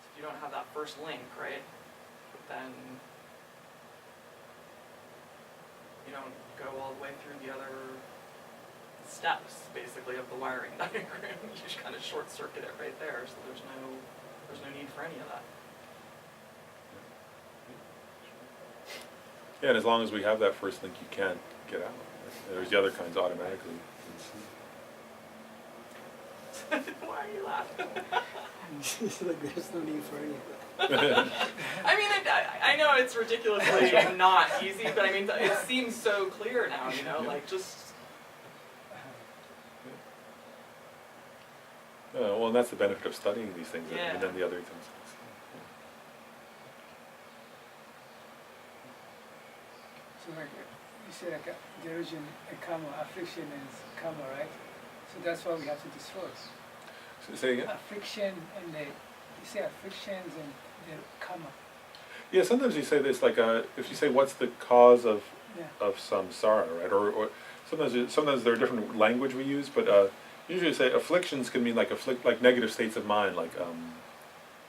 If you don't have that first link, right, then you don't go all the way through the other steps, basically, of the wiring diagram. You just kind of short circuit it right there, so there's no need for any of that. Yeah, and as long as we have that first link, you can't get out. There's the other kinds automatically. Why are you laughing? It's like there's no need for any of that. I mean, I know it's ridiculously not easy, but I mean, it seems so clear now, like just... Well, and that's the benefit of studying these things, Yeah. and then the other things. So like you say, like delusion and karma, affliction is karma, right? So that's why we have to destroy. So, say again? Affliction and you say afflictions and the karma. Yeah, sometimes you say this, like if you say what's the cause of Yeah. samsara, right? Or sometimes there are different language we use, but usually say afflictions can mean like negative states of mind, like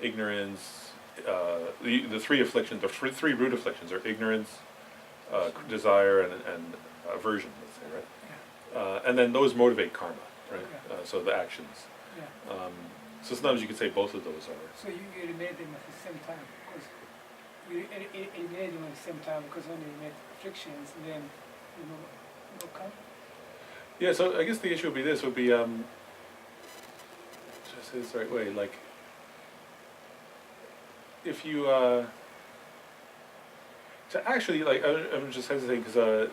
ignorance. The 3 afflictions, or 3 root afflictions, are ignorance, desire, and aversion. Let's say, right? Yeah. And then those motivate karma, right? Okay. So the actions. Yeah. So sometimes you could say both of those are. So you eliminate them at the same time, because you eliminate them at the same time, because when you eliminate afflictions, then no karma. Yeah, so I guess the issue would be this, should I say this the right way, like, if you, so actually, like, I'm just hesitating, because,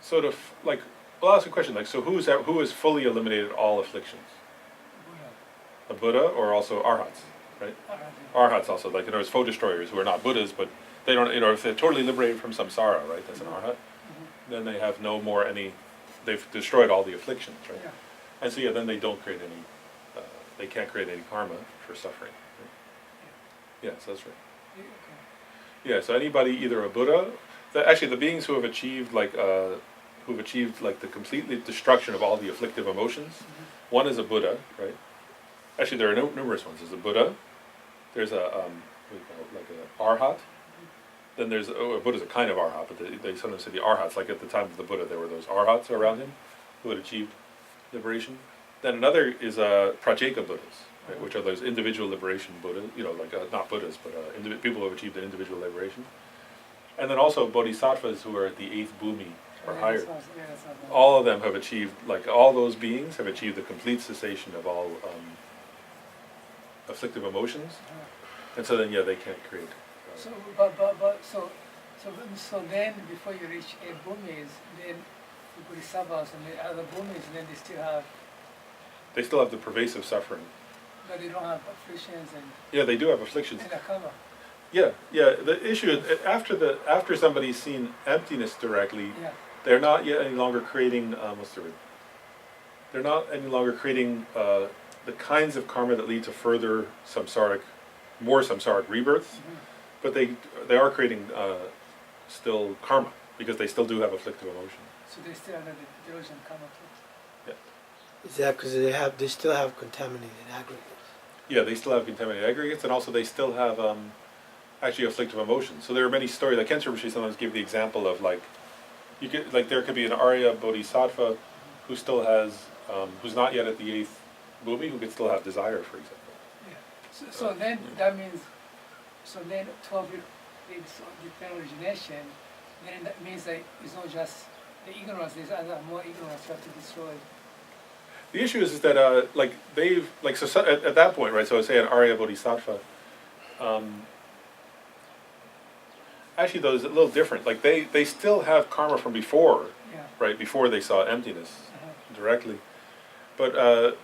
sort of, like, I'll ask a question, like, so who has fully eliminated all afflictions? A Buddha, or also Arhats, right? Arhats also, like, in other words, foe destroyers, who are not Buddhas, but they don't, if they're totally liberated from samsara, right, that's an Arhat, then they have no more they've destroyed all the afflictions, right? Yeah. And so then they don't create any, they can't create any karma for suffering. Right? Yeah, so that's right. Okay. Yeah, so anybody, either a Buddha, actually the beings who have achieved the complete destruction of all the afflictive emotions, one is a Buddha, right? Actually, there are numerous ones. There's a Buddha, there's a Arhat, then there's a Buddha's a kind of Arhat, but they sometimes say the Arhats, like at the time of the Buddha, there were those Arhats around him who had achieved liberation. Then another is Prajeka Buddhas, right, which are those individual liberation Buddhas, not Buddhas, but people who have achieved an individual liberation. And then also Bodhisattvas who are at the 8th bhumi or higher. All of them have achieved, all those beings have achieved the complete cessation of all afflictive emotions. And so then, they can't create. So So then, before you reach a bhumis, then the bodhisattvas and the other bhumis, then they still have, They still have the pervasive suffering. but they don't have afflictions and Yeah, they do have afflictions. a karma. Yeah, yeah. The issue is after somebody's seen emptiness directly, Yeah. they're not yet any longer creating what's the word? They're not any longer creating the kinds of karma that lead to further more samsaric rebirths. Mhm. But they are creating still karma because they still do have afflictive emotion. So they still have the delusion karma too. Is that because they still have contaminated aggregates? Yeah, they still have contaminated aggregates, and also they still have actually afflictive emotions. So there are many stories. Like Kensei Rinpoche sometimes give the example of there could be an Arya Bodhisattva who still has who's not yet at the 8th bhumi, who could still have desire, for example. Yeah. So then that means, so then 12 is different origination, then that means that it's not just the ignorance, there's other more ignorance you have to destroy. The issue is that at that point, right? So I say an Arya Bodhisattva. Actually, though, it's a little different. Like they still have karma from before, Yeah. right? Before they saw emptiness Uh-huh. directly, but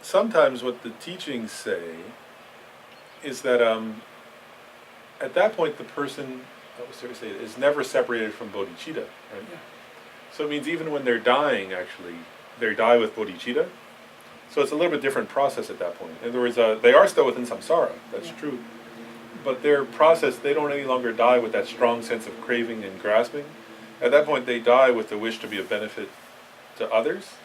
sometimes what the teachings say is that at that point the person, is never separated from bodhicitta, right? Yeah. So it means even when they're dying, actually, they die with bodhicitta. So it's a little bit different process at that point. In other words, they are still within samsara, that's Yeah. true. But their process, they don't any longer die with that strong sense of craving and grasping. At that point, they die with the wish to be of benefit to others.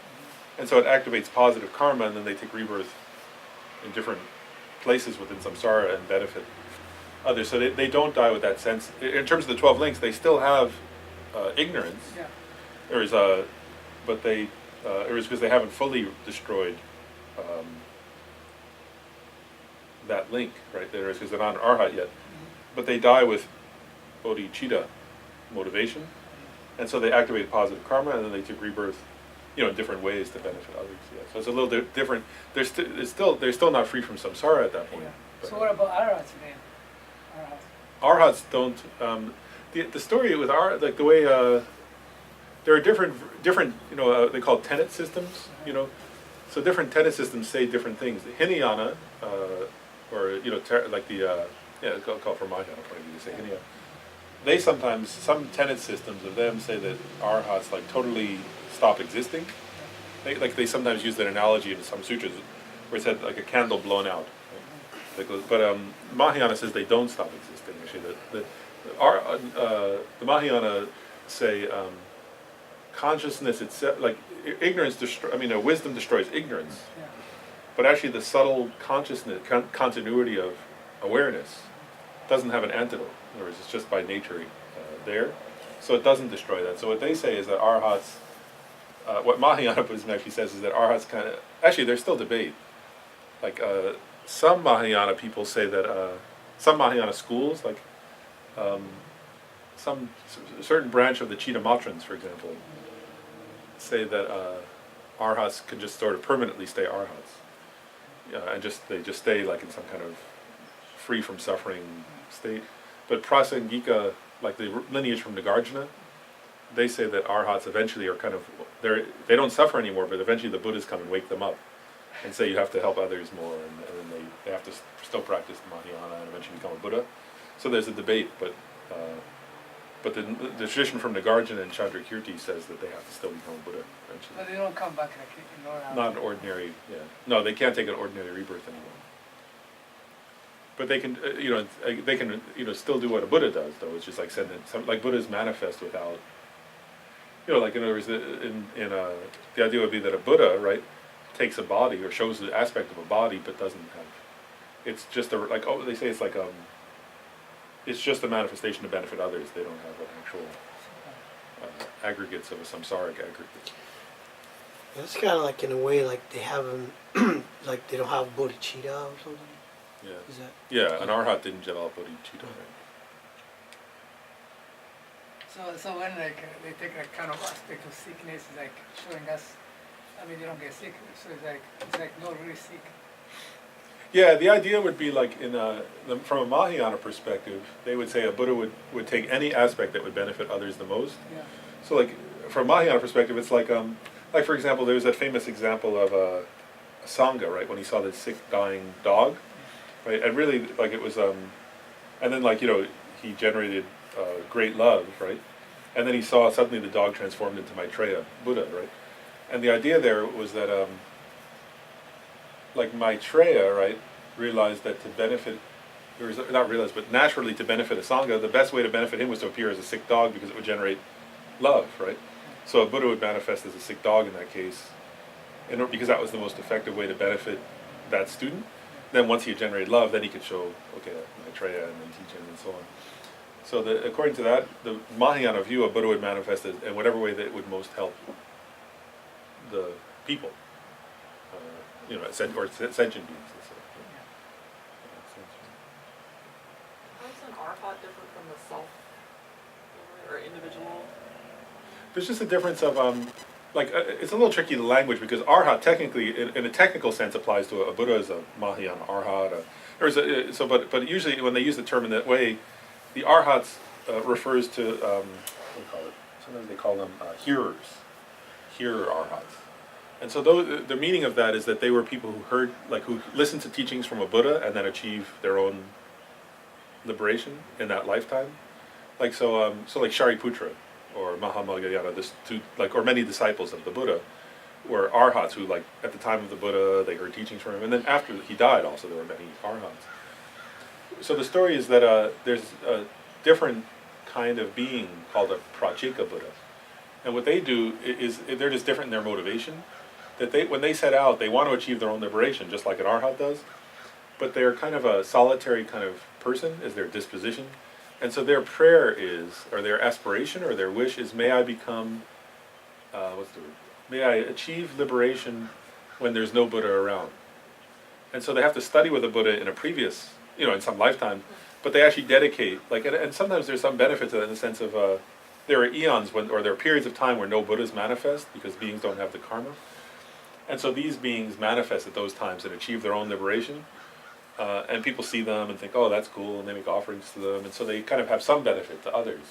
And so it activates positive karma, and then they take rebirth in different places within samsara and benefit others. So they don't die with that sense. In terms of the 12 links, they still have ignorance. Yeah. But it was because they haven't fully destroyed that link, right? There is because they're not an arhat yet. But they die with bodhicitta motivation, and so they activate positive karma, and then they took rebirth, in different ways to benefit others. Yeah. So it's a little different. They're still not free from samsara at that point. Yeah. So what about arhats then? Arhats don't. The story with like the way there are different they call tenet systems. So different tenet systems say different things. The Hinayana, it's called for Mahayana point of view, they say Hinayana. They sometimes, some tenet systems of them say that arhats totally stop existing. They sometimes use that analogy in some sutras where it said like a candle blown out. Right? But Mahayana says they don't stop existing. Actually, the Mahayana say consciousness itself, ignorance wisdom destroys ignorance. Yeah. But actually, the subtle consciousness, continuity of awareness, doesn't have an antidote. In other words, it's just by nature there, so it doesn't destroy that. So what they say is that arhats, what Mahayana Buddhism actually says is that arhats actually there's still debate. Some Mahayana people say that some Mahayana schools, some certain branch of the Chitamatrans, for example, say that arhats can just sort of permanently stay arhats. And they just stay in some kind of free from suffering state. But Prasangika, the lineage from Nagarjuna, they say that arhats eventually are they don't suffer anymore, but eventually the Buddhas come and wake them up and say you have to help others more, and then they have to still practice the Mahayana and eventually become a Buddha. So there's a debate, but the tradition from Nagarjuna and Chandrakirti says that they have to still become a Buddha eventually. But they don't come back in normal. Not an ordinary, no, they can't take an ordinary rebirth anymore. But they can, still do what a Buddha does, though. It's just Buddhas manifest without, in other words, the idea would be that a Buddha, right, takes a body or shows the aspect of a body, but doesn't have. It's just they say it's it's just a manifestation to benefit others. They don't have an actual aggregates of a samsaric aggregate. It's kind of in a way they haven't, they don't have bodhicitta or something. Yeah. Is that? Yeah, an arhat didn't develop bodhicitta. Right? So when they take kind of aspect of sickness, showing us, they don't get sick. So it's not really sick. Yeah, the idea would be like from a Mahayana perspective, they would say a Buddha would take any aspect that would benefit others the most. Yeah. So like from a Mahayana perspective, it's like for example, there was that famous example of a Sangha, right, when he saw the sick dying dog, right, and really like it was and then like he generated great love, right, and then he saw suddenly the dog transformed into Maitreya Buddha, right, and the idea there was that like Maitreya, right, realized that to benefit, or not realized, but naturally to benefit a Sangha, the best way to benefit him was to appear as a sick dog because it would generate love, right? So a Buddha would manifest as a sick dog in that case, because that was the most effective way to benefit that student. Then once he had generated love, then he could show, okay, Maitreya, and then teach him and so on. So according to that, the Mahayana view, a Buddha would manifest in whatever way that would most help the people. Or sentient beings. Let's say. How is an arhat different from the self or individual? There's just a difference of it's a little tricky, the language, because arhat technically, in a technical sense, applies to a Buddha as a Mahayana arhat. But usually when they use the term in that way, the arhats refers to what do you call it? Sometimes they call them hearer arhats. And so the meaning of that is that they were people who listened to teachings from a Buddha and then achieve their own liberation in that lifetime. Like like Shariputra or Mahamogayana, or many disciples of the Buddha were arhats who, like, at the time of the Buddha, they heard teachings from him, and then after he died also there were many arhats. So the story is that there's a different kind of being called a Prajika Buddha. And what they do is they're just different in their motivation. That when they set out, they want to achieve their own liberation, just like an arhat does. But they're kind of a solitary kind of person, is their disposition. And so their prayer is, or their aspiration, or their wish is, may I become, may I achieve liberation when there's no Buddha around. And so they have to study with a Buddha in a previous, in some lifetime, but they actually dedicate, and sometimes there's some benefit to that in the sense of, there are eons or there are periods of time where no Buddhas manifest because beings don't have the karma. And so these beings manifest at those times and achieve their own liberation. And people see them and think, oh, that's cool, and they make offerings to them. And so they kind of have some benefit to others.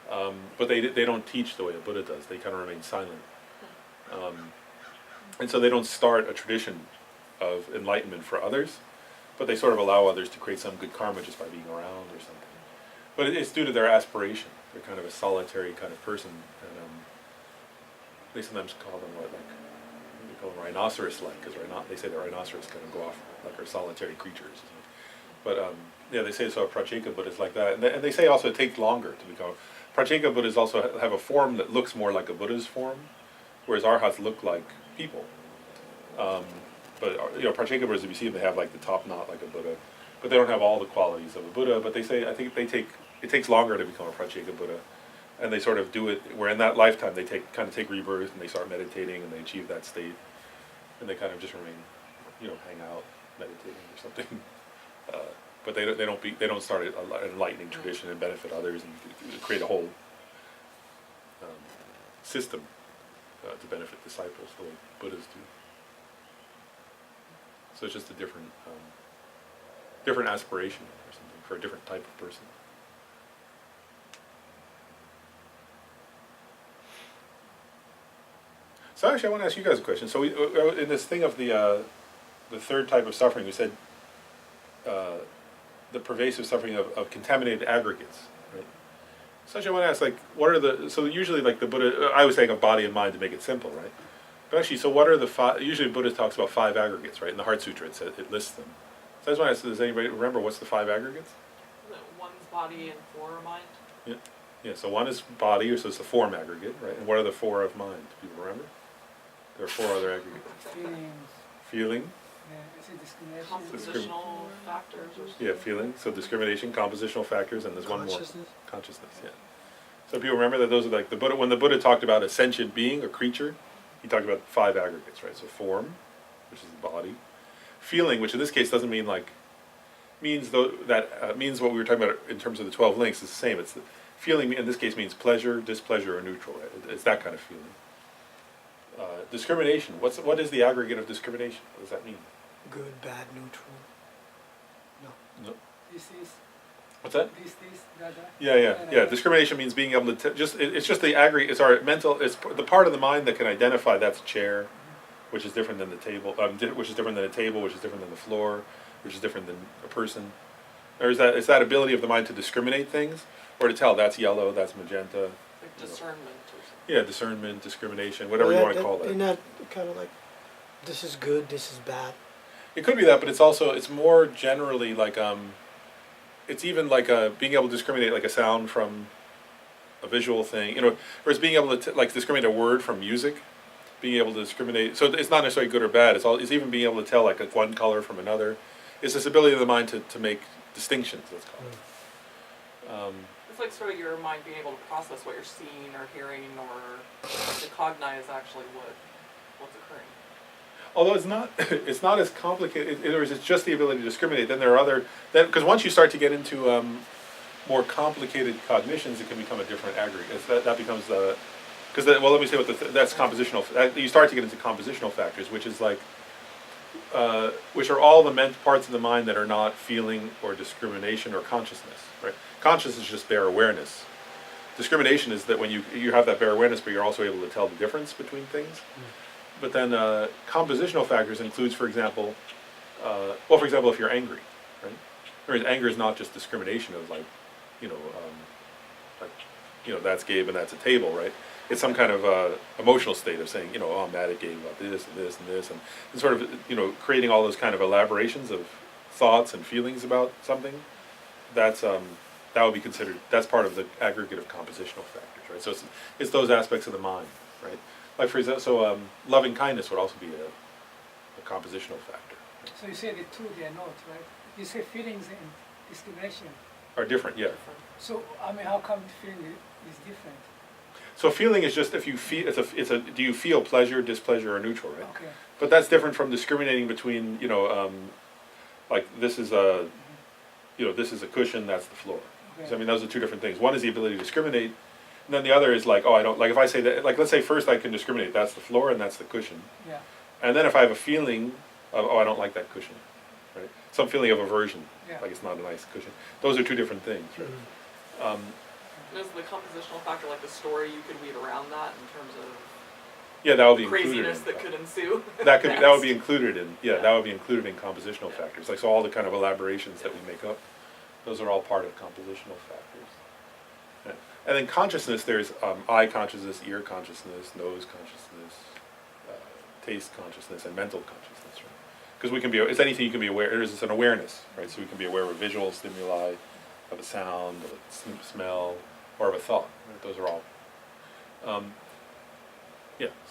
But they don't teach the way a Buddha does. They kind of remain silent. And so they don't start a tradition of enlightenment for others, but they sort of allow others to create some good karma just by being around or something. But it's due to their aspiration. They're kind of a solitary kind of person. And they sometimes call them they call them rhinoceros-like, because they say that rhinoceros kind of go off like are solitary creatures. But they say so a Prajika Buddha is like that. And they say also it takes longer to become. Prajika Buddhas also have a form that looks more like a Buddha's form, whereas arhats look like people. But Prajika Buddhas, if you see them, they have like the top knot like a Buddha, but they don't have all the qualities of a Buddha. But they say it takes longer to become a Prajika Buddha, and they sort of do it where in that lifetime they kind of take rebirth and they start meditating and they achieve that state, and they kind of just remain, hang out, meditating or something. But they don't start an enlightening tradition and benefit others and create a whole system to benefit disciples the way Buddhas do. So it's just a different aspiration or something for a different type of person. So actually, I want to ask you guys a question. So in this thing of the third type of suffering, we said the pervasive suffering of contaminated aggregates, right? So actually, I want to ask, so usually like the Buddha, I was saying of body and mind to make it simple, right? But actually, so what are the five, usually Buddha talks about 5 aggregates, right? In the Heart Sutra, it lists them. So I just want to ask, does anybody remember what's the 5 aggregates? One's body and 4 are mind. Yeah, so one is body, so it's the form aggregate, right? And what are the 4 of mind? Do people remember? There are 4 other aggregates. Feeling. Yeah, is it discrimination? Compositional factors or something. Yeah, feeling. So discrimination, compositional factors, and there's one more. Consciousness, yeah. So people remember that those are like the Buddha, when the Buddha talked about a sentient being, a creature, he talked about 5 aggregates, right? So form, which is the body. Feeling, which in this case doesn't mean means what we were talking about in terms of the 12 links is the same. It's the feeling in this case means pleasure, displeasure, or neutral, right? It's that kind of feeling. Discrimination, what is the aggregate of discrimination? What does that mean? good, bad, neutral. No. This is, What's that? this, that. Yeah. Discrimination means being able to it's just the aggregate. It's our mental. It's the part of the mind that can identify that's a chair, which is different than the table. Which is different than a table, which is different than the floor, which is different than a person. Or is that it's that ability of the mind to discriminate things, or to tell that's yellow, that's magenta. Like discernment or something. Yeah, discernment, discrimination, whatever you want to call Isn't it. that kind of like, this is good, this is bad? It could be that, but it's more generally like it's even like being able to discriminate like a sound from a visual thing, you know, or it's being able to like discriminate a word from music, being able to discriminate. So it's not necessarily good or bad. It's even being able to tell like one color from another. It's this ability of the mind to make distinctions. Let's call it. It's like sort of your mind being able to process what you're seeing or hearing, or to cognize actually what's occurring. Although it's not as complicated. It's just the ability to discriminate. Then there are because once you start to get into more complicated cognitions, it can become a different aggregate. That becomes because let me say that's compositional. You start to get into compositional factors, which is like which are all the parts of the mind that are not feeling or discrimination or consciousness. Right? Consciousness is just bare awareness. Discrimination is that when you have that bare awareness, but you're also able to tell the difference between things. But then compositional factors includes, for example, if you're angry, right? Whereas anger is not just discrimination of like, that's Gabe and that's a table, right? It's some kind of emotional state of saying, oh, I'm mad at Gabe about this and this and this, and sort of, creating all those kind of elaborations of thoughts and feelings about something. That would be considered, that's part of the aggregate of compositional factors, right? So it's those aspects of the mind, right? Like for example, loving kindness would also be a compositional factor. Right? So you say the two, they are not, right? You say feelings and discrimination. Are different, yeah. So, how come feeling is different? So feeling is just if you feel, do you feel pleasure, displeasure, or neutral, right? Okay. But that's different from discriminating between, like this is a, this is a cushion, that's the floor. Okay. So those are two different things. One is the ability to discriminate, and then the other is like, I don't, like if I say that, like let's say first I can discriminate, that's the floor and that's the cushion. Yeah. And then if I have a feeling of, I don't like that cushion, right? Some feeling of aversion, Yeah. like it's not a nice cushion. Those are two different things, right? Is the compositional factor like the story you could weave around that in terms of Yeah, that would be included craziness in, that could ensue? that would be included in, that would be included in compositional factors. Like, so all the kind of elaborations that we make up, those are all part of compositional factors. Yeah. And then consciousness, there's eye consciousness, ear consciousness, nose consciousness, taste consciousness, and mental consciousness, right? Because it's anything you can be aware, it's an awareness, right? So we can be aware of visual stimuli, of a sound, of a smell, or of a thought, right? Those are all, so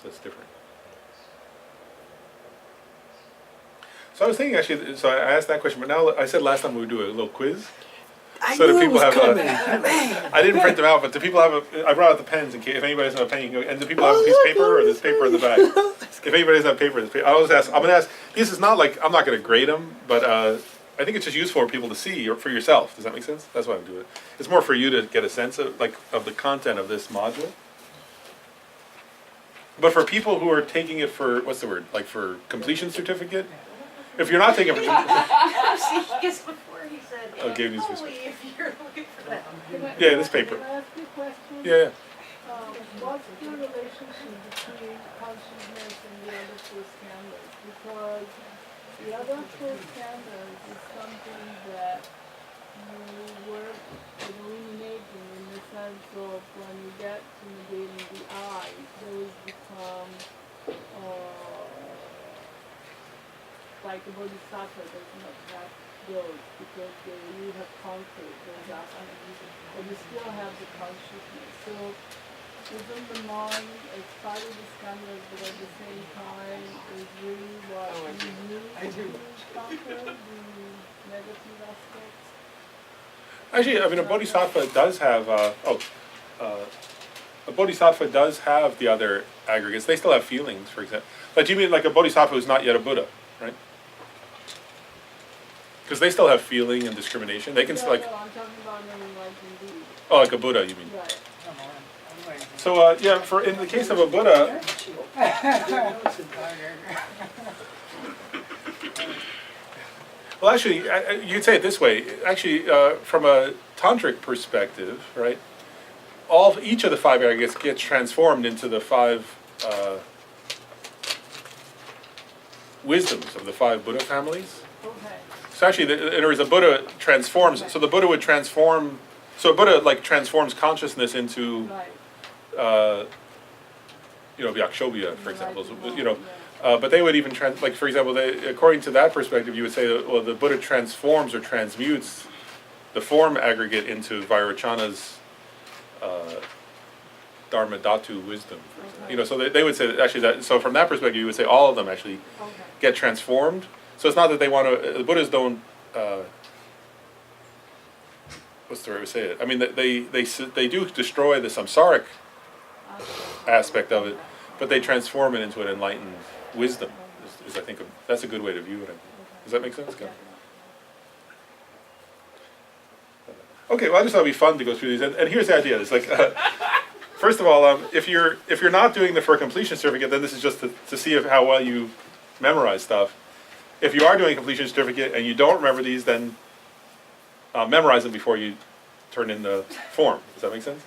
it's different. So I was thinking actually, so I asked that question, but now I said last time we would do a little quiz. I So knew do it people was have coming. Man. I didn't print them out, but do people have I brought out the pens in case, if anybody doesn't have a pen, you can go, and do people have a piece of paper, or there's paper in the back? If anybody doesn't have paper, there's paper. I'm going to ask, this is not like, I'm not going to grade them, but I think it's just useful for people to see, or for yourself. Does that make sense? That's why I'm doing it. It's more for you to get a sense of the content of this module. But for people who are taking it for, what's the word, like for completion certificate, if you're not taking it for, See, because before he said, I'll give you this only if you're looking for that. yeah, this paper. Can I ask you a question? Yeah. What's the relationship between consciousness and the other four skandhas? Because the other four skandhas is something that you work with eliminating in the sense of when you get to negating the I, those become like a bodhisattva does not have those because you have conquered those aspects, but you still have the consciousness. So isn't the mind as part of the skandhas, but at the same time is really what you use to conquer the negative aspects? Actually, a bodhisattva does have, a bodhisattva does have the other aggregates. They still have feelings, for example. But do you mean like a bodhisattva who's not yet a Buddha, right? Because they still have feeling and discrimination. They can No, still, like, no, I'm talking about an enlightened being. oh, like a Buddha, you mean? Right. So, in the case of a Buddha, Well, actually, you'd say it this way. Actually, from a tantric perspective, right? Each of the 5 aggregates gets transformed into the 5 wisdoms of the 5 Buddha families. Okay. So actually, in other words, the Buddha transforms. So the Buddha would transform. So a Buddha like transforms consciousness into, Right. Vyakshobhya, for example. Right. But they would even like for example, according to that perspective, you would say that, well, the Buddha transforms or transmutes the form aggregate into Vairocana's Dharma Dhatu wisdom. Okay. So they would say that actually that. So from that perspective, you would say all of them actually Okay. get transformed. So it's not that they want to. The Buddhas don't. What's the right way to say it? I mean, they do destroy the samsaric aspect of it, but they transform it into an enlightened wisdom. Is I think that's a good way to view it. Does that make sense? Yeah. Okay, well, I just thought it'd be fun to go through these, and here's the idea: it's like, first of all, if you're not doing the for completion certificate, then this is just to see how well you memorize stuff. If you are doing a completion certificate and you don't remember these, then memorize them before you turn in the form. Does that make sense?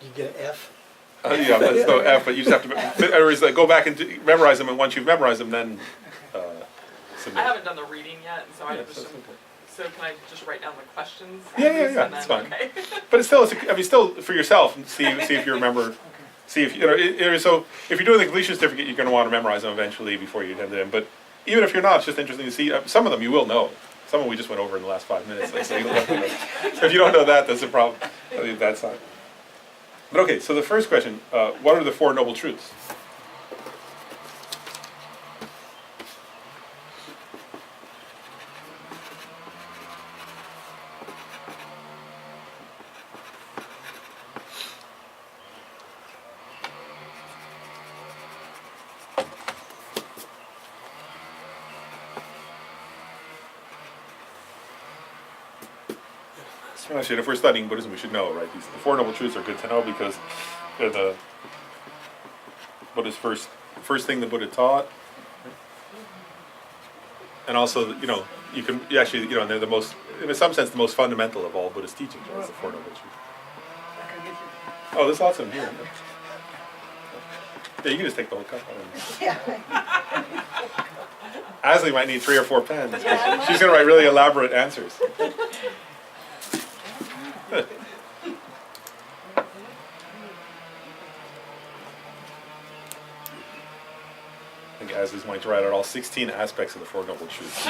You get an F. Yeah, that's no F, but you just have to. In other words, like, go back and memorize them, and once you've memorized them, then submit. I haven't done the reading yet, and so I Yes, just. that's okay. So can I just write down the questions? Yeah, and that's then- fine. Okay. But it's still, still for yourself, and see if you remember. See if so if you're doing the completion certificate, you're going to want to memorize them eventually before you hand it in. But even if you're not, it's just interesting to see. Some of them you will know. Some of them we just went over in the last 5 minutes. So you'll have to know. If you don't know that, that's a problem. I mean, that's not. But okay, so the first question: what are the 4 noble truths? Actually, if we're studying Buddhism, we should know, right? The 4 noble truths are good to know because they're the Buddha's first thing the Buddha taught, and also you actually they're the most, in some sense, the most fundamental of all Buddhist teachings. Right? The 4 noble truths. I can get it. Oh, there's lots of them here. Yeah, you can just take the whole cup. Asley might need 3 or 4 pens. She's going to write really elaborate answers. I think Asley's going to write out all 16 aspects of the 4 noble truths.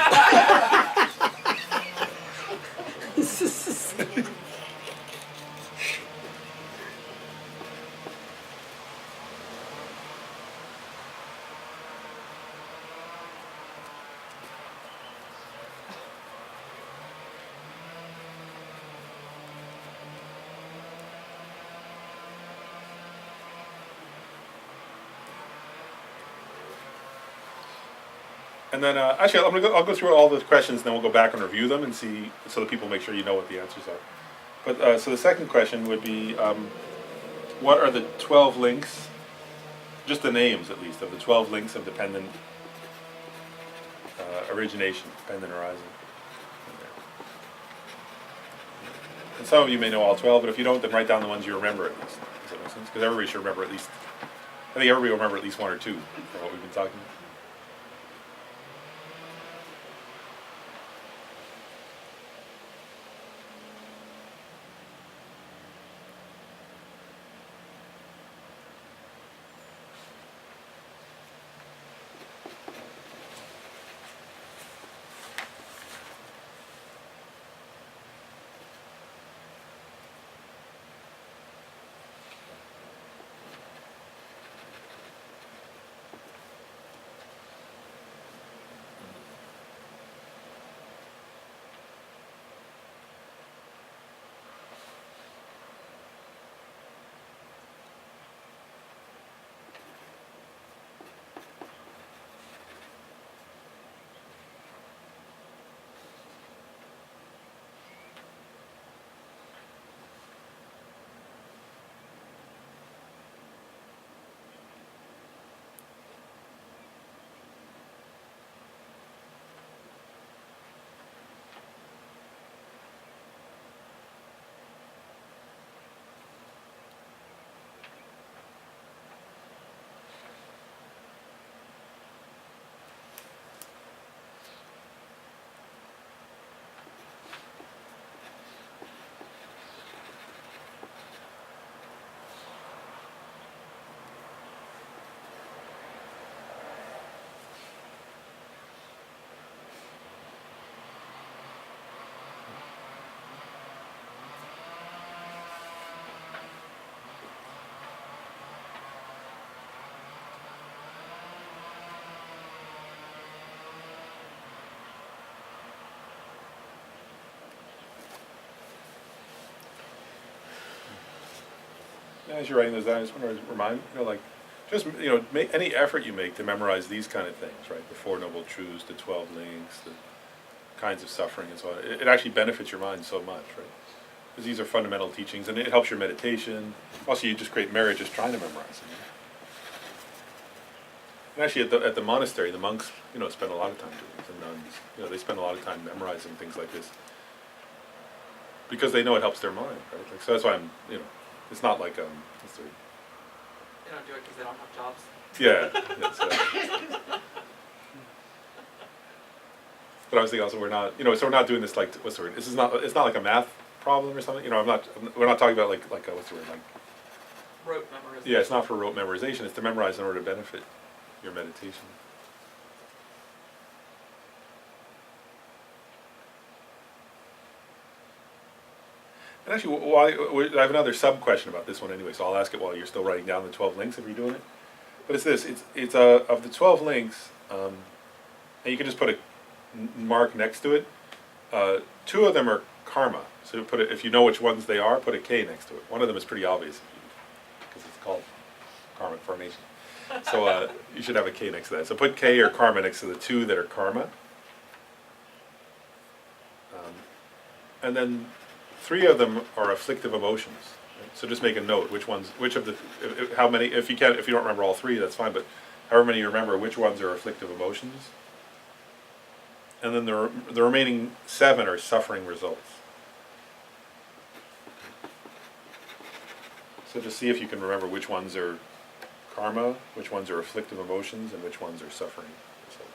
And then, actually, I'll go through all the questions, and then we'll go back and review them and see, so that people make sure you know what the answers are. But so the second question would be, what are the 12 links? Just the names, at least, of the 12 links of dependent origination, dependent arising. And some of you may know all 12, but if you don't, then write down the ones you remember at least. Does that make sense? Because everybody should remember at least. I think everybody will remember at least 1 or 2 from what we've been talking about. as you're writing those down, I just want to remind, like, just, make any effort you make to memorize these kind of things, right? The Four Noble Truths, the 12 Links, the kinds of suffering and so on. It actually benefits your mind so much, right? Because these are fundamental teachings, and it helps your meditation. Also, you just create merit just trying to memorize them. And actually, at the monastery, the monks, spend a lot of time doing this. The nuns, they spend a lot of time memorizing things like this because they know it helps their mind, right? Like, so that's why it's not like what's the word? They don't do it because they don't have jobs. Yeah. But I was thinking also we're not, so we're not doing this like, what's the word? This is not. It's not like a math problem or something. We're not talking about like what's the word? Like Rote memorization. Yeah, it's not for rote memorization. It's to memorize in order to benefit your meditation. And actually, I have another sub-question about this one anyway, so I'll ask it while you're still writing down the 12 links if you're doing it. But it's this, it's of the 12 links, and you can just put a mark next to it. 2 of them are karma, so put it, if you know which ones they are, put a K next to it. One of them is pretty obvious, because it's called karmic formation. So you should have a K next to that. So put K or karma next to the 2 that are karma. And then 3 of them are afflictive emotions. Right? So just make a note how many, if you don't remember all 3, that's fine, but however many you remember, which ones are afflictive emotions. And then the remaining 7 are suffering results. So just see if you can remember which ones are karma, which ones are afflictive emotions, and which ones are suffering results.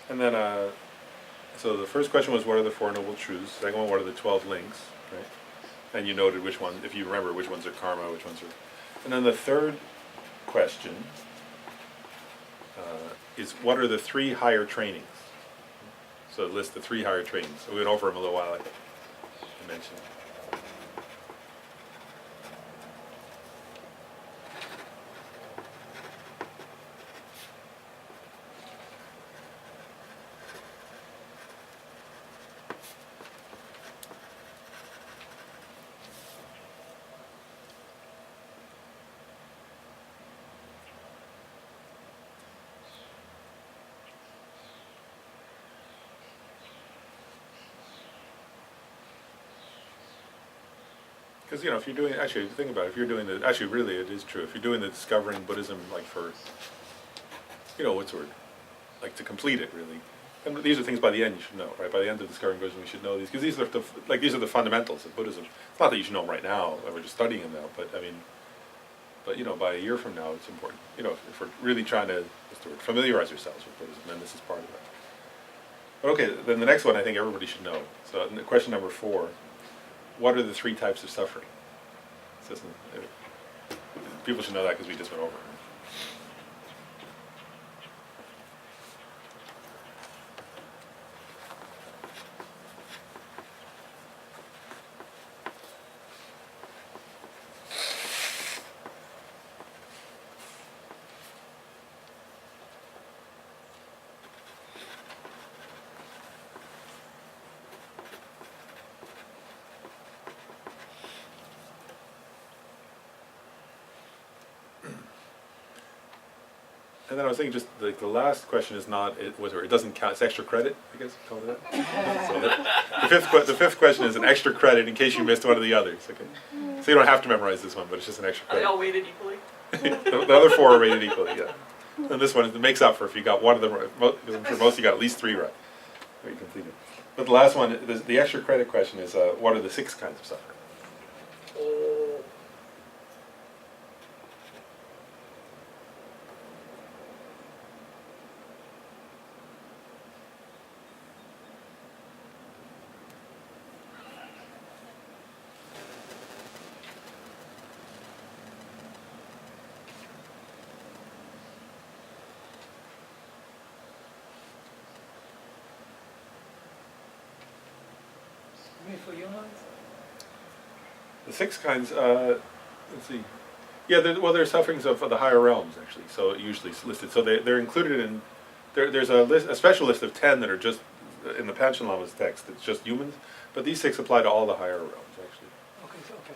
And then, so the first question was, what are the 4 Noble Truths? Second one, what are the 12 links, right? And you noted which one, if you remember, which ones are karma, which ones are... And then the third question is, what are the 3 higher trainings? So list the 3 higher trainings. So we went over them a little while ago. I mentioned. Because, if you're doing, actually, think about it, if you're doing the, actually, really, it is true. If you're doing the discovering Buddhism, like for, what's the word? Like to complete it, really. And these are things by the end you should know, right? By the end of discovering Buddhism, you should know these. Because these are the fundamentals of Buddhism. It's not that you should know them right now, we're just studying them now, but I mean, by a year from now, it's important. If we're really trying to, what's the word? Familiarize ourselves with Buddhism, then this is part of that. But okay, then the next one I think everybody should know. So question number 4. What are the 3 types of suffering? People should know that because we just went over it. And then I was thinking, just like the last question is not it doesn't count. It's extra credit, I guess. Call it that. So the fifth question is an extra credit in case you missed one of the others. Okay, so you don't have to memorize this one, but it's just an extra Are they credit. all weighted equally? The other 4 are rated equally. Yeah, and this one makes up for if you got one of them right. I'm sure most of you got at least 3 right. Or you completed. But the last one, the extra credit question is, what are the 6 kinds of suffering? You mean for humans? The 6 kinds, let's see. Yeah, well, they're sufferings of the higher realms, actually, so usually it's listed. So they're included in, there's a special list of 10 that are just, in the Panchen Lama's text, it's just humans, but these 6 apply to all the higher realms, actually. Okay.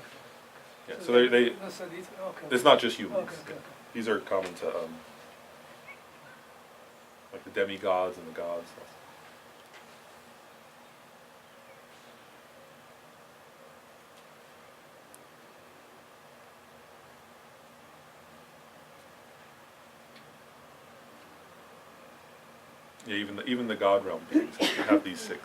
Yeah, so they No, so these, okay. it's not just humans. Okay. These are common to, like the demigods and the gods. Yeah, even the god realm beings have these 6.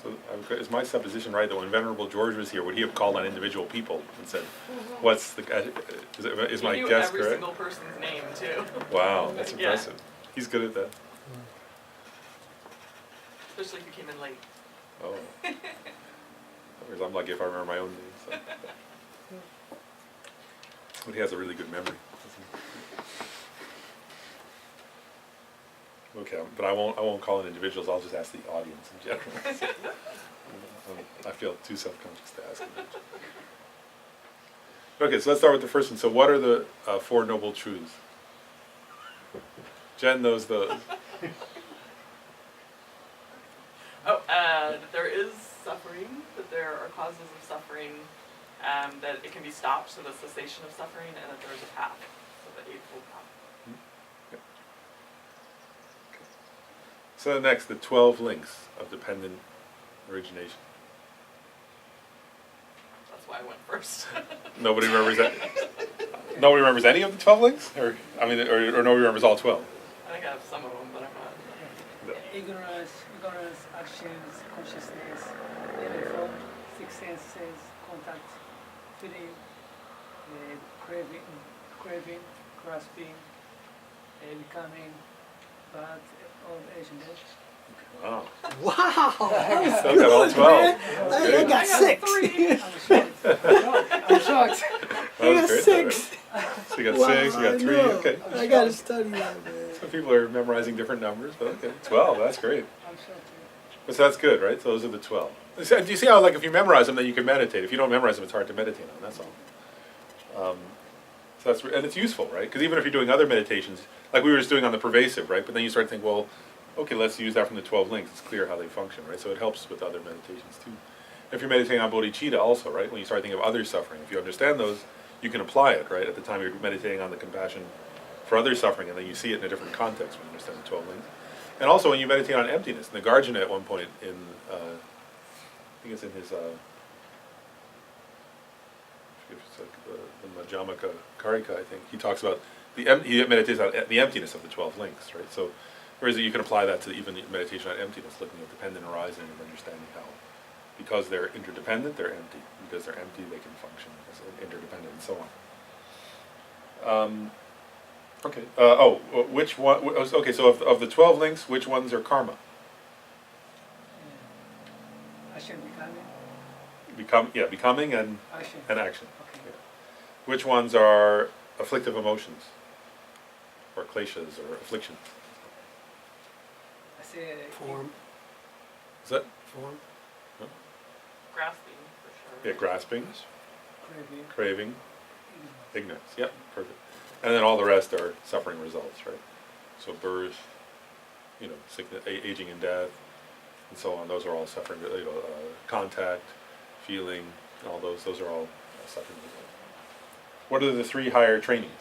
So is my supposition right that when Venerable George was here, would he have called on individual people and said, "What's the?" Is my He knew guess every correct? single person's name too. Wow, that's Yeah. impressive. He's good at that. Especially if you came in late. Oh. Whereas I'm lucky if I remember my own name. So. But he has a really good memory. Okay, but I won't call in individuals. I'll just ask the audience in general. I feel too self-conscious to ask them. Okay, so let's start with the first one. So, what are the 4 noble truths? Jen knows those. Oh, that there is suffering, that there are causes of suffering, that it can be stopped, so the cessation of suffering, and that there is a path, so the Eightfold Path. Okay. So next, the 12 links of dependent origination. That's why I went first. Nobody remembers that. Nobody remembers any of the 12 links, or nobody remembers all 12. I think I have some of them, but I'm not. No. Ignorance, actions, consciousness, even from 6 senses, contact, feeling, craving, grasping, becoming, but old age and death. Wow. Wow! Still got all 12. I got 6. I'm shocked. That I was got great, 6. So you got Wow, 6, you got 3, I know. okay. I gotta study that, man. Some people are memorizing different numbers, but okay. 12, that's great. I'm shocked. But so that's good, right? So those are the 12. Do you see how, like, if you memorize them, then you can meditate. If you don't memorize them, it's hard to meditate on, that's all. So that's, and it's useful, right? Because even if you're doing other meditations, like we were just doing on the pervasive, right? But then you start to think, well, okay, let's use that from the 12 links. It's clear how they function, right? So it helps with other meditations too. If you're meditating on bodhicitta also, right? When you start thinking of other suffering, if you understand those, you can apply it, right? At the time you're meditating on the compassion for other suffering, and then you see it in a different context when you understand the 12 links. And also when you meditate on emptiness, Nagarjuna at one point in, I think it's in his, I forget if it's like the Majjhimaka Karika, I think, he talks about, he meditates on the emptiness of the 12 links, right? So, whereas you can apply that to even meditation on emptiness, looking at dependent arising and understanding how, because they're interdependent, they're empty. Because they're empty, they can function as interdependent and so on. Okay. Which one? Okay, so of the 12 links, which ones are karma? Action becoming, becoming and Action. action. Okay. Yeah. Which ones are afflictive emotions, or kleshas, or affliction? I say Form, Is that form. Grasping, for sure. yeah, grasping, craving, craving, ignorance. ignorance? Yep, perfect. And then all the rest are suffering results, right? So birth, sickness, aging and death, and so on. Those are all suffering. Contact, feeling, all those. Those are all suffering results. What are the 3 higher trainings?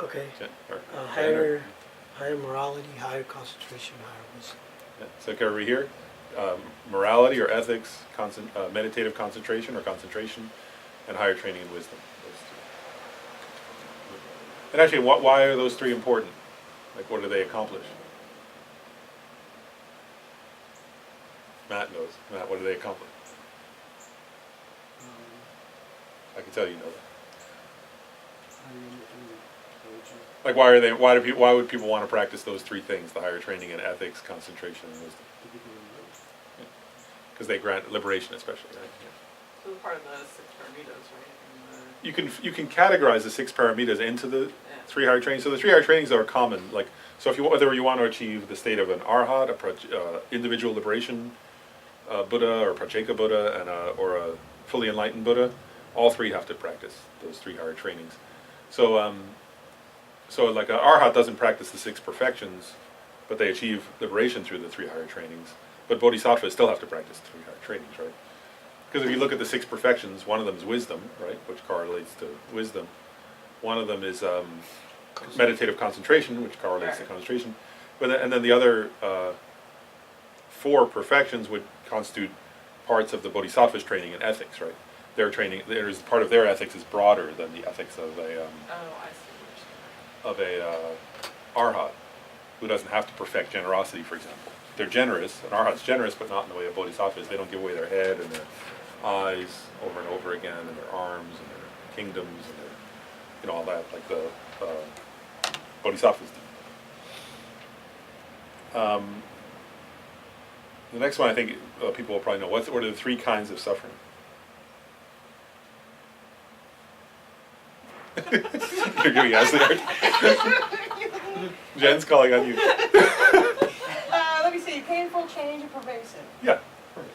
Okay. Or- Higher morality, higher concentration, higher wisdom. Yeah. So can we here, morality or ethics, meditative concentration or concentration, and higher training in wisdom. Those 2. And actually, why are those 3 important? Like, what do they accomplish? Matt knows. Matt, what do they accomplish? I can tell you know that. Like, why would people want to practice those 3 things: the higher training in ethics, concentration, and wisdom? Because they grant liberation, especially, right? Yeah. So it's part of the 6 paramitas, right? You can categorize the 6 paramitas into the Yeah. 3 higher trainings. So the 3 higher trainings are common. Like, so if whether you want to achieve the state of an arhat, individual liberation Buddha, or Prajeka Buddha, and or a fully enlightened Buddha, all 3 have to practice those 3 higher trainings. So so like an arhat doesn't practice the 6 perfections, but they achieve liberation through the 3 higher trainings. But bodhisattvas still have to practice 3 higher trainings, right? Because if you look at the 6 perfections, one of them is wisdom, right, which correlates to wisdom. One of them is meditative concentration, which correlates to concentration. And then the other 4 perfections would constitute parts of the bodhisattva's training in ethics, right? Their training, part of their ethics is broader than the ethics of Oh, I see what you're saying. arhat, who doesn't have to perfect generosity, for example. They're generous. An arhat's generous, but not in the way of bodhisattvas. They don't give away their head and their eyes over and over again, and their arms and their kingdoms and their, all that, like the bodhisattvas do. The next one, I think people will probably know. What are the 3 kinds of suffering? You're giving us the art. Jen's calling on you. Let me see, painful, change, and pervasive. Yeah. Perfect.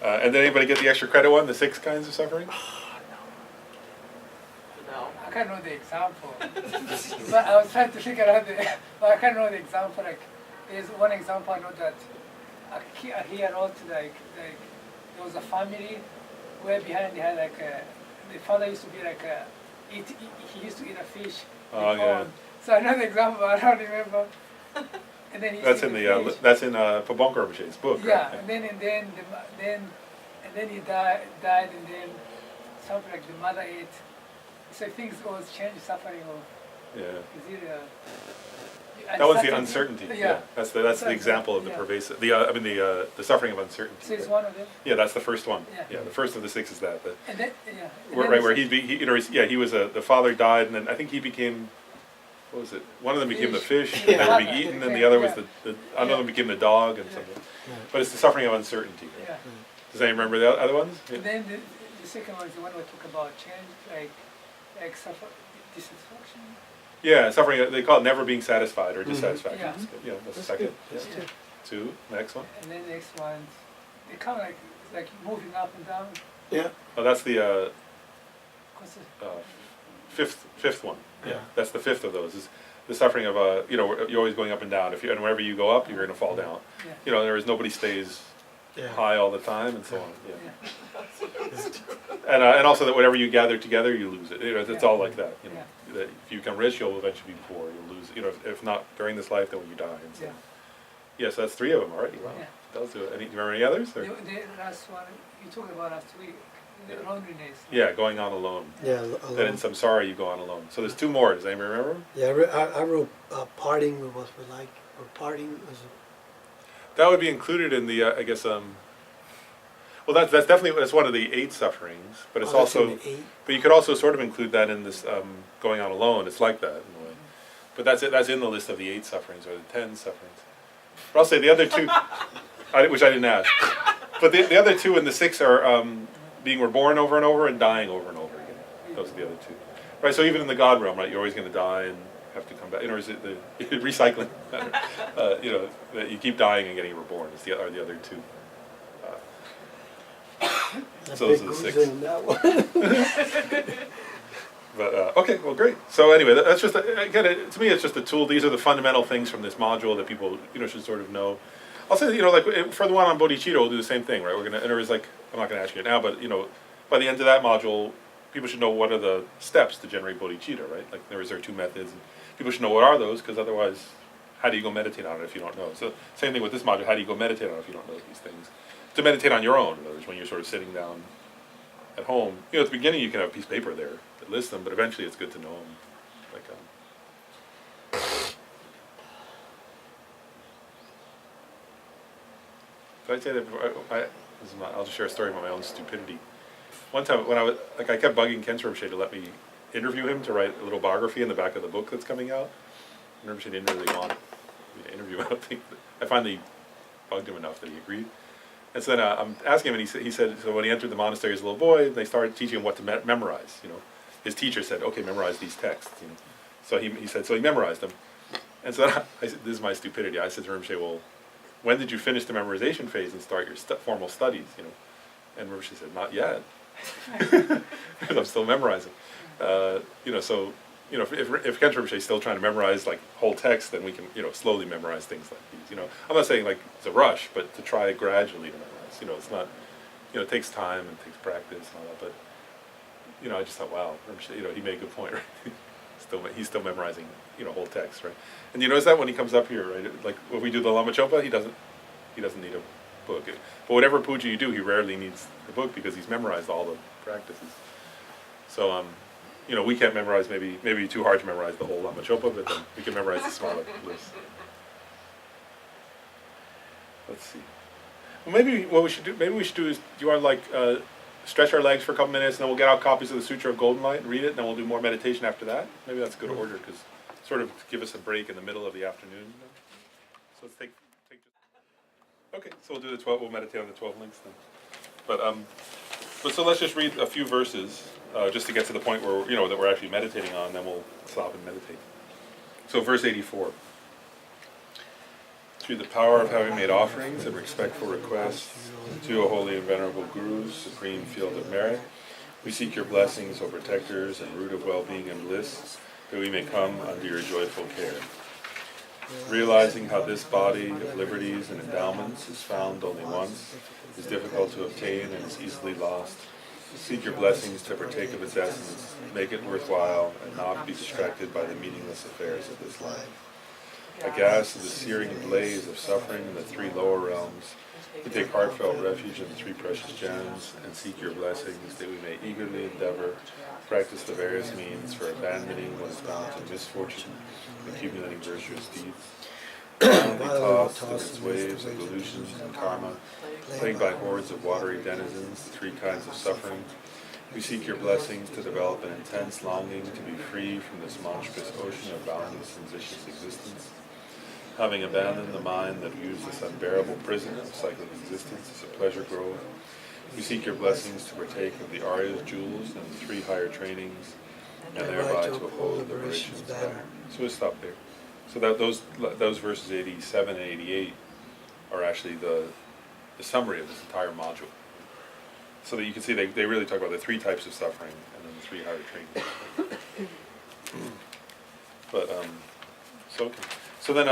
And did anybody get the extra credit one? The 6 kinds of suffering? No. I can't know the example. But I was trying to figure out but I can't know the example. Like, there's one example I know that I hear also like there was a family where behind they had the father used to be he used to eat a fish. Oh, yeah. So another example, I don't remember. And then he That's in Pabonko Rinpoche's book, yeah, right? and then he died, and then something like the mother ate. So things always change, suffering, or Yeah. is it That was the uncertainty. Yeah. That's the example of the Yeah. pervasive. The suffering of uncertainty. So it's one of them. Yeah, that's the first one. Yeah. The first of the 6 is that. And then Where he was the father died, and then I think he became. What was it? One of them became the fish, and Yeah. then to be eaten, and the other was Yeah. another one became the dog, and something. But it's the suffering of uncertainty. Right? Yeah. Does anyone remember the other ones? Yeah. And then the second one is the one we talk about change, like suffer dissatisfaction. Yeah, suffering. They call it never being satisfied or dissatisfaction. Yeah. That's good. Yeah, that's the That's second. good. That's Yeah. good. 2. Next one. And then next one, they kind of like moving up and down. Yeah. Oh, that's the Cause fifth one. Yeah. That's the 5th of those. Is the suffering of you're always going up and down. And wherever you go up, you're going to fall down. yeah. Nobody stays Yeah. high all the time, and so on. Yeah. Yeah. And also that whatever you gather together, you lose it. It's Yeah. all like that. Yeah. That if you become rich, you'll eventually be poor. You'll lose. If not during this life, then when you die. And so. Yeah. Yeah, so that's 3 of them already. Wow. Yeah. That was good. Do you remember any others? Or? The last one you talked about last week, the loneliness. Yeah, going on alone. Yeah. Then in Samsara, you go on alone. So there's 2 more. Does anybody remember them? Yeah, I wrote parting with what we like, or parting was That would be included in the, I guess. Well, that's definitely one of the 8 sufferings, but it's also. But you could also sort of include that in this going on alone. It's like that in a way. But that's it. That's in the list of the 8 sufferings or the 10 sufferings. I'll say the other two, which I didn't ask. But the other two and the 6 are being reborn over and over and dying over and over again. Those are the other two. Right, so even in the God realm, right, you're always going to die and have to come back. Or is it the recycling? That you keep dying and getting reborn are the other two. So those are the 6. In that one. But okay, well, great. So anyway, that's just again, to me, it's just a tool. These are the fundamental things from this module that people should sort of know. I'll say like for the one on bodhicitta, we'll do the same thing, right? We're gonna, and there is like, I'm not gonna ask you now, but by the end of that module, people should know what are the steps to generate bodhicitta, right? Like there are 2 methods, and people should know what are those, because otherwise, how do you go meditate on it if you don't know? So same thing with this module. How do you go meditate on it if you don't know these things? To meditate on your own, in other words, when you're sort of sitting down at home, at the beginning you can have a piece of paper there that lists them, but eventually it's good to know them. Like, did I say that before? I'll just share a story about my own stupidity. One time when I kept bugging Ken Rinpoche to let me interview him to write a little biography in the back of the book that's coming out. And Rinpoche didn't really want me to interview him. I finally bugged him enough that he agreed. And so then I'm asking him, and he said, so when he entered the monastery as a little boy, they started teaching him what to memorize. His teacher said, okay, memorize these texts. So he said, so he memorized them. And so then I said, this is my stupidity. I said to Rinpoche, well, when did you finish the memorization phase and start your formal studies? And Rinpoche said, not yet, because I'm still memorizing. So if Ken Rinpoche is still trying to memorize like whole text, then we can slowly memorize things like these. I'm not saying like it's a rush, but to try gradually to memorize. It's not. It takes time and takes practice and all that. But I just thought, wow, Rinpoche, he made a good point. Right? He's still memorizing whole text, right? And you notice that when he comes up here, right? Like when we do the Lama Chopa, he doesn't need a book. But whatever puja you do, he rarely needs a book because he's memorized all the practices. So we can't memorize, maybe too hard to memorize the whole Lama Chopa, but then we can memorize the smaller lists. Let's see. Well, maybe what we should do, is, do you want to like stretch our legs for a couple minutes, and then we'll get out copies of the Sutra of Golden Light and read it, and then we'll do more meditation after that? Maybe that's a good order, because sort of give us a break in the middle of the afternoon. So let's take. Okay, so we'll do the 12. We'll meditate on the 12 links then. But so let's just read a few verses, just to get to the point where that we're actually meditating on. Then we'll stop and meditate. So verse 84. Through the power of having made offerings and respectful requests to a holy and venerable Guru's supreme field of merit, we seek your blessings, O protectors and root of well-being and bliss, that we may come under your joyful care. Realizing how this body of liberties and endowments is found only once, is difficult to obtain and is easily lost, seek your blessings to partake of its essence, make it worthwhile, and not be distracted by the meaningless affairs of this life. Aghast at the searing blaze of suffering in the 3 lower realms, we take heartfelt refuge in the 3 precious gems, and seek your blessings that we may eagerly endeavor practice the various means for abandoning what is bound to misfortune and accumulating virtuous deeds. Be tossed in its waves of delusions and karma, plagued by hordes of watery denizens, the 3 kinds of suffering. We seek your blessings to develop an intense longing to be free from this monstrous ocean of boundless and vicious existence. Having abandoned the mind that views this unbearable prison of cyclic existence as a pleasure grove, we seek your blessings to partake of the Arya's jewels and the 3 higher trainings, and thereby to uphold liberation's banner. So we'll stop there. So that those verses 87 and 88 are actually the summary of this entire module. So that you can see they really talk about the 3 types of suffering and then the 3 higher trainings. But so then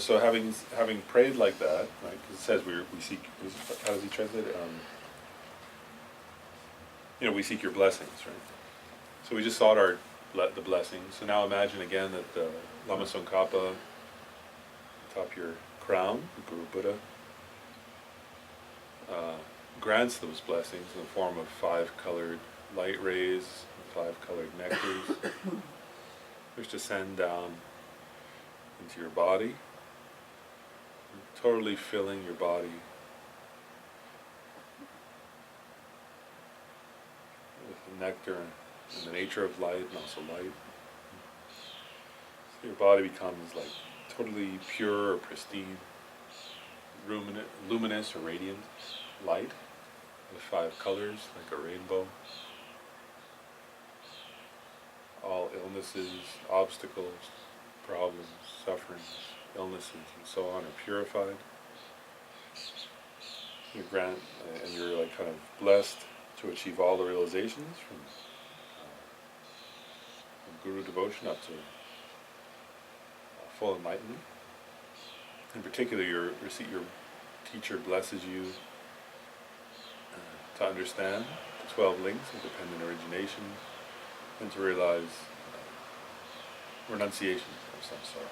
so having prayed like that, right? Because it says we seek. How does he translate it? We seek your blessings, right? So we just sought the blessings. So now imagine again that the Lama Tsongkhapa, atop your crown, the Guru Buddha, grants those blessings in the form of 5 colored light rays, 5 colored nectars, which descend down into your body, totally filling your body with the nectar and the nature of light, and also light. So your body becomes like totally pure or pristine, luminous or radiant light with 5 colors like a rainbow. All illnesses, obstacles, problems, sufferings, illnesses, and so on are purified. And you're like kind of blessed to achieve all the realizations from guru devotion up to full enlightenment. In particular, your teacher blesses you to understand the 12 links of dependent origination and to realize renunciation of samsara.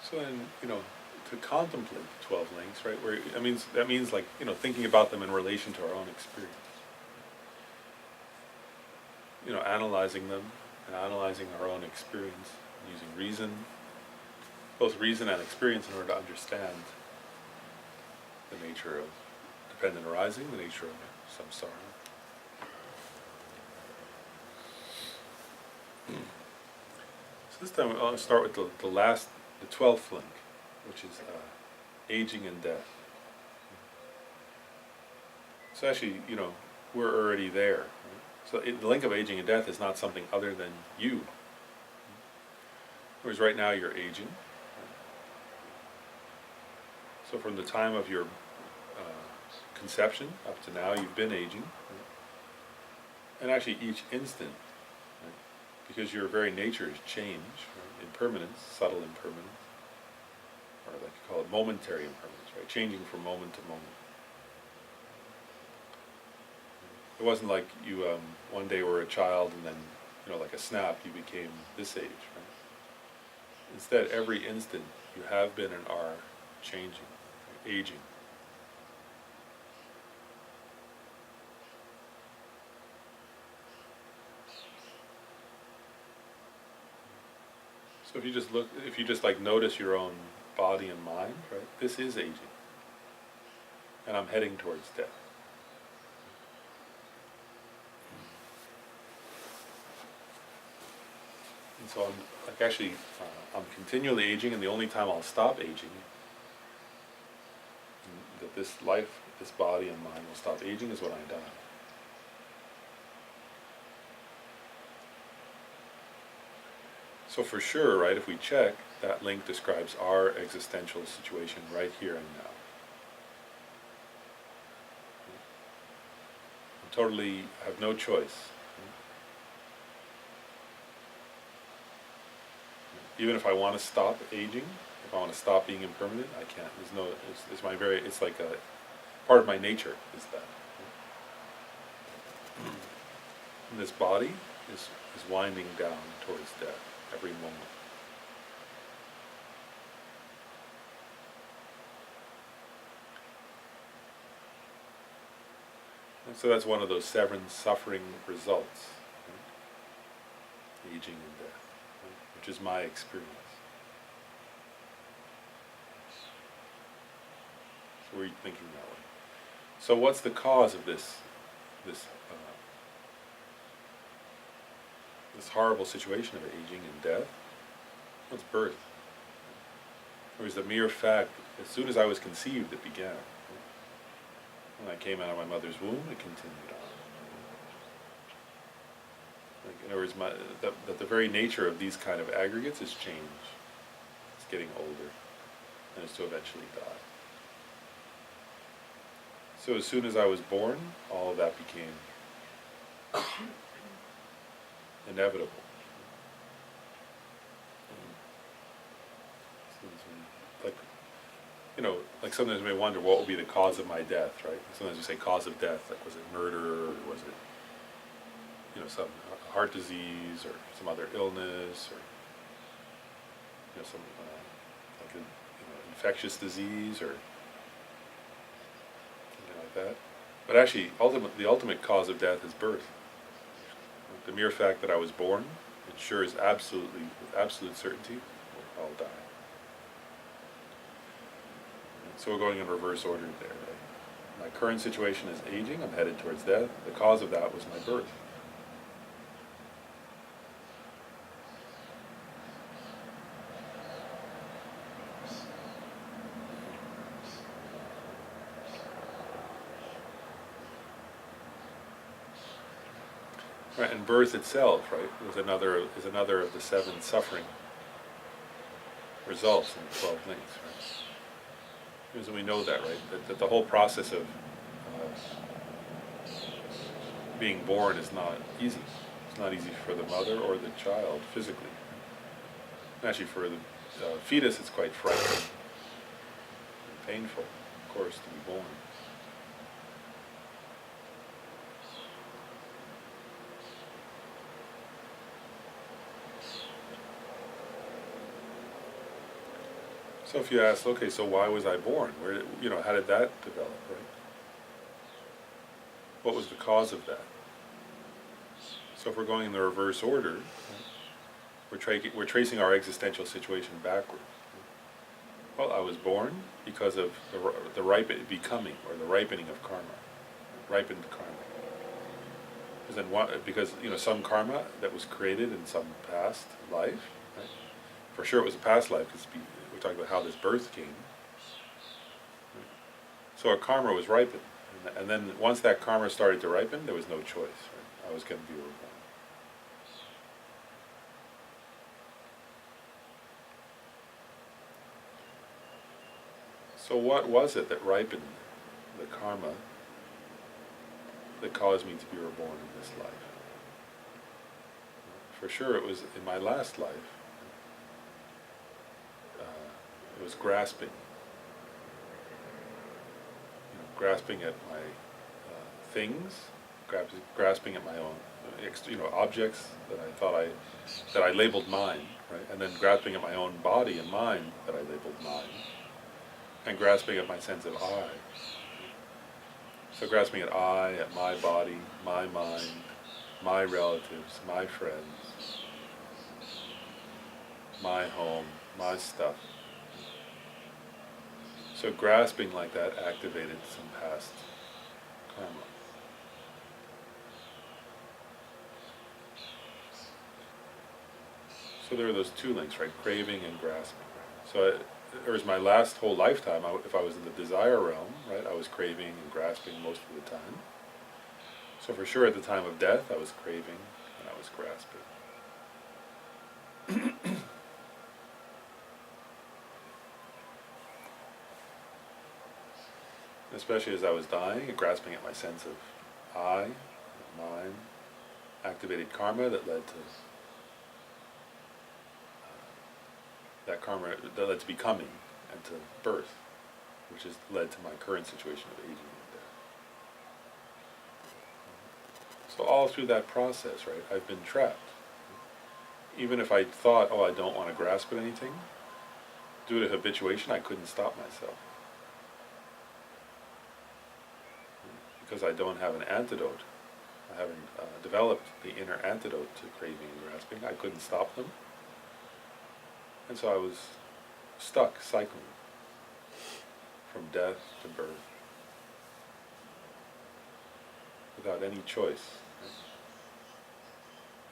So then, to contemplate the 12 links, right? That means like, thinking about them in relation to our own experience. Analyzing them and analyzing our own experience using reason, both reason and experience, in order to understand the nature of dependent arising, the nature of samsara. So this time I'll start with the 12th link, which is aging and death. So actually, we're already there. Right? So the link of aging and death is not something other than you. Whereas right now you're aging. So from the time of your conception up to now, you've been aging. Right? And actually each instant, right? Because your very nature is change, right? Impermanence, subtle impermanence, or like you call it momentary impermanence, right? Changing from moment to moment. It wasn't like you one day were a child and then, like a snap, you became this age, right? Instead, every instant you have been and are changing, right? Aging. So if you just like notice your own body and mind, right? This is aging. And I'm heading towards death. And so I'm continually aging, and the only time I'll stop aging, that this life, this body and mind will stop aging, is when I die. So for sure, right, if we check, that link describes our existential situation right here and now. I totally have no choice. Even if I want to stop aging, if I want to stop being impermanent, I can't. It's like a part of my nature is that. And this body is winding down towards death every moment. And so that's one of those 7 suffering results, right? Aging and death, right? Which is my experience. So we're thinking that way. So what's the cause of this horrible situation of aging and death? What's birth? It was the mere fact, as soon as I was conceived, it began. When I came out of my mother's womb, it continued on. Like, in other words, that the very nature of these kind of aggregates is change. It's getting older, and is to eventually die. So as soon as I was born, all of that became inevitable. Like, you know, like sometimes we may wonder what will be the cause of my death, right? Sometimes we say cause of death, like was it murder, or was it, you know, some heart disease, or some other illness, or, you know, some like a, you know, infectious disease, or something like that. But actually, the ultimate cause of death is birth. The mere fact that I was born ensures absolutely, with absolute certainty, I'll die. So we're going in reverse order there. Right? My current situation is aging, I'm headed towards death. The cause of that was my birth. Right, and birth itself, right, is another of the 7 suffering results in the 12 links, right? Because we know that, right, that the whole process of being born is not easy. It's not easy for the mother or the child physically. And actually, for the fetus, it's quite frightening and painful, of course, to be born. So if you ask, okay, so why was I born? Where, you know, how did that develop, right? What was the cause of that? So if we're going in the reverse order, we're tracing our existential situation backward. Well, I was born because of the becoming, or the ripening of karma, ripened karma. Because you know, some karma that was created in some past life, right? For sure it was a past life, because we're talking about how this birth came. Right? So our karma was ripened, and then once that karma started to ripen, there was no choice. Right? I was going to be reborn. So what was it that ripened the karma that caused me to be reborn in this life? For sure it was in my last life. It was grasping. You know, grasping at my things, grasping at my own, you know, objects that I labeled mine, right? And then grasping at my own body and mind that I labeled mine. And grasping at my sense of I. So grasping at I, at my body, my mind, my relatives, my friends, my home, my stuff. So grasping like that activated some past karma. So there are those 2 links, right? Craving and grasping. So there was my last whole lifetime, if I was in the desire realm, right, I was craving and grasping most of the time. So for sure at the time of death, I was craving and I was grasping. Especially as I was dying, grasping at my sense of I, mine, activated karma that led to that karma that led to becoming and to birth, which has led to my current situation of aging and death. So all through that process, right, I've been trapped. Even if I thought, oh, I don't want to grasp at anything, due to habituation, I couldn't stop myself. Because I don't have an antidote. I haven't developed the inner antidote to craving and grasping. I couldn't stop them. And so I was stuck, cycling from death to birth, without any choice.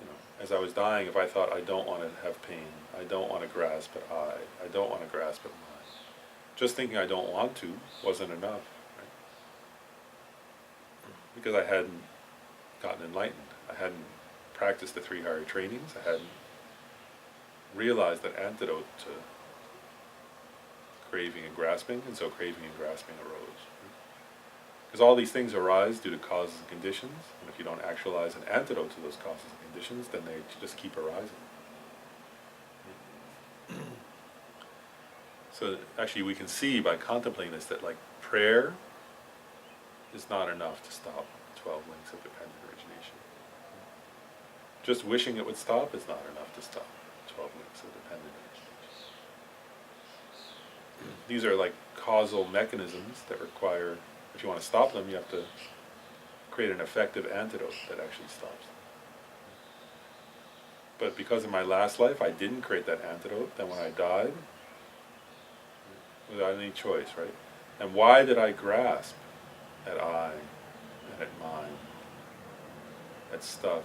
You know, as I was dying, if I thought, I don't want to have pain, I don't want to grasp at I don't want to grasp at mine, just thinking I don't want to wasn't enough, right? Because I hadn't gotten enlightened. I hadn't practiced the 3 higher trainings. I hadn't realized that antidote to craving and grasping, and so craving and grasping arose. Because all these things arise due to causes and conditions, and if you don't actualize an antidote to those causes and conditions, then they just keep arising. So actually we can see by contemplating this that like prayer is not enough to stop 12 links of dependent origination. Just wishing it would stop is not enough to stop 12 links of dependent origination. These are like causal mechanisms that require, if you want to stop them, you have to create an effective antidote that actually stops them. But because in my last life I didn't create that antidote, then when I died, without any choice, right? And why did I grasp at I and at mine, at stuff?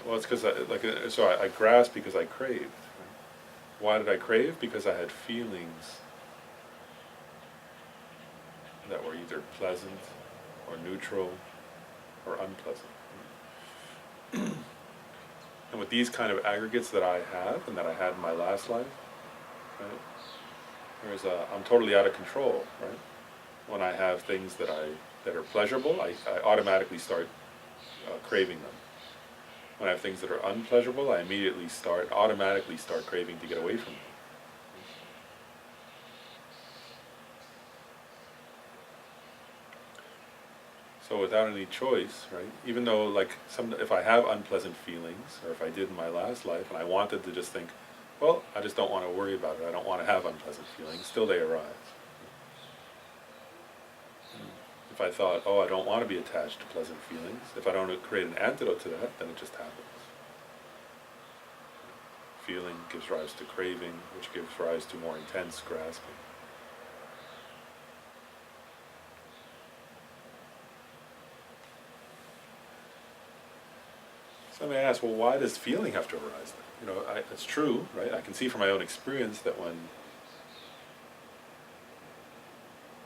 Well, it's because I grasped because I craved. Right? Why did I crave? Because I had feelings that were either pleasant or neutral or unpleasant. And with these kind of aggregates that I have and that I had in my last life, right, I'm totally out of control, right? When I have things that are pleasurable, I automatically start craving them. When I have things that are unpleasurable, I automatically start craving to get away from them. So without any choice, right? Even though, like, if I have unpleasant feelings, or if I did in my last life, and I wanted to just think, well, I just don't want to worry about it. I don't want to have unpleasant feelings. Still, they arise. If I thought, oh, I don't want to be attached to pleasant feelings, if I don't create an antidote to that, then it just happens. Feeling gives rise to craving, which gives rise to more intense grasping. So I may ask, well, why does feeling have to arise then? You know, it's true, right? I can see from my own experience that when,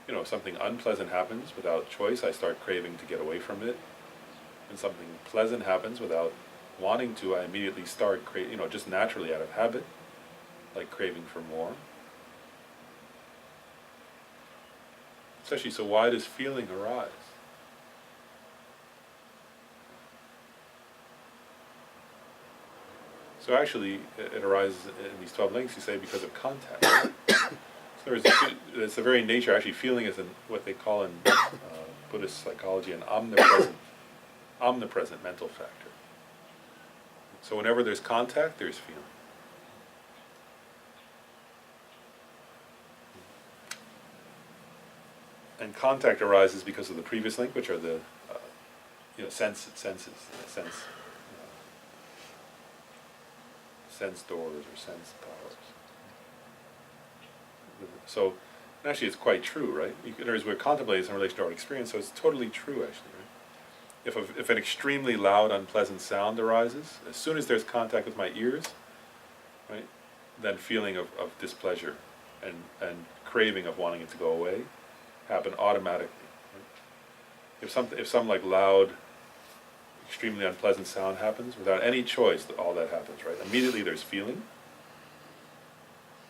you know, something unpleasant happens without choice, I start craving to get away from it. When something pleasant happens without wanting to, I immediately start craving, you know, just naturally out of habit, like craving for more. Especially, so why does feeling arise? So actually, it arises in these 12 links, you say, because of contact. So it's the very nature, actually feeling is what they call in Buddhist psychology an omnipresent mental factor. So whenever there's contact, there's feeling. And contact arises because of the previous link, which are the senses, sense doors or sense powers. So actually it's quite true, right? As we're contemplating in relation to our experience, so it's totally true actually, right? If an extremely loud, unpleasant sound arises, as soon as there's contact with my ears, right, then feeling of displeasure and craving of wanting it to go away happen automatically. Right? If some like loud, extremely unpleasant sound happens, without any choice, all that happens, right? Immediately there's feeling,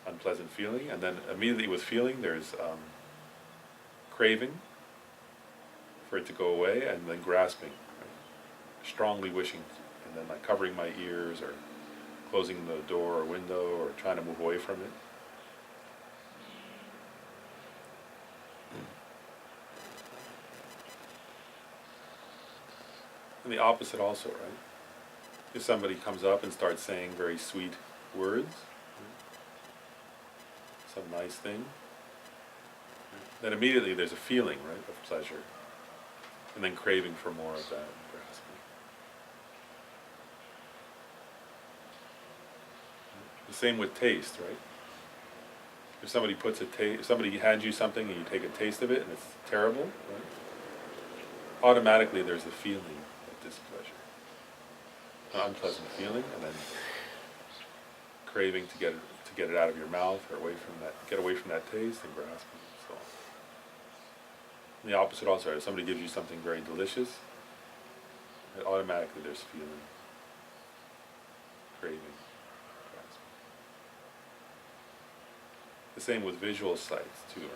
unpleasant feeling, and then immediately with feeling there's craving for it to go away, and then grasping, right? Strongly wishing, and then like covering my ears or closing the door or window or trying to move away from it. And the opposite also, right? If somebody comes up and starts saying very sweet words, some nice thing, then immediately there's a feeling, right, of pleasure, and then craving for more of that and grasping. The same with taste, right? If somebody if somebody hands you something and you take a taste of it and it's terrible, right? Automatically there's a feeling of displeasure, an unpleasant feeling, and then craving to get it out of your mouth or get away from that taste and grasping and so on. And the opposite also, if somebody gives you something very delicious, automatically there's feeling, craving, grasping. The same with visual sights too, right?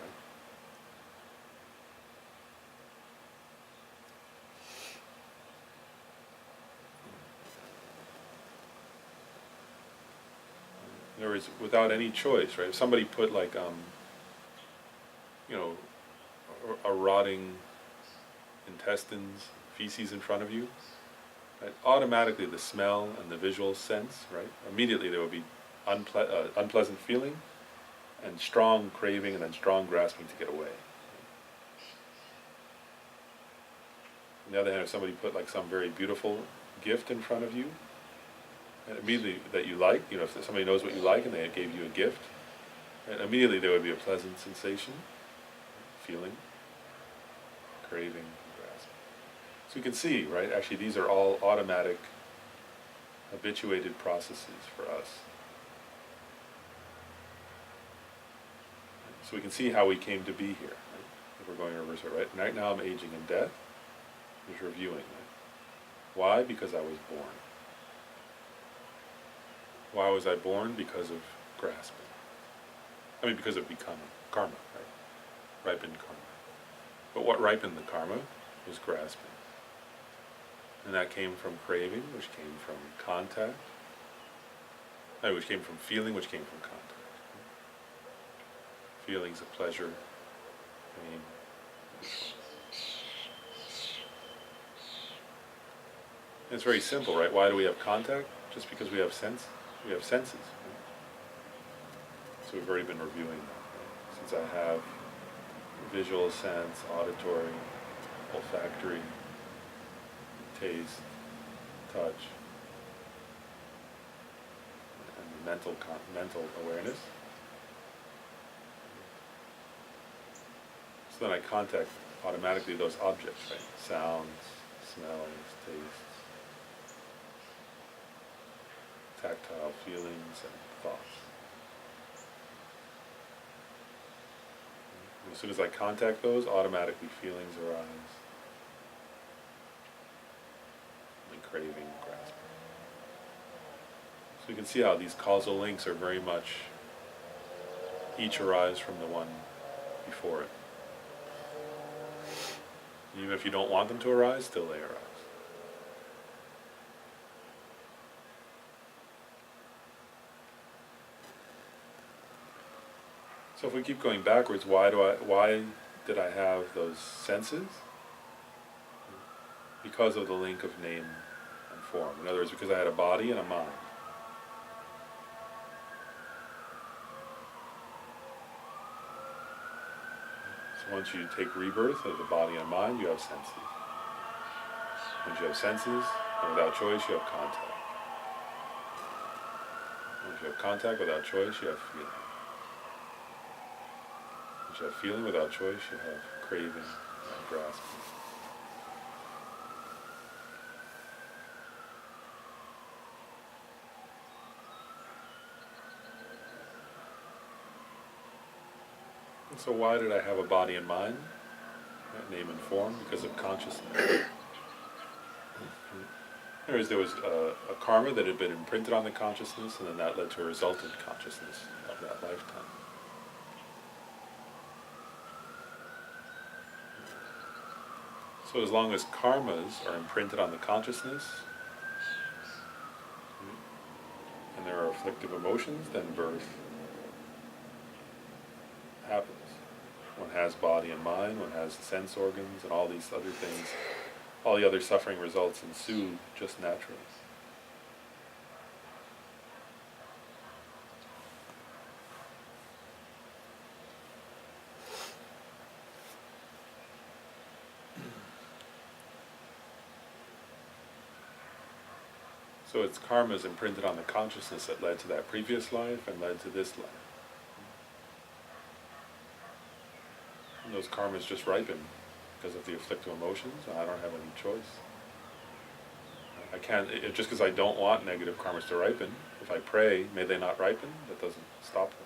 In other words, without any choice, right? If somebody put like, you know, a rotting intestines, feces in front of you, right? Automatically the smell and the visual sense, right? Immediately there would be unpleasant feeling and strong craving and then strong grasping to get away. On the other hand, if somebody put like some very beautiful gift in front of you, and immediately that you like, you know, if somebody knows what you like and they gave you a gift, and immediately there would be a pleasant sensation, feeling, craving, grasping. So you can see, right, actually these are all automatic, habituated processes for us. So we can see how we came to be here, right? If we're going in reverse, right? Right now I'm aging in death, just reviewing, right? Why? Because I was born. Why was I born? Because of grasping. I mean, because of becoming. Karma, right? Ripened karma. But what ripened the karma was grasping. And that came from craving, which came from contact, which came from feeling, which came from contact. Feelings of pleasure, pain. And it's very simple, right? Why do we have contact? Just because we have senses. Right? So we've already been reviewing that. Right? Since I have visual sense, auditory, olfactory, taste, touch, and mental awareness. So then I contact automatically those objects, right? Sounds, smells, tastes, tactile feelings, and thoughts. And as soon as I contact those, automatically feelings arise, and craving, grasping. So you can see how these causal links are very much, each arise from the one before it. Even if you don't want them to arise, still they arise. So if we keep going backwards, why did I have those senses? Because of the link of name and form. In other words, because I had a body and a mind. So once you take rebirth of the body and mind, you have senses. Once you have senses, and without choice, you have contact. Once you have contact, without choice, you have feeling. Once you have feeling, without choice, you have craving and grasping. And so why did I have a body and mind? Name and form? Because of consciousness. There was a karma that had been imprinted on the consciousness, and then that led to a resultant consciousness of that lifetime. So as long as karmas are imprinted on the consciousness, and there are afflictive emotions, then birth happens. One has body and mind, one has sense organs, and all these other things. All the other suffering results ensue just naturally. So it's karmas imprinted on the consciousness that led to that previous life and led to this life. And those karmas just ripen because of the afflictive emotions, and I don't have any choice. I can't, just because I don't want negative karmas to ripen, if I pray, may they not ripen, that doesn't stop them.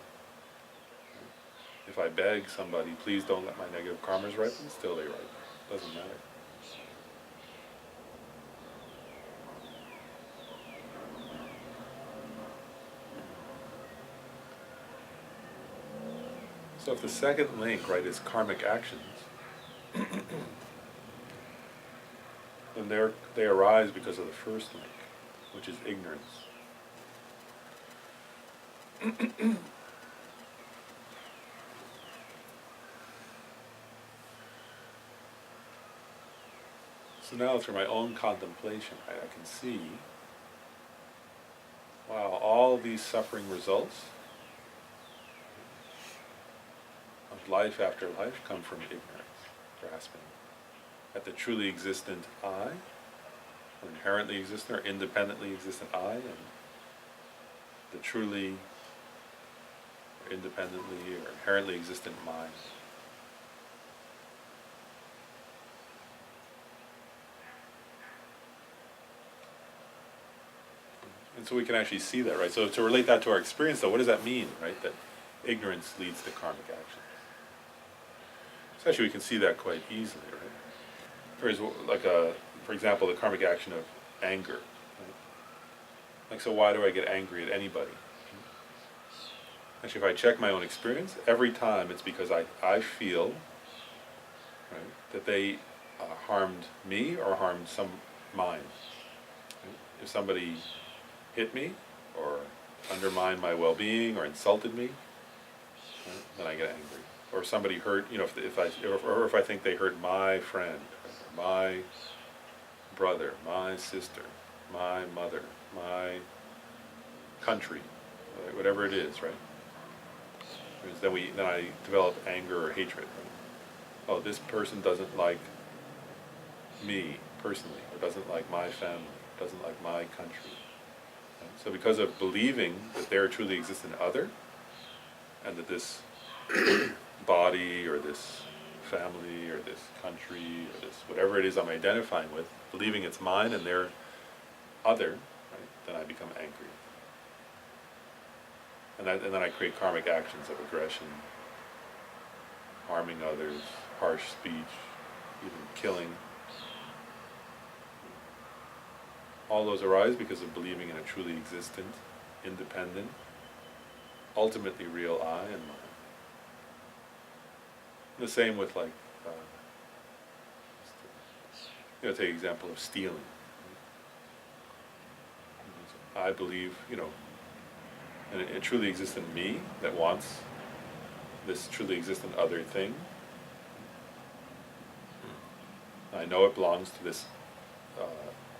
If I beg somebody, please don't let my negative karmas ripen, still they ripen. Doesn't matter. So if the second link, right, is karmic actions, then they arise because of the first link, which is ignorance. So now through my own contemplation, right, I can see, wow, all these suffering results of life after life come from ignorance, grasping at the truly existent I, or inherently existent or independently existent I, and the truly or independently or inherently existent mind. And so we can actually see that, right? So to relate that to our experience, though, what does that mean, right? That ignorance leads to karmic actions. So actually we can see that quite easily, right? Whereas, like for example, the karmic action of anger. Right? Like, so why do I get angry at anybody? Actually, if I check my own experience, every time it's because I feel, right, that they harmed me or harmed some mind. Right? If somebody hit me or undermined my well-being or insulted me, right, then I get angry. Or somebody hurt, if I think they hurt my friend, or my brother, my sister, my mother, my country, right, whatever it is, right? Then I develop anger or hatred. Right? Oh, this person doesn't like me personally, or doesn't like my family, doesn't like my country. So because of believing that they're a truly existent other, and that this body or this family or this country or this whatever it is I'm identifying with, believing it's mine and they're other, right, then I become angry. And then I create karmic actions of aggression, harming others, harsh speech, even killing. All those arise because of believing in a truly existent, independent, ultimately real I and mind. The same with take an example of stealing. I believe, in a truly existent me that wants this truly existent other thing. I know it belongs to this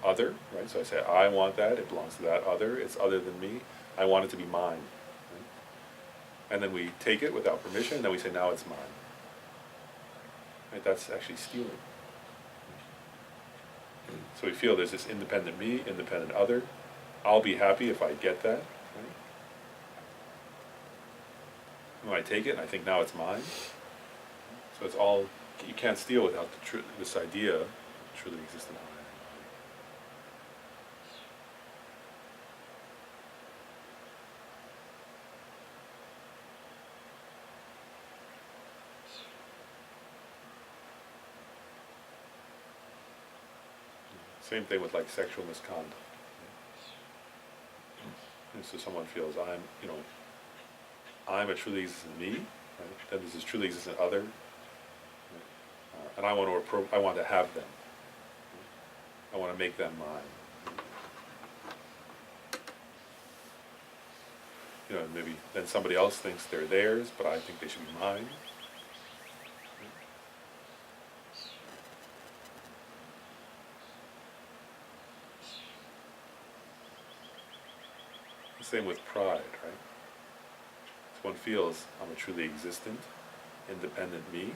other, right? So I say, I want that, it belongs to that other, it's other than me, I want it to be mine. Right? And then we take it without permission, and then we say, now it's mine. Right? That's actually stealing. So we feel there's this independent me, independent other. I'll be happy if I get that. Right? When I take it, and I think now it's mine. So it's all, you can't steal without this idea of truly existent I. Same thing with sexual misconduct. And so someone feels I'm a truly existent me, right? Then there's this truly existent other, right? And I want to have them. I want to make them mine. Maybe then somebody else thinks they're theirs, but I think they should be mine. Same with pride, right? So one feels I'm a truly existent, independent me,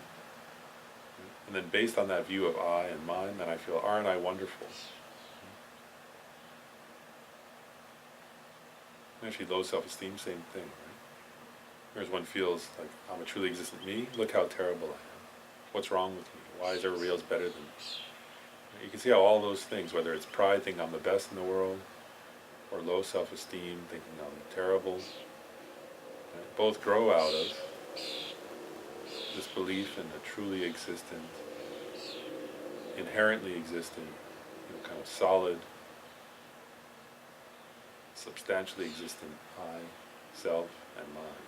and then based on that view of I and mine, then I feel, aren't I wonderful? Actually, low self-esteem, same thing, right? Whereas one feels like I'm a truly existent me, look how terrible I am. What's wrong with me? Why is everybody else better than me? You can see how all those things, whether it's pride, thinking I'm the best in the world, or low self-esteem, thinking I'm terrible, right, both grow out of this belief in a truly existent, inherently existent, kind of solid, substantially existent I, self, and mind.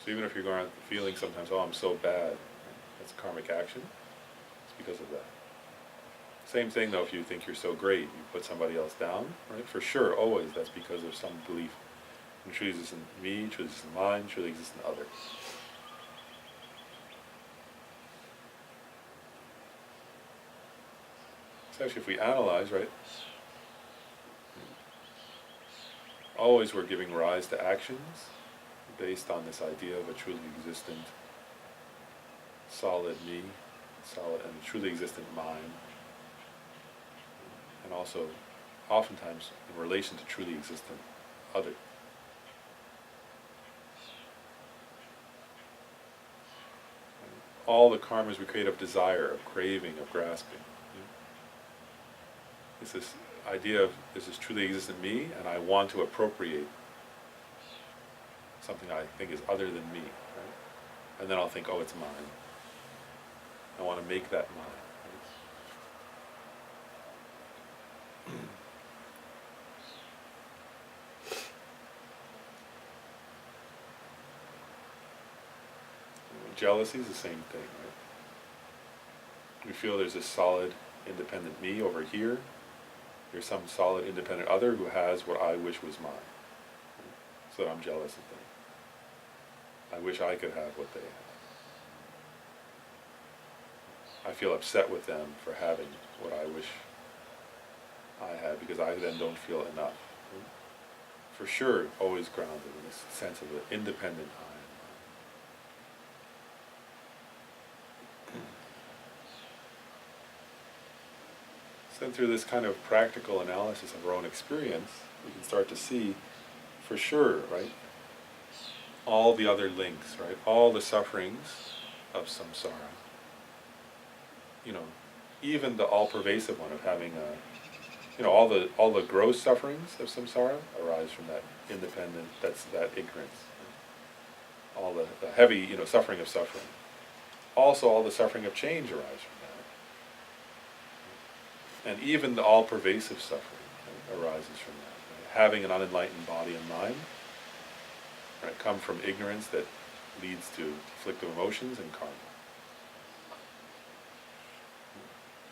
So even if you're going feeling sometimes, oh, I'm so bad, that's a karmic action, it's because of that. Same thing though, if you think you're so great, you put somebody else down, right? For sure, always, that's because of some belief. And truly exists in me, truly exists in mine, truly exists in others. So actually, if we analyze, right, always we're giving rise to actions based on this idea of a truly existent, solid me, solid and truly existent mind, and also oftentimes in relation to truly existent other. All the karmas we create of desire, of craving, of grasping. It's this idea of this is truly existent me, and I want to appropriate something I think is other than me, right? And then I'll think, oh, it's mine. I want to make that mine. Jealousy is the same thing, right? We feel there's this solid, independent me over here. There's some solid, independent other who has what I wish was mine. Right? So I'm jealous of them. I wish I could have what they have. I feel upset with them for having what I wish I had because I then don't feel enough. Right? For sure, always grounded in this sense of the independent I. So through this kind of practical analysis of our own experience, we can start to see, for sure, right, all the other links, right, all the sufferings of samsara. You know, even the all-pervasive one of having a, you know, all the gross sufferings of samsara arise from that independent, that ignorance. All the heavy, you know, suffering of suffering. Also, all the suffering of change arise from that. And even the all-pervasive suffering, right, arises from that. Right? Having an unenlightened body and mind, right, come from ignorance that leads to afflictive emotions and karma.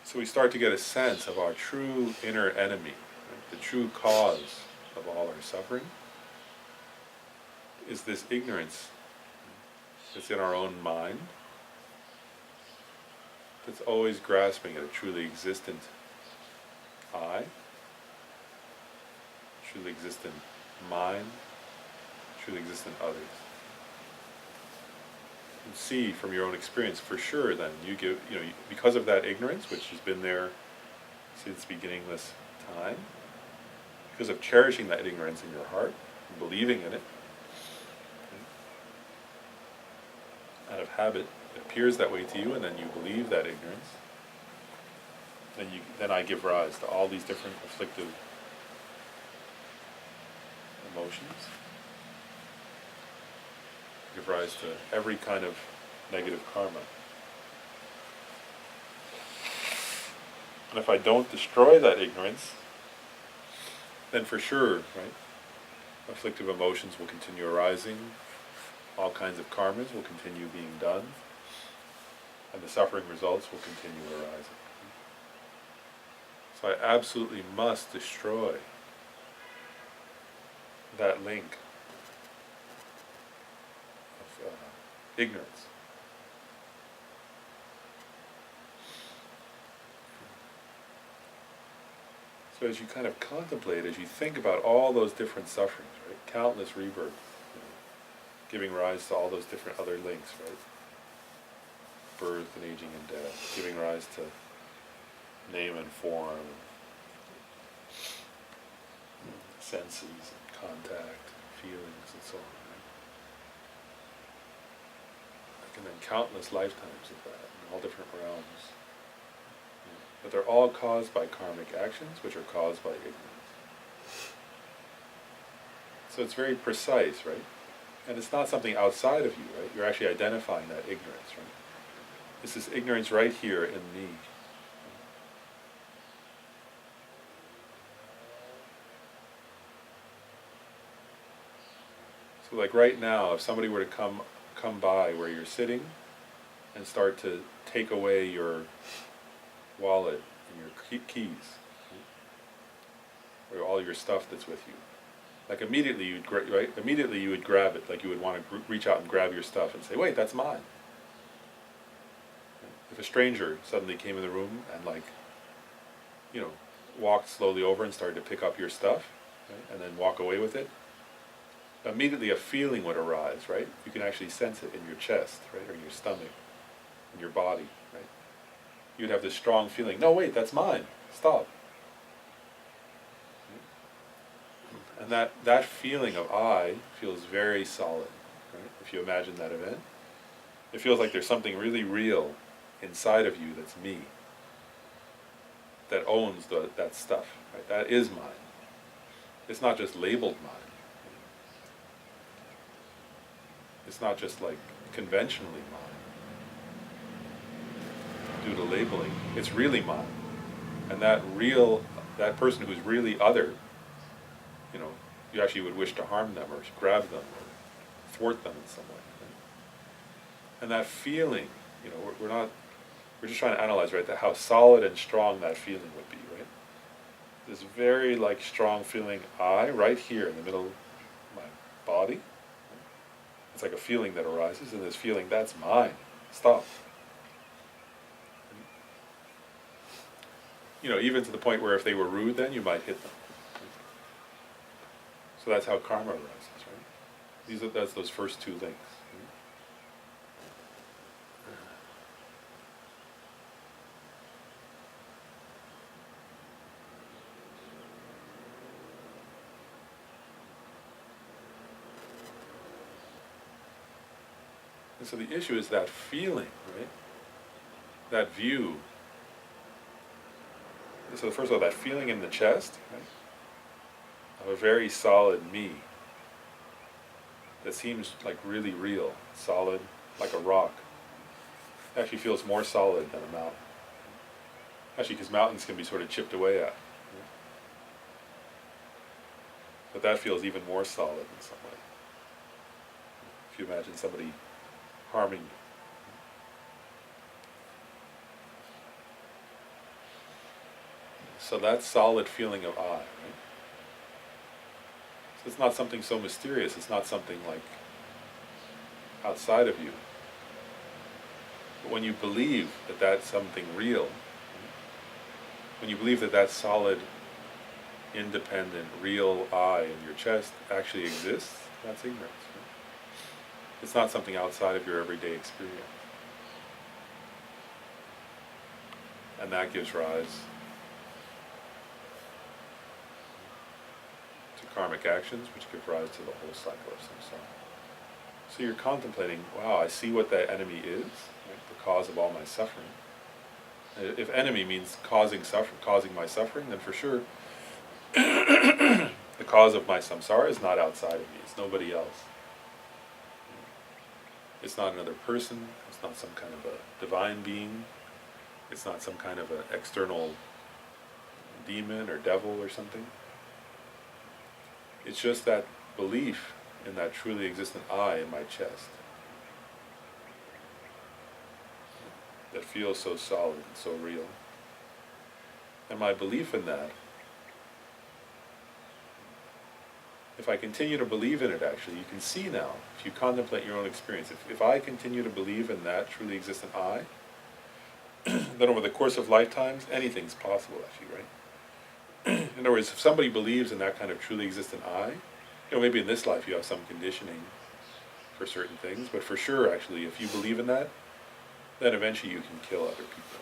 So we start to get a sense of our true inner enemy, right? The true cause of all our suffering is this ignorance that's in our own mind, that's always grasping at a truly existent I, truly existent mind, truly existent others. You see from your own experience for sure then, you give, you know, because of that ignorance, which has been there since beginningless time, because of cherishing that ignorance in your heart, and believing in it, out of habit, it appears that way to you, and then you believe that ignorance, then I give rise to all these different afflictive emotions. Give rise to every kind of negative karma. And if I don't destroy that ignorance, then for sure, right, afflictive emotions will continue arising, all kinds of karmas will continue being done, and the suffering results will continue arising. So I absolutely must destroy that link of ignorance. So as you kind of contemplate, as you think about all those different sufferings, right, countless rebirths, you know, giving rise to all those different other links, right, birth and aging and death, giving rise to name and form, senses and contact, feelings and so on. Right? And then countless lifetimes of that in all different realms. But they're all caused by karmic actions, which are caused by ignorance. So it's very precise, right? And it's not something outside of you, right? You're actually identifying that ignorance, right? This is ignorance right here in me. So like right now, if somebody were to come come by where you're sitting and start to take away your wallet and your keys, or all your stuff that's with you. Like immediately immediately you would grab it, like you would want to reach out and grab your stuff and say, wait, that's mine. If a stranger suddenly came in the room and walked slowly over and started to pick up your stuff, right, and then walk away with it, immediately a feeling would arise, right? You can actually sense it in your chest, right, or in your stomach, in your body, right? You'd have this strong feeling, no, wait, that's mine, stop. And that feeling of I feels very solid, right? If you imagine that event, it feels like there's something really real inside of you that's me, that owns that stuff, right? That is mine. It's not just labeled mine. It's not just like conventionally mine due to labeling. It's really mine. And that person who's really other, you actually would wish to harm them or grab them or thwart them in some way. Right? And that feeling, we're just trying to analyze, right, how solid and strong that feeling would be, right? This very strong feeling right here in the middle of my body. It's like a feeling that arises, and this feeling, that's mine. Stop. Even to the point where if they were rude, then you might hit them. So that's how karma arises, right? That's those first two links. And so the issue is that feeling, right? That view. So first of all, that feeling in the chest, right? Of a very solid me that seems like really real, solid, like a rock. It actually feels more solid than a mountain. Actually, because mountains can be sort of chipped away at. But that feels even more solid in some way. If you imagine somebody harming you. So that solid feeling of I, right? So it's not something so mysterious, it's not something like outside of you. But when you believe that that's something real, when you believe that that solid, independent, real I in your chest actually exists, that's ignorance. Right? It's not something outside of your everyday experience. And that gives rise to karmic actions, which give rise to the whole cycle of samsara. So you're contemplating, wow, I see what that enemy is, right? The cause of all my suffering. If enemy means causing my suffering, then for sure the cause of my samsara is not outside of me, it's nobody else. It's not another person, it's not some kind of a divine being, it's not some kind of an external demon or devil or something. It's just that belief in that truly existent I in my chest that feels so solid and so real. And my belief in that, if I continue to believe in it actually, you can see now, if you contemplate your own experience, if I continue to believe in that truly existent I, then over the course of lifetimes, anything's possible actually, right? In other words, if somebody believes in that kind of truly existent I, maybe in this life you have some conditioning for certain things, but for sure actually, if you believe in that, then eventually you can kill other people.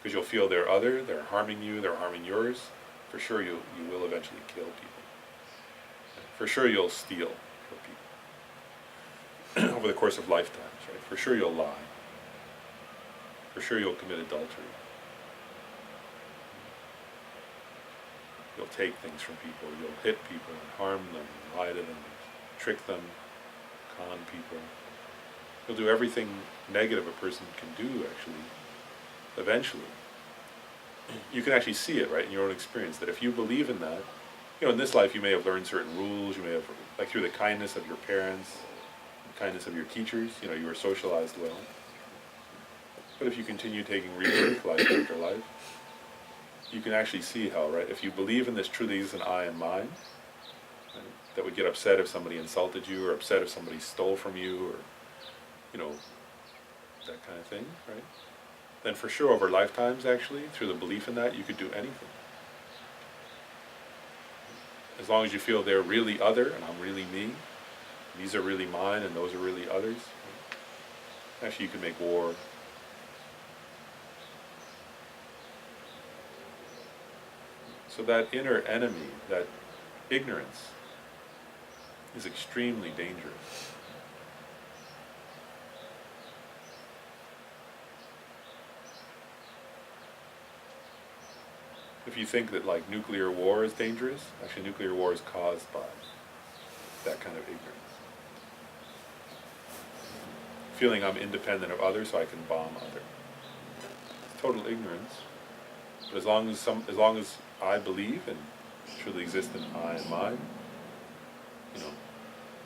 Because you'll feel they're other, they're harming you, they're harming yours. For sure you will eventually kill people. For sure you'll steal from people. Over the course of lifetimes, right? For sure you'll lie. For sure you'll commit adultery. You'll take things from people, you'll hit people and harm them, and lie to them, trick them, con people. You'll do everything negative a person can do actually, eventually. You can actually see it, right, in your own experience, that if you believe in that, in this life you may have learned certain rules, you may have, like through the kindness of your parents, kindness of your teachers, you were socialized well. But if you continue taking rebirth life after life, you can actually see how, right, if you believe in this truly existent I and mine, right, that would get upset if somebody insulted you, or upset if somebody stole from you, or, that kind of thing, right? Then for sure over lifetimes, actually, through the belief in that, you could do anything. As long as you feel they're really other, and I'm really me, these are really mine, and those are really others, right? Actually you can make war. So that inner enemy, that ignorance, is extremely dangerous. If you think that like nuclear war is dangerous, actually nuclear war is caused by that kind of ignorance. Feeling I'm independent of others so I can bomb others. It's total ignorance. But as long as I believe in truly existent I and mine,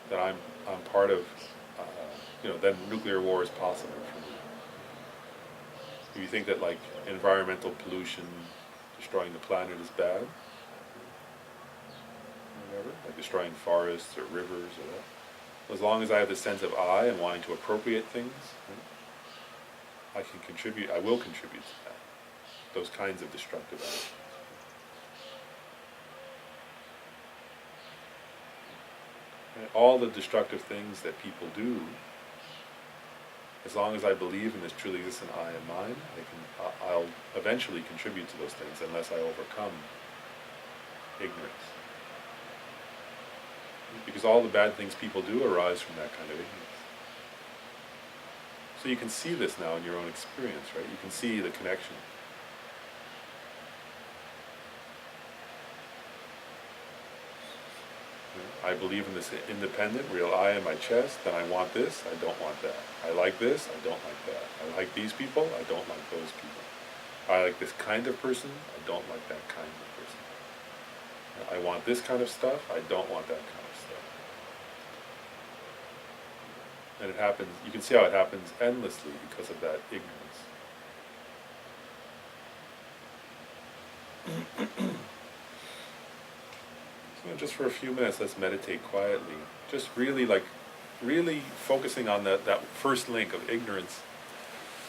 that I'm part of, then nuclear war is possible for me. If you think that like environmental pollution, destroying the planet is bad, whatever, like destroying forests or rivers or that, as long as I have the sense of I and wanting to appropriate things, right, I will contribute to that, those kinds of destructive actions. And all the destructive things that people do, as long as I believe in this truly existent I and mine, I'll eventually contribute to those things unless I overcome ignorance. Because all the bad things people do arise from that kind of ignorance. So you can see this now in your own experience, right? You can see the connection. I believe in this independent, real I in my chest, then I want this, I don't want that. I like this, I don't like that. I like these people, I don't like those people. I like this kind of person, I don't like that kind of person. I want this kind of stuff, I don't want that kind of stuff. And it happens, you can see how it happens endlessly because of that ignorance. Just for a few minutes, let's meditate quietly. Just really focusing on that first link of ignorance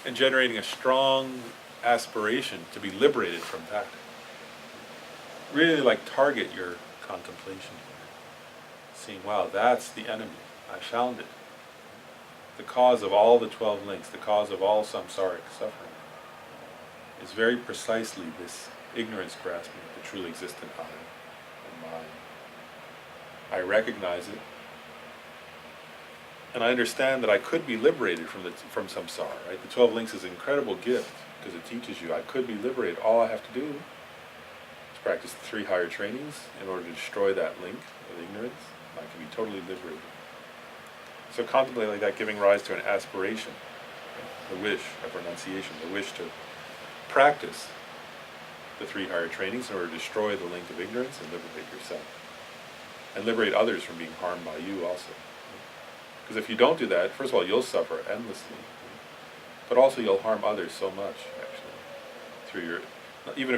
and generating a strong aspiration to be liberated from that. Really target your contemplation. Seeing, wow, that's the enemy. I found it. The cause of all the 12 links, the cause of all samsaric suffering, is very precisely this ignorance grasping of the truly existent I and mind. I recognize it, and I understand that I could be liberated from samsara. Right? The 12 links is an incredible gift because it teaches you I could be liberated. All I have to do is practice the 3 higher trainings in order to destroy that link of ignorance. I can be totally liberated. So contemplate like that, giving rise to an aspiration, the wish of renunciation, the wish to practice the 3 higher trainings in order to destroy the link of ignorance and liberate yourself. And liberate others from being harmed by you also. Because if you don't do that, first of all, you'll suffer endlessly. But also you'll harm others so much, actually. Through your, even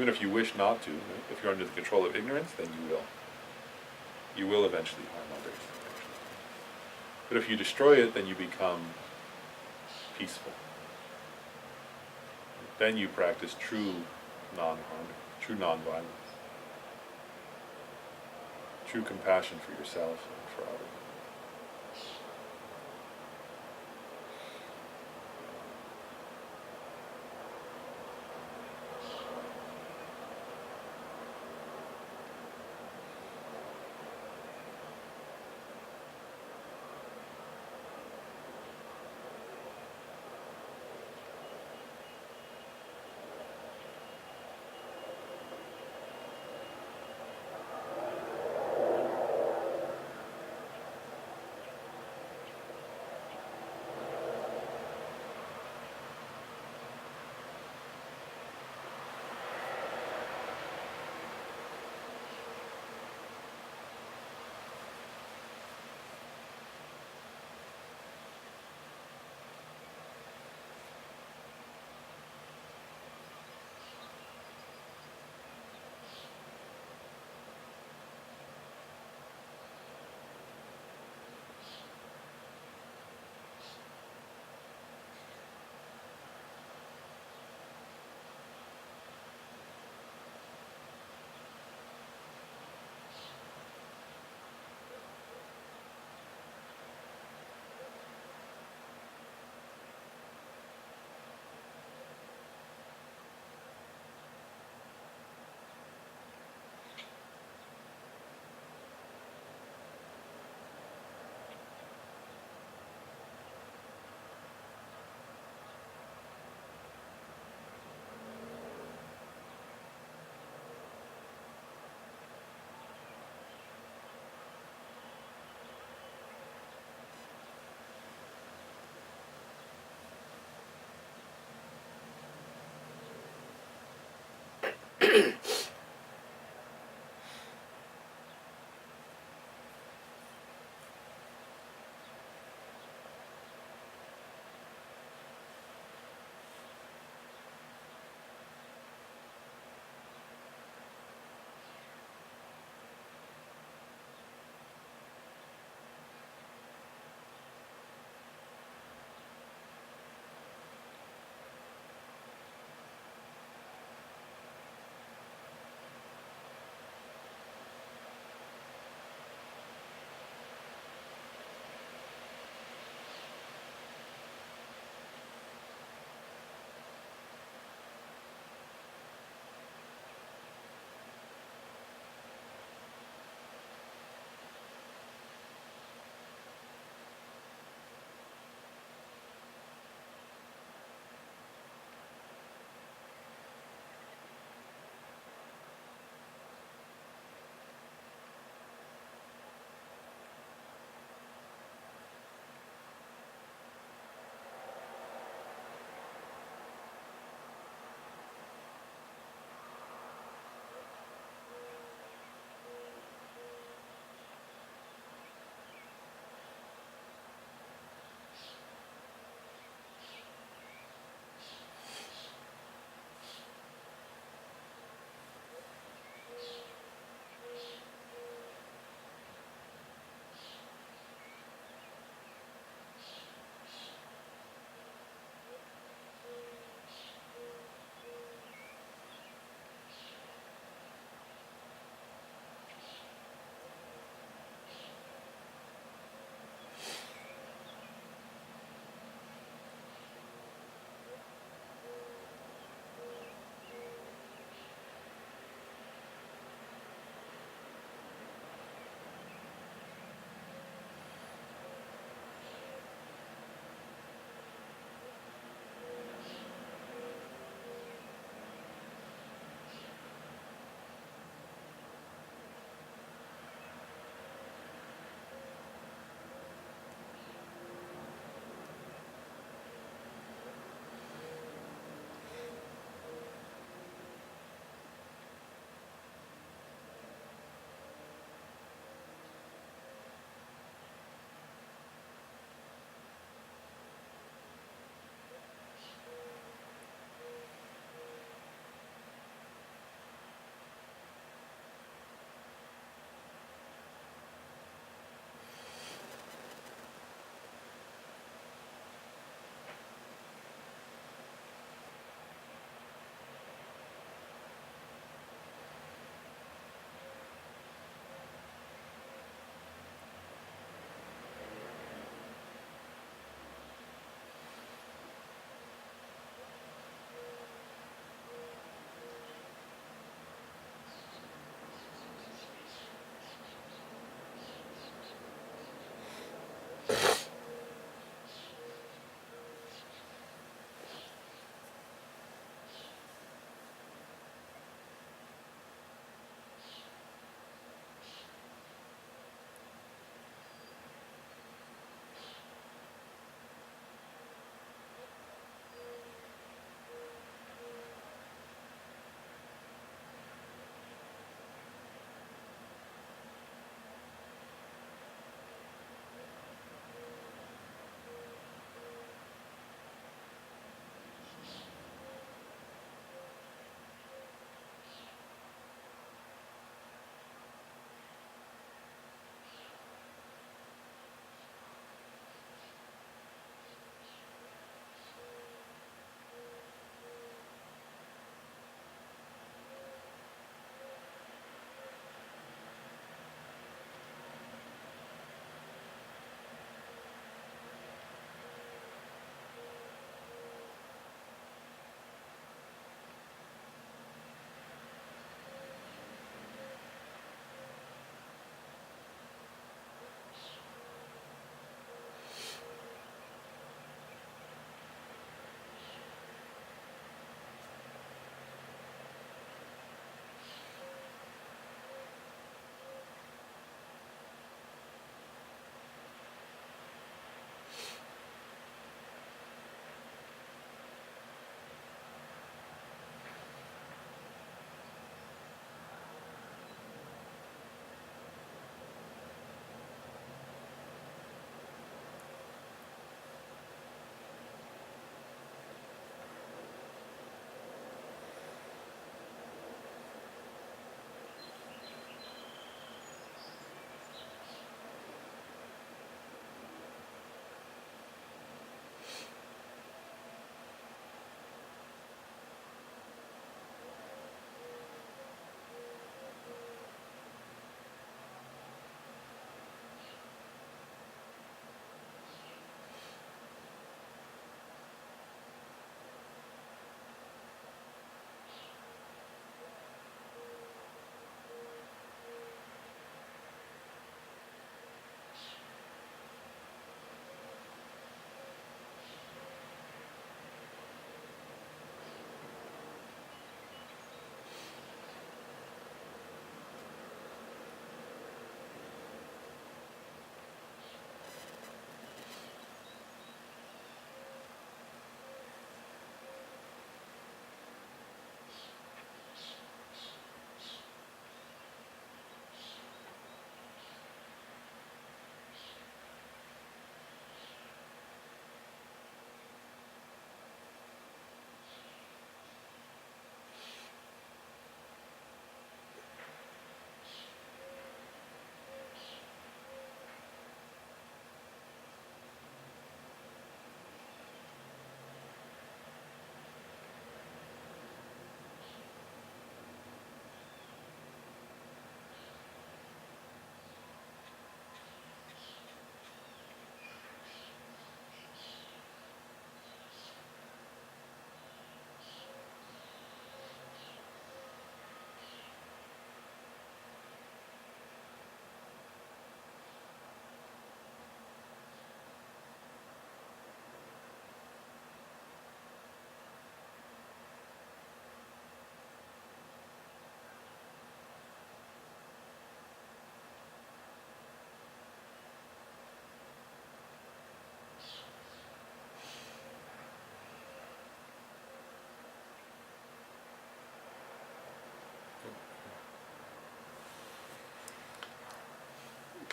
if you wish not to, right? If you're under the control of ignorance, then you will. You will eventually harm others, actually. But if you destroy it, then you become peaceful. Then you practice true non-harming, true non-violence. True compassion for yourself and for others.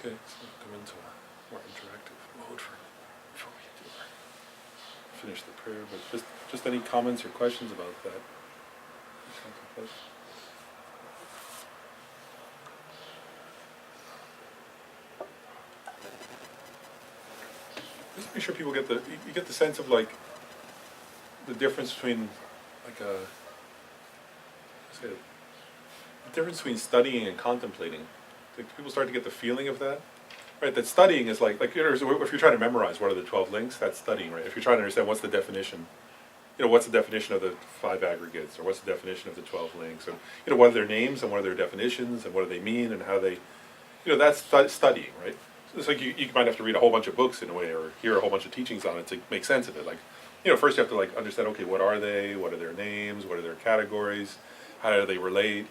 Okay, so we'll go into a more interactive mode before we do finish the prayer. But just any comments or questions about that? Just make sure people get you get the sense of like the difference between like the difference between studying and contemplating. Like people start to get the feeling of that, right? That studying is like if you're trying to memorize what are the 12 links, that's studying, right? If you're trying to understand what's the definition, what's the definition of the 5 aggregates, or what's the definition of the 12 links, and what are their names and what are their definitions and what do they mean and how they, that's studying, right? So it's like you might have to read a whole bunch of books in a way, or hear a whole bunch of teachings on it to make sense of it. Like, first you have to like understand, okay, what are they? What are their names? What are their categories? How do they relate?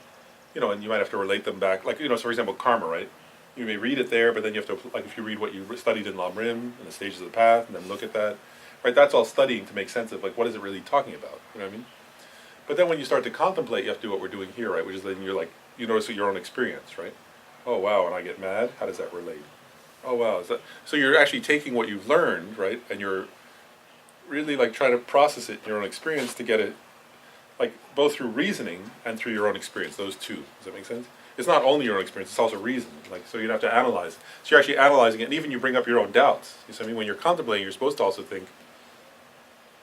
And you might have to relate them back. Like, so for example, karma, right? You may read it there, but then you have to, like, if you read what you studied in Lam Rim and the stages of the path, and then look at that, right? That's all studying to make sense of, like, what is it really talking about? You know what I mean? But then when you start to contemplate, you have to do what we're doing here, right? Which is then you're like, you notice your own experience, right? Oh, wow, when I get mad, how does that relate? Oh, wow, so you're actually taking what you've learned, right? And you're really, like, trying to process it in your own experience to get it, like, both through reasoning and through your own experience, those two. Does that make sense? It's not only your own experience, it's also reason. Like, so you'd have to analyze. So you're actually analyzing it, and even you bring up your own doubts. You see what I mean? When you're contemplating, you're supposed to also think,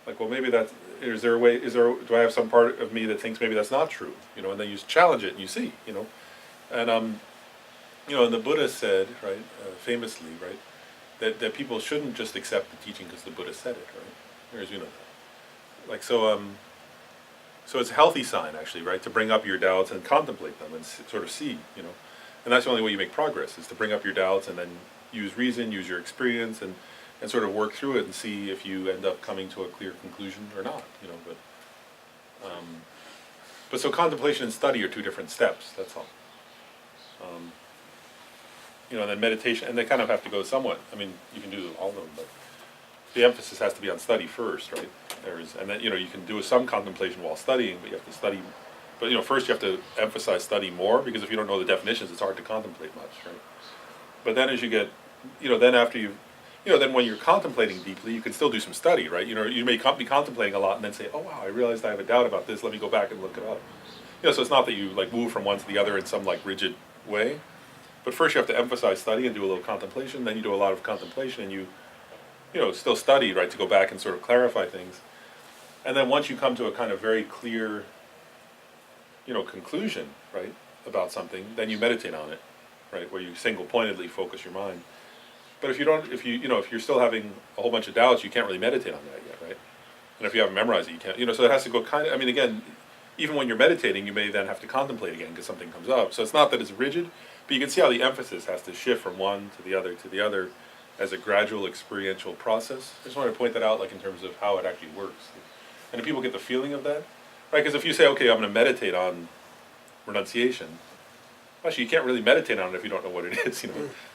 like, well, maybe do I have some part of me that thinks maybe that's not true? And then you challenge it and you see, And, and the Buddha said, right, famously, right, that people shouldn't just accept the teaching because the Buddha said it, right? Whereas that. Like, so it's a healthy sign, actually, right, to bring up your doubts and contemplate them and sort of see, And that's the only way you make progress, is to bring up your doubts and then use reason, use your experience, and sort of work through it and see if you end up coming to a clear conclusion or not, But so contemplation and study are two different steps, that's all. And then meditation, and they kind of have to go somewhat. I mean, you can do all of them, but the emphasis has to be on study first, right? And then, you can do some contemplation while studying, but you have to study. But, first you have to emphasize study more, because if you don't know the definitions, it's hard to contemplate much, right? But then as you get, then after then when you're contemplating deeply, you can still do some study, right? You may be contemplating a lot and then say, oh, wow, I realized I have a doubt about this, let me go back and look it up. So it's not that you, like, move from one to the other in some, like, rigid way. But first you have to emphasize study and do a little contemplation, then you do a lot of contemplation and you still study, right, to go back and sort of clarify things. And then once you come to a kind of very clear, conclusion, right, about something, then you meditate on it, right, where you single-pointedly focus your mind. But if you're still having a whole bunch of doubts, you can't really meditate on that yet, right? And if you haven't memorized it, you can't, so it has to go kind of, again, even when you're meditating, you may then have to contemplate again because something comes up. So it's not that it's rigid, but you can see how the emphasis has to shift from one to the other as a gradual experiential process. I just wanted to point that out, like, in terms of how it actually works. And if people get the feeling of that, right? Because if you say, okay, I'm going to meditate on renunciation, actually, you can't really meditate on it if you don't know what it is, So you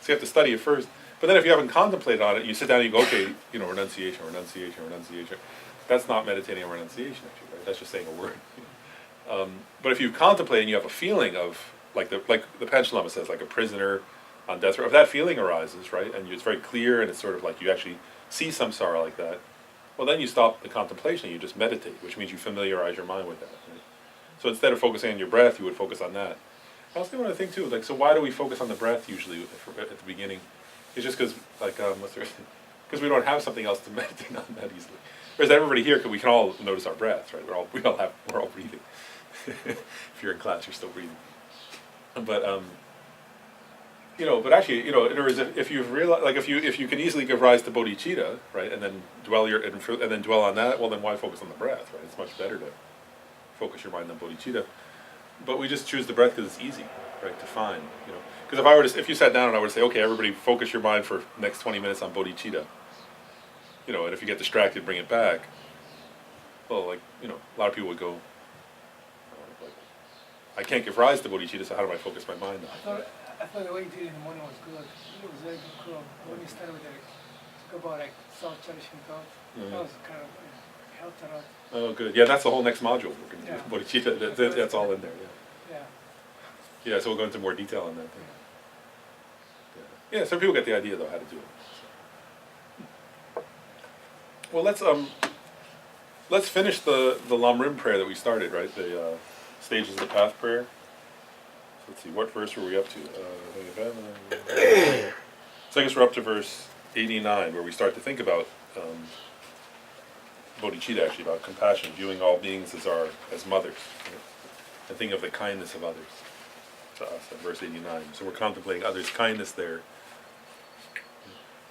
have to study it first. But then if you haven't contemplated on it, you sit down and you go, okay, renunciation. That's not meditating on renunciation, actually, right? That's just saying a word. But if you contemplate and you have a feeling of, like the Panchen Lama says, like a prisoner on death row, if that feeling arises, right, and it's very clear and it's sort of like you actually see samsara like that, well, then you stop the contemplation, you just meditate, which means you familiarize your mind with that, right? So instead of focusing on your breath, you would focus on that. I was thinking one other thing too, like, so why do we focus on the breath usually at the beginning? It's just because, like, because we don't have something else to meditate on that easily. Whereas everybody here, we can all notice our breath, right? We're all breathing. If you're in class, you're still breathing. But but actually, in other words, if you've realized, like, if you can easily give rise to bodhicitta, right, and then dwell on that, well, then why focus on the breath, right? It's much better to focus your mind on bodhicitta. But we just choose the breath because it's easy, right, to find, Because if you sat down and I would say, okay, everybody focus your mind for the next 20 minutes on bodhicitta, and if you get distracted, bring it back. Well, like, a lot of people would go, I can't give rise to bodhicitta, so how do I focus my mind on it? I thought the way you did it in the morning was good. It was very good. Cool. When you started with talk about like self-cherishing thoughts, that was kind of helped a lot. Oh, good. Yeah, that's the whole next module. We're going to do bodhicitta. That's all in there. Yeah. Yeah. Yeah. So we'll go into more detail on that. Yeah, some people get the idea though how to do it. Well, let's finish the Lam Rim prayer that we started, right? The stages of the path prayer. So let's see, what verse were we up to? So I guess we're up to verse 89, where we start to think about bodhicitta, actually, about compassion, viewing all beings as mothers, right? And think of the kindness of others to us at verse 89. So we're contemplating others' kindness there.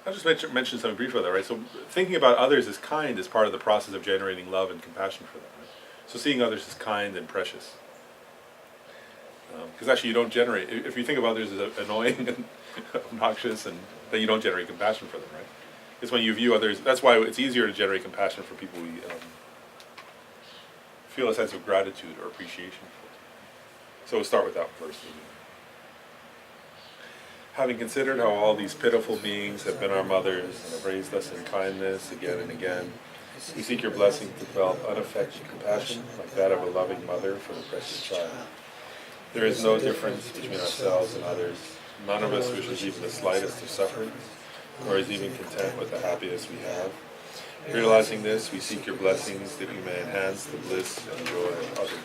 I'll just mention something brief about that, right? So thinking about others as kind is part of the process of generating love and compassion for them, right? So seeing others as kind and precious. Because actually you don't generate, if you think of others as annoying and obnoxious, and then you don't generate compassion for them, right? It's when you view others, that's why it's easier to generate compassion for people we feel a sense of gratitude or appreciation for. So we'll start with that verse. Having considered how all these pitiful beings have been our mothers and have raised us in kindness again and again, we seek your blessing to develop unaffected compassion like that of a loving mother for the precious child. There is no difference between ourselves and others. None of us wishes even the slightest of suffering, nor is even content with the happiness we have. Realizing this, we seek your blessings that we may enhance the bliss and joy of others.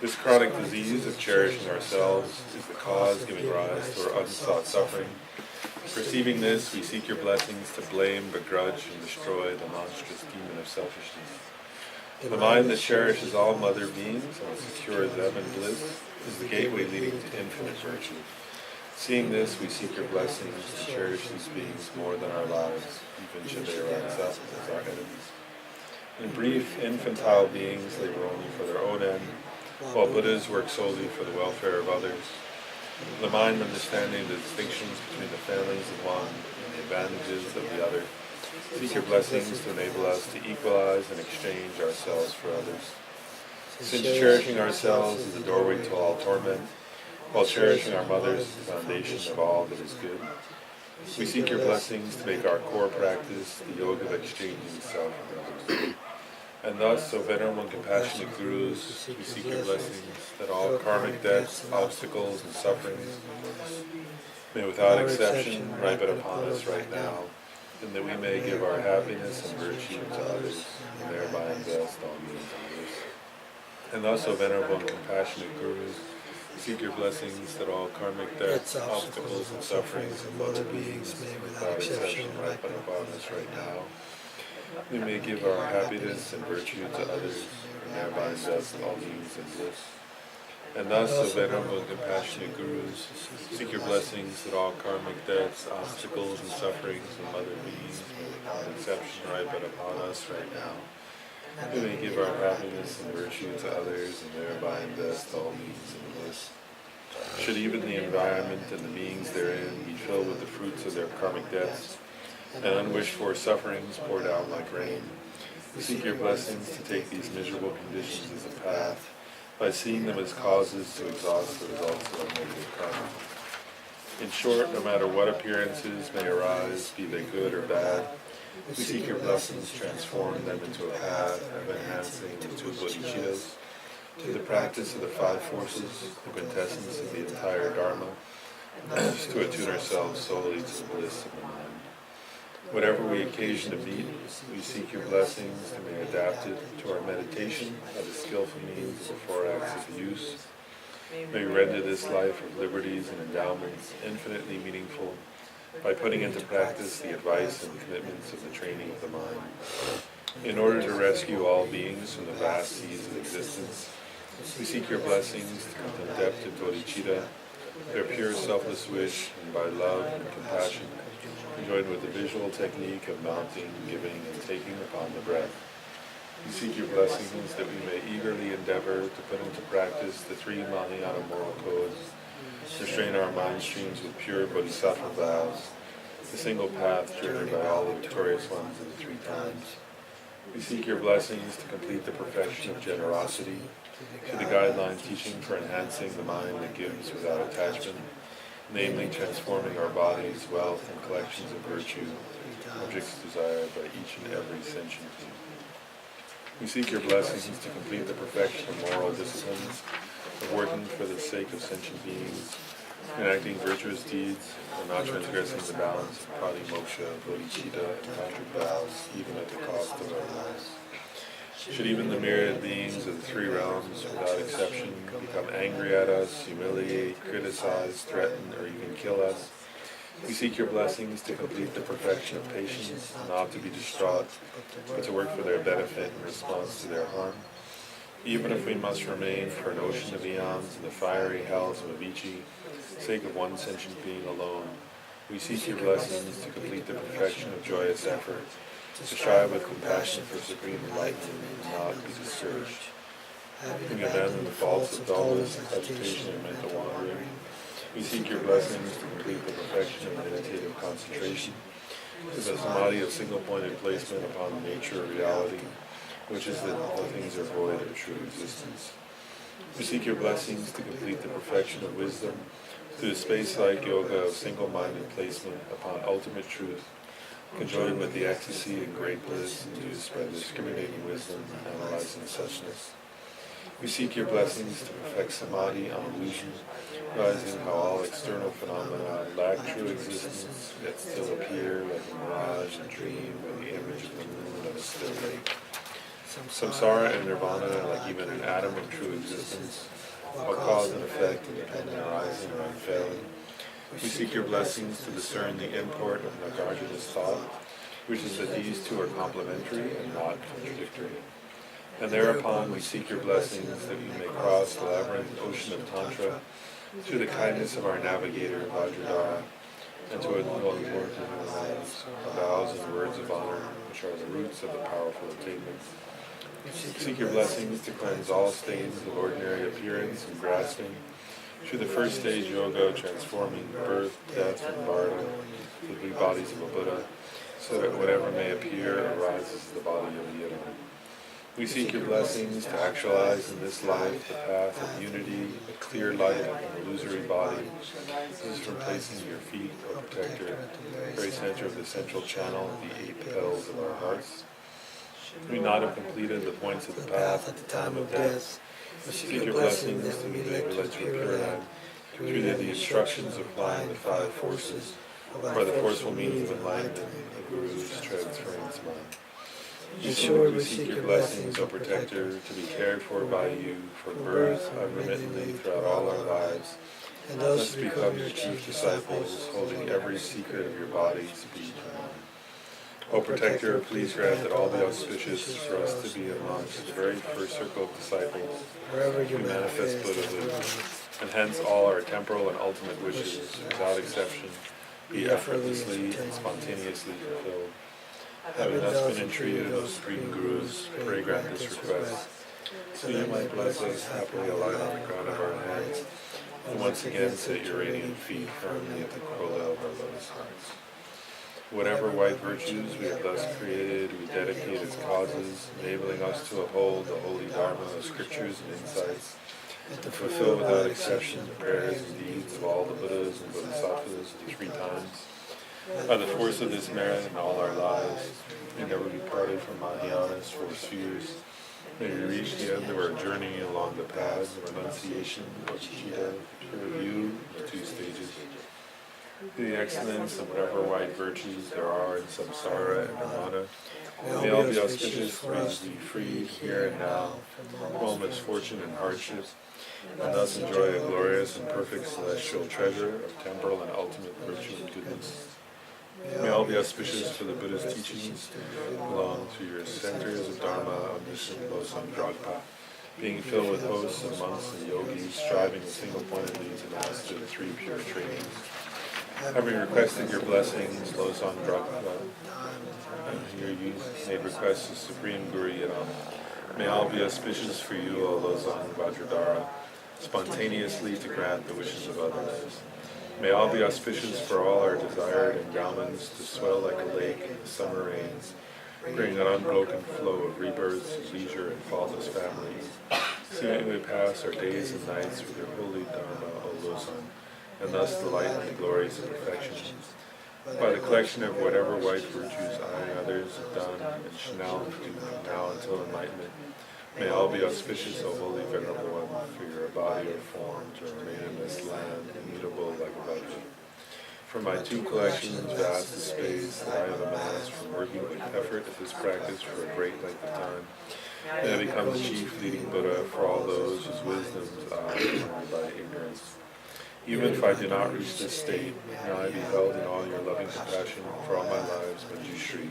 This chronic disease of cherishing ourselves is the cause giving rise to our unsought suffering. Perceiving this, we seek your blessings to blame, begrudge, and destroy the monstrous demon of selfishness. The mind that cherishes all mother beings and secures them in bliss is the gateway leading to infinite virtue. Seeing this, we seek your blessings to cherish these beings more than our lives, even should they rise up as our enemies. In brief, infantile beings labor only for their own end, while Buddhas work solely for the welfare of others. The mind understanding the distinctions between the families of one and the advantages of the other, seek your blessings to enable us to equalize and exchange ourselves for others. Since cherishing ourselves is the doorway to all torment, while cherishing our mothers is the foundation of all that is good, we seek your blessings to make our core practice the yoga of exchanging self for others. And thus, O venerable and compassionate gurus, we seek your blessings that all karmic debts, obstacles, and sufferings may without exception ripen upon us right now, and that we may give our happiness and virtue to others, and thereby invest all means in others. And thus, O venerable and compassionate gurus, we seek your blessings that all karmic debts, obstacles, and sufferings of other beings may without exception ripen upon us right now. We may give our happiness and virtue to others, and thereby invest all means in bliss. And thus, O venerable and compassionate gurus, seek your blessings that all karmic debts, obstacles, and sufferings of other beings may without exception ripen upon us right now. We may give our happiness and virtue to others, and thereby invest all means in bliss. Should even the environment and the beings therein be filled with the fruits of their karmic debts, and unwished for sufferings pour down like rain, we seek your blessings to take these miserable conditions as a path, by seeing them as causes to exhaust the results of our negative karma. In short, no matter what appearances may arise, be they good or bad, we seek your blessings to transform them into a path of enhancing the two bodhicittas, to the practice of the five forces, the quintessence of the entire Dharma, to attune ourselves solely to the bliss of the mind. Whatever we occasion to meet, we seek your blessings to be adapted to our meditation by the skillful means of the four acts of use. May we render this life of liberties and endowments infinitely meaningful by putting into practice the advice and commitments of the training of the mind. In order to rescue all beings from the vast seas of existence, we seek your blessings to come to the depth of bodhicitta, their pure selfless wish, and by love and compassion, joined with the visual technique of mounting, giving, and taking upon the breath. We seek your blessings that we may eagerly endeavor to put into practice the three Mahayana moral codes, restrain our mind streams with pure bodhisattva vows, the single path journeyed by all the victorious ones of the three times. We seek your blessings to complete the perfection of generosity, to the guideline teaching for enhancing the mind that gives without attachment, namely transforming our bodies, wealth, and collections of virtue, objects desired by each and every sentient being. We seek your blessings to complete the perfection of moral disciplines, of working for the sake of sentient beings, enacting virtuous deeds, and not transgressing the balance of pati moksha, bodhicitta, and tantric vows, even at the cost of our lives. Should even the myriad beings of the three realms, without exception, become angry at us, humiliate, criticize, threaten, or even kill us, we seek your blessings to complete the perfection of patience, not to be distraught, but to work for their benefit in response to their harm. Even if we must remain for an ocean of eons in the fiery hells of Avicii, sake of one sentient being alone, we seek your blessings to complete the perfection of joyous effort, to strive with compassion for supreme enlightenment and not be discouraged. Having abandoned the faults of dullness, agitation, and mental wandering, we seek your blessings to complete the perfection of meditative concentration, to the samadhi of single-pointed placement upon the nature of reality, which is that all things are void of true existence. We seek your blessings to complete the perfection of wisdom, to the space-like yoga of single-minded placement upon ultimate truth, conjoined with the ecstasy and great bliss induced by discriminating wisdom analyzing suchness. We seek your blessings to perfect samadhi on illusion, realizing how all external phenomena lack true existence, yet still appear like a mirage and dream by the image of the moon of a still lake. Samsara and Nirvana, like even an atom of true existence, while cause and effect independent arising or unfailing. We seek your blessings to discern the import of Nagarjuna's thought, which is that these two are complementary and not contradictory. And thereupon we seek your blessings that we may cross the labyrinth ocean of Tantra through the kindness of our navigator Vajradhara, and to annul important in our lives, vows and words of honor, which are the roots of the powerful attainments. We seek your blessings to cleanse all stains of ordinary appearance and grasping, through the first stage yoga transforming birth, death, and bardo, the three bodies of a Buddha, so that whatever may appear arises as the body of a Yidam. We seek your blessings to actualize in this life the path of unity, the clear light of an illusory body. This is from placing your feet, or protector, at the very center of the central channel of the 8 petals of our hearts. We not have completed the points of the path at the time of death. We seek your blessings to relate to your paradigm, through the instructions applying the 5 forces, by the forceful means of enlightenment, the Guru's transference mind. In short, we seek your blessings, O Protector, to be cared for by you from birth unremittingly throughout all our lives, and thus to become your chief disciples, holding every secret of your body to be eternal. O Protector, please grant that all be auspicious for us to be amongst the very first circle of disciples, wherever you manifest Buddhahood, and hence all our temporal and ultimate wishes, without exception, be effortlessly and spontaneously fulfilled. Having thus been entreated, O Supreme Gurus, pray grant this request, so you might bless us happily alight on the crown of our heads, and once again set your radiant feet firmly at the corolla of our lotus hearts. Whatever white virtues we have thus created, we dedicate as causes, enabling us to uphold the holy Dharma of scriptures and insights, and to fulfill without exception the prayers and deeds of all the Buddhas and Bodhisattvas the 3 times. By the force of this merit in all our lives, we never be parted from Mahayana's 4 spheres. May we reach the end of our journey along the paths of renunciation, bodhicitta, pure view, the 2 stages. Through the excellence of whatever white virtues there are in Samsara and Nirvana, may all be auspicious for us to be freed here and now from all misfortune and hardship, and thus enjoy a glorious and perfect celestial treasure of temporal and ultimate virtue and goodness. May all be auspicious for the Buddha's teachings belong to your centers of Dharma, omniscient Losang Dragpa, being filled with hosts of monks and yogis, striving single-pointedly to master the 3 pure trainings. Having requested your blessings, Losang Dragpa, here you made requests to Supreme Guru Yidam. May all be auspicious for you, O Losang Vajradhara, spontaneously to grant the wishes of others. May all be auspicious for all our desired endowments to swell like a lake in the summer rains, bring an unbroken flow of rebirths, leisure, and faultless families. Seeing we pass our days and nights with your holy Dharma, O Losang, and thus the light and the glories of perfection. By the collection of whatever white virtues I and others have done and shall do from now until enlightenment, May all be auspicious, O holy venerable one, for your body or form to remain in this land, immutable like a budget. For my two collections, vast as space, that I have amassed from working with effort at this practice for a great length of time, may I become the chief leading Buddha for all those whose wisdoms I have by ignorance. Even if I do not reach this state, may I be held in all your loving compassion for all my lives, Manjushri.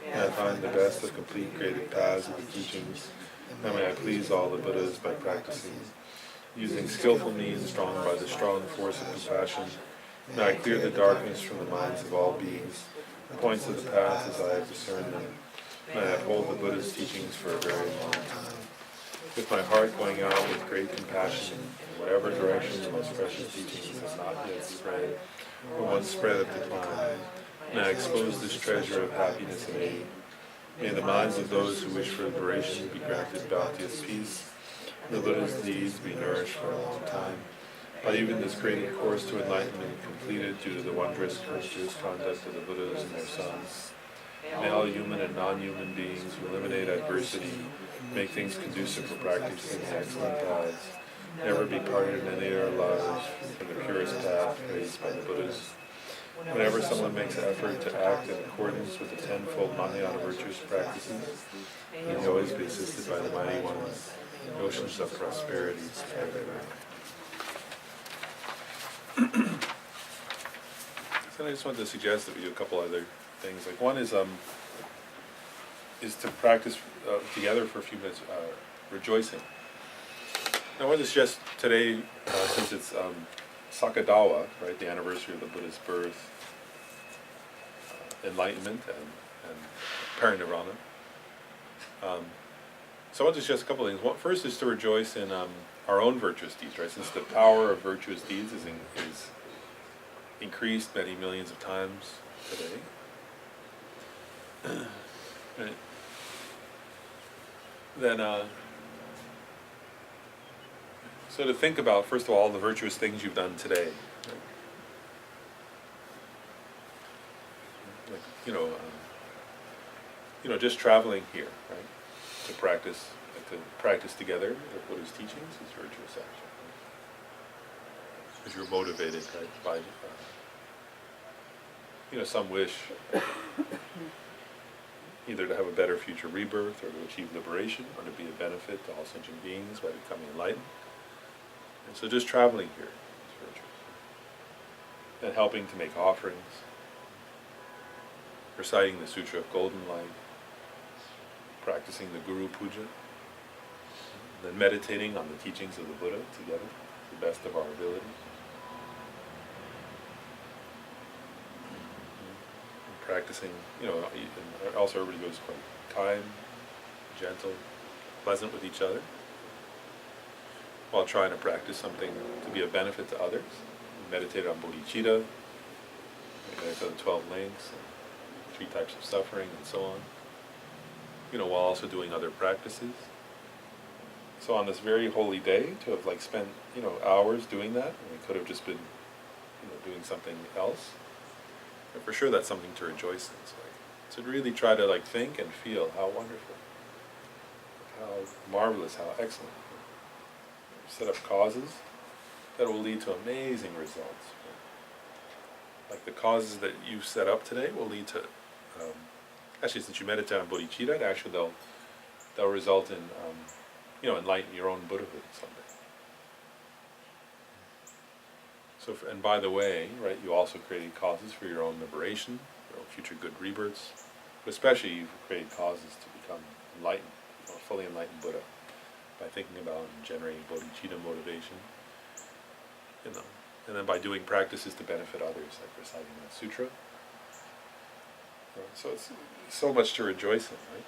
May I find the best of complete graded paths of the teachings, and may I please all the Buddhas by practicing, using skillful means drawn by the strong force of compassion. May I clear the darkness from the minds of all beings, the points of the path as I have discerned them. May I uphold the Buddha's teachings for a very long time. With my heart going out with great compassion in whatever direction the most precious teachings have not yet spread, or once spread at the time, may I expose this treasure of happiness and aid. May the minds of those who wish for liberation be granted bounteous peace, and the Buddha's deeds be nourished for a long time. By even this great course to enlightenment completed due to the wondrous courageous conduct of the Buddhas and their sons, may all human and non-human beings who eliminate adversity, make things conducive for practicing the excellent paths, never be parted in any of their lives from the purest path raised by the Buddhas. Whenever someone makes an effort to act in accordance with the tenfold Mahayana virtuous practices, may he always be assisted by the mighty ones, the oceans of prosperity. So I just wanted to suggest that we do a couple other things. Like one is to practice together for a few minutes rejoicing. I wanted to suggest today, since it's Sakadawa, right, the anniversary of the Buddha's birth, enlightenment, and parinirvana. So I want to suggest a couple of things. One, first is to rejoice in our own virtuous deeds, right? Since the power of virtuous deeds is increased many millions of times today. Right. Then, so to think about, first of all the virtuous things you've done today. Like, just traveling here, right? To practice together the Buddha's teachings is virtuous action. Because you're motivated, right, by some wish either to have a better future rebirth or to achieve liberation or to be a benefit to all sentient beings by becoming enlightened. And so just traveling here is virtuous. And helping to make offerings, reciting the Sutra of Golden Light, practicing the Guru Puja, then meditating on the teachings of the Buddha together, to the best of our ability. And practicing, and also everybody goes quite kind, gentle, pleasant with each other, while trying to practice something to be a benefit to others. We meditate on bodhicitta, meditate on the 12 links, 3 types of suffering, and so on. While also doing other practices. So on this very holy day, to have spent hours doing that, and we could have just been doing something else. But for sure, that's something to rejoice in. So to really try to think and feel how wonderful, how marvelous, how excellent. Set up causes that will lead to amazing results. Like the causes that you set up today will lead to. Actually, since you meditate on bodhicitta, actually they'll result in, enlighten your own Buddhahood someday. So, and by the way, right, you also created causes for your own liberation, your own future good rebirths, but especially you've created causes to become enlightened, fully enlightened Buddha, by thinking about and generating bodhicitta motivation, and then by doing practices to benefit others, like reciting the sutra. So it's so much to rejoice in, right?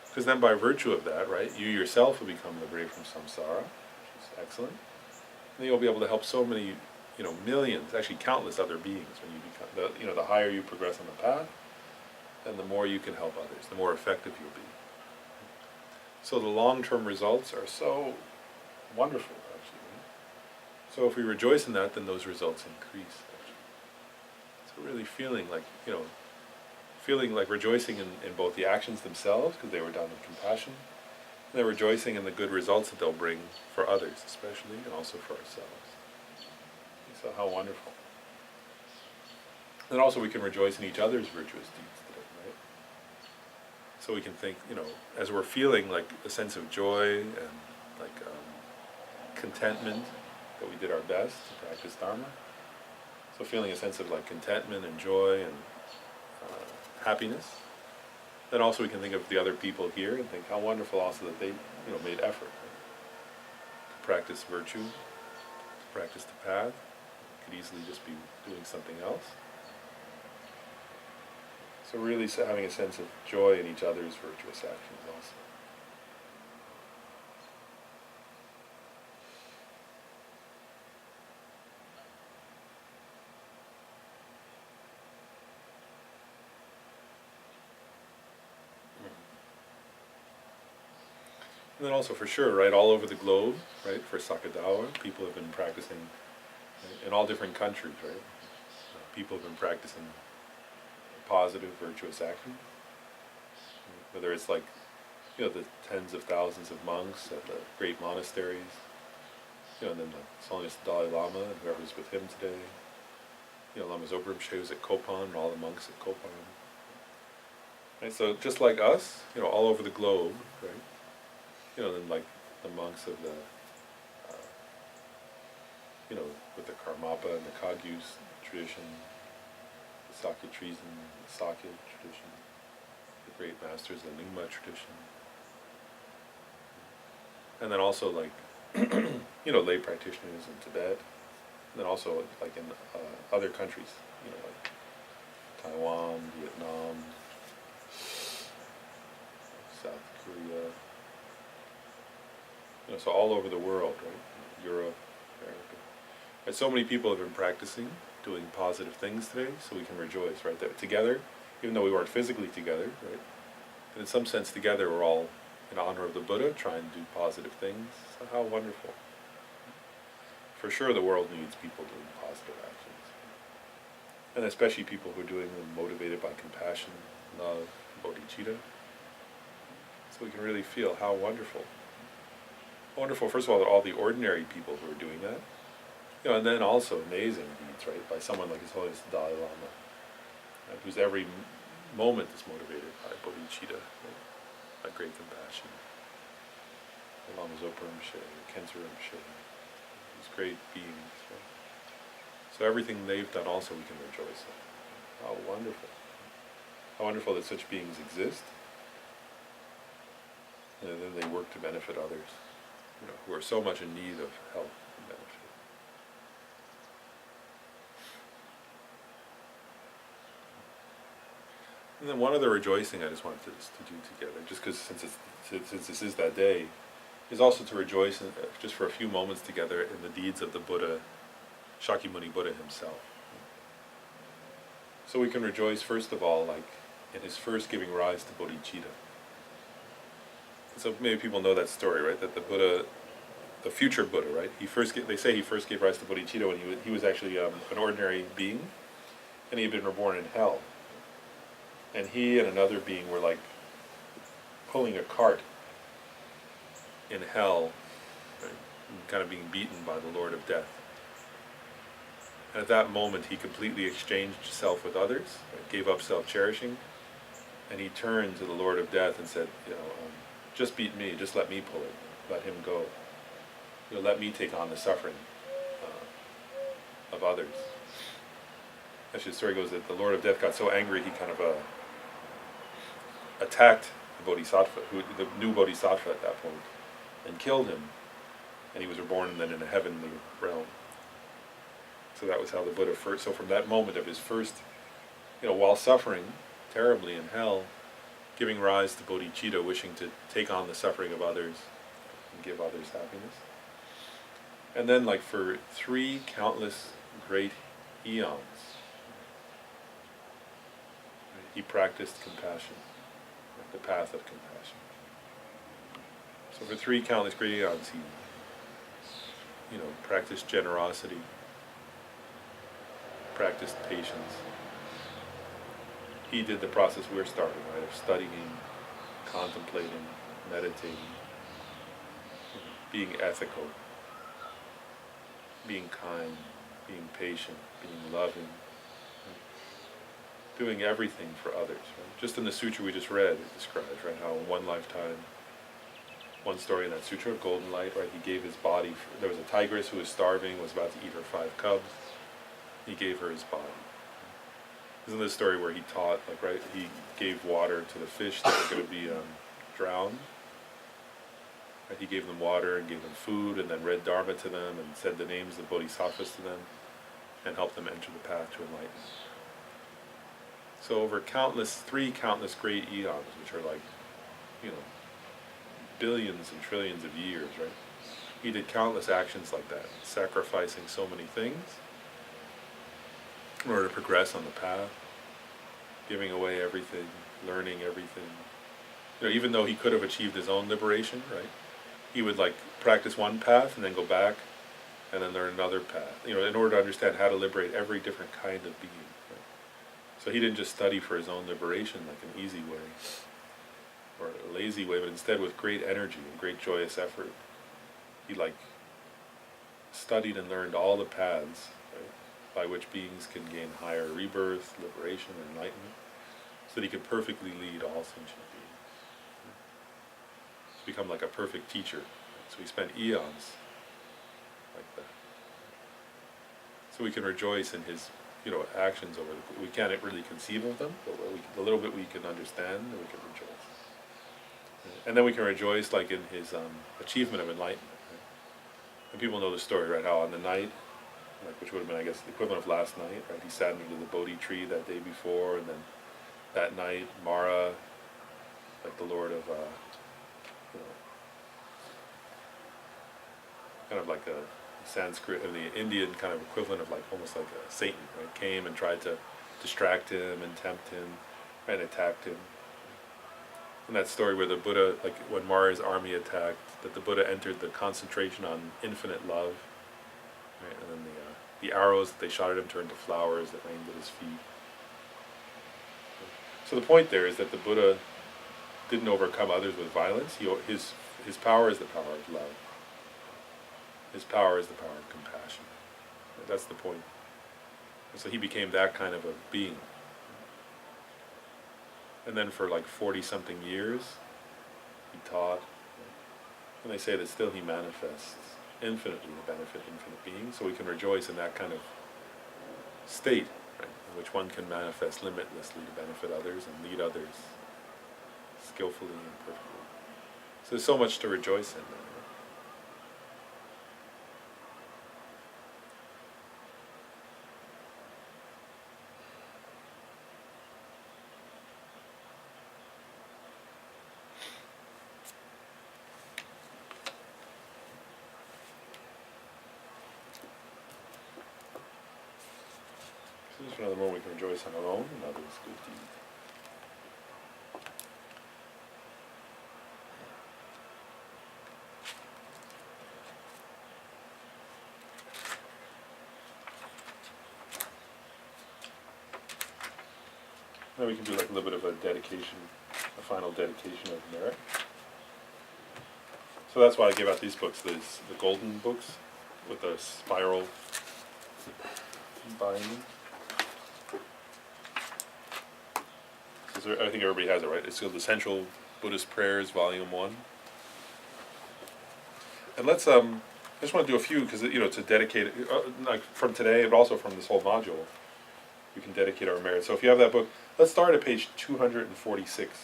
Because then by virtue of that, right, you yourself will become liberated from samsara, which is excellent. And then you'll be able to help so many, millions, actually countless other beings when you become, the higher you progress on the path, then the more you can help others, the more effective you'll be. So the long-term results are so wonderful, actually. Right? So if we rejoice in that, then those results increase, actually. So really feeling like rejoicing in both the actions themselves, because they were done with compassion, And they're rejoicing in the good results that they'll bring for others, especially, and also for ourselves. So how wonderful. And also we can rejoice in each other's virtuous deeds today, right? So we can think, as we're feeling like a sense of joy and like contentment that we did our best to practice Dharma. So feeling a sense of like contentment and joy and happiness. Then also we can think of the other people here and think how wonderful also that they, made effort, right? To practice virtue, to practice the path. Could easily just be doing something else. So really having a sense of joy in each other's virtuous actions also. And then also for sure, right, all over the globe, right, for Sakadawa, people have been practicing, right, in all different countries, right? People have been practicing positive, virtuous action. Whether it's like, the tens of thousands of monks at the great monasteries, and then the Solness Dalai Lama and whoever's with him today, Lama Zobrumshe who's at Kopan and all the monks at Kopan. Right, so just like us, all over the globe, right? Then like the monks of the, with the Karmapa and the Kagyus tradition, the Sakya treason, the Sakya tradition, the great masters of the Nyingma tradition. And then also like, lay practitioners in Tibet, and then also like in other countries, like Taiwan, Vietnam, South Korea, so all over the world, right? Europe, America. And so many people have been practicing, doing positive things today, so we can rejoice, right? That together, even though we weren't physically together, right? And in some sense together we're all in honor of the Buddha, trying to do positive things. So how wonderful. For sure the world needs people doing positive actions. And especially people who are doing them motivated by compassion, love, bodhicitta. So we can really feel how wonderful. Wonderful, first of all the ordinary people who are doing that. And then also amazing deeds, right? By someone like His Holiness the Dalai Lama, right? Whose every moment is motivated by bodhicitta, right? By great compassion. The Lama Zopa Rinpoche, Khensa Rinpoche, these great beings, right? So everything they've done also we can rejoice in. How wonderful. How wonderful that such beings exist. And then they work to benefit others, who are so much in need of help and benefit. And then one other rejoicing I just wanted to do together, just because since this is that day, is also to rejoice in, just for a few moments together in the deeds of the Buddha, Shakyamuni Buddha himself. So we can rejoice first of all, like in his first giving rise to bodhicitta. So maybe people know that story, right? That the Buddha, the future Buddha, right? They say he first gave rise to bodhicitta when he was actually an ordinary being, and he had been reborn in hell. And he and another being were like pulling a cart in hell, right? And kind of being beaten by the Lord of Death. And at that moment, he completely exchanged self with others, right? Gave up self-cherishing, and he turned to the Lord of Death and said, just beat me, just let me pull it, let him go. Let me take on the suffering of others. Actually, the story goes that the Lord of Death got so angry he kind of attacked the bodhisattva, the new bodhisattva at that point, and killed him. And he was reborn then in a heavenly realm. So that was how the Buddha first. So from that moment of his first, while suffering terribly in hell, giving rise to bodhicitta, wishing to take on the suffering of others and give others happiness. And then, like for 3 countless great eons, he practiced compassion, the path of compassion. So for 3 countless great eons, he, practiced generosity, practiced patience. He did the process we're starting, right, of studying, contemplating, meditating, being ethical, being kind, being patient, being loving, doing everything for others. Right? Just in the sutra we just read, it describes, right, how in one lifetime, one story in that sutra, Golden Light, right, he gave his body, there was a tigress who was starving, was about to eat her 5 cubs, he gave her his body. Isn't this story where he taught, like, right, he gave water to the fish that were going to be drowned? Right? He gave them water and gave them food and then read Dharma to them and said the names of the bodhisattvas to them and helped them enter the path to enlightenment. So over countless great eons, which are like, billions and trillions of years, right? He did countless actions like that, sacrificing so many things in order to progress on the path, giving away everything, learning everything. Even though he could have achieved his own liberation, right? He would like practice one path and then go back and then learn another path, in order to understand how to liberate every different kind of being. Right? So he didn't just study for his own liberation like an easy way or a lazy way, but instead with great energy and great joyous effort. He studied and learned all the paths, right, by which beings can gain higher rebirth, liberation, and enlightenment, so that he could perfectly lead all sentient beings. To become like a perfect teacher. So he spent eons like that. So we can rejoice in his, actions over we can't really conceive of them, but the little bit we can understand, and we can rejoice. And then we can rejoice like in his achievement of enlightenment. Right? And people know the story, right? How on the night, which would have been, I guess, the equivalent of last night, right? He sat under the Bodhi tree that day before, and then that night, Mara, like the Lord of, kind of like a Sanskrit, and the Indian kind of equivalent of like almost like a Satan, right? Came and tried to distract him and tempt him, and attacked him. And that story where the Buddha, like when Mara's army attacked, that the Buddha entered the concentration on infinite love, right? And then the arrows that they shot at him turned to flowers that rained at his feet. So the point there is that the Buddha didn't overcome others with violence. His power is the power of love. His power is the power of compassion. That's the point. And so he became that kind of a being. And then for like 40-something years, he taught. And they say that still he manifests infinitely to benefit infinite beings. So we can rejoice in that kind of state, right, in which one can manifest limitlessly to benefit others and lead others skillfully and perfectly. So there's so much to rejoice in. This is another moment we can rejoice on our own and others' good deeds. Then we can do like a little bit of a dedication, a final dedication of merit. So that's why I give out these books, the golden books with a spiral binding. I think everybody has it, right? It's called Essential Buddhist Prayers, Volume 1. And let's, I just want to do a few, because, to dedicate it, like from today, but also from this whole module, we can dedicate our merit. So if you have that book, let's start at page 246,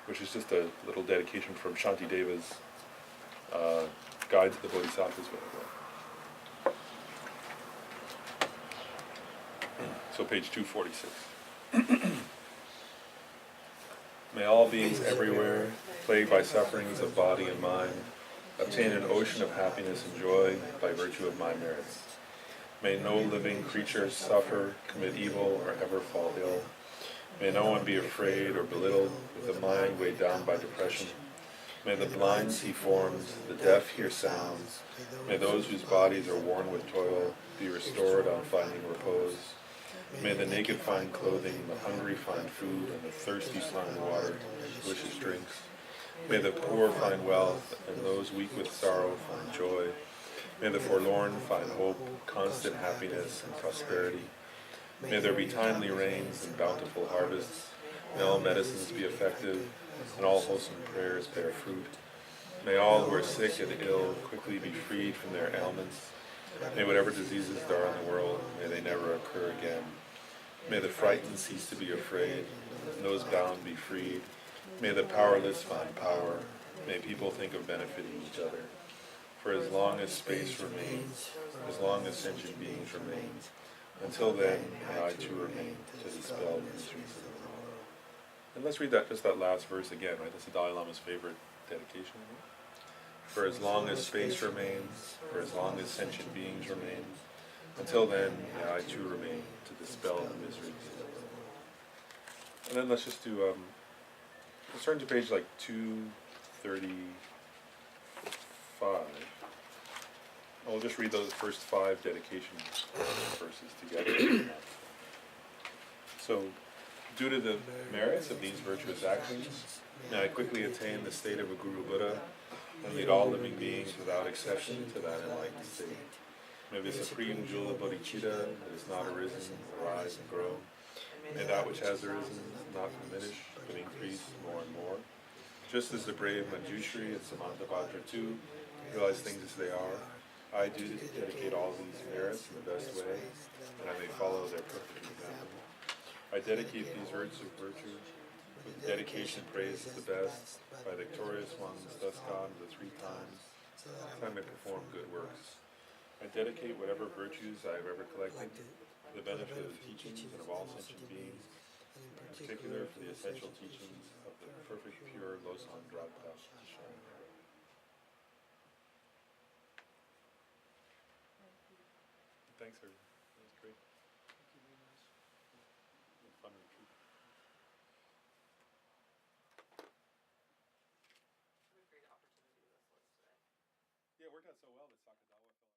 which is just a little dedication from Shantideva's Guide to the Bodhisattvas. So page 246. May all beings everywhere, plagued by sufferings of body and mind, obtain an ocean of happiness and joy by virtue of my merits. May no living creature suffer, commit evil, or ever fall ill. May no one be afraid or belittled with a mind weighed down by depression. May the blind see forms, the deaf hear sounds. May those whose bodies are worn with toil be restored on finding repose. May the naked find clothing, the hungry find food, and the thirsty find water, delicious drinks. May the poor find wealth, and those weak with sorrow find joy. May the forlorn find hope, constant happiness, and prosperity. May there be timely rains and bountiful harvests. May all medicines be effective, and all wholesome prayers bear fruit. May all who are sick and ill quickly be freed from their ailments. May whatever diseases there are in the world, may they never occur again. May the frightened cease to be afraid, and those bound be freed. May the powerless find power. May people think of benefiting each other. For as long as space remains, as long as sentient beings remain, until then, may I too remain to dispel the mysteries of the world. And let's read that, just that last verse again, right? That's the Dalai Lama's favorite dedication. For as long as space remains, for as long as sentient beings remain, until then, may I too remain to dispel the miseries of the world. And then let's just do, let's turn to page like 235. We'll just read those first 5 dedication verses together. So, due to the merits of these virtuous actions, may I quickly attain the state of a Guru Buddha and lead all living beings without exception to that enlightened state. May the supreme jewel of bodhicitta that has not arisen arise and grow. May that which has arisen not diminish, but increase more and more. Just as the brave Manjushri and Samantabhadra too realize things as they are, I do dedicate all these merits in the best way, and I may follow their perfect example. I dedicate these words of virtue with the dedication praised as the best by victorious ones thus gone the 3 times, that I may perform good works. I dedicate whatever virtues I have ever collected for the benefit of the teachings and of all sentient beings, in particular for the essential teachings of the perfect pure Losang Dragpa. Thanks, everyone. That was great. Thank you very much. Fun retreat. What a great opportunity this was today. Yeah, it worked out so well that Sakadawa fell.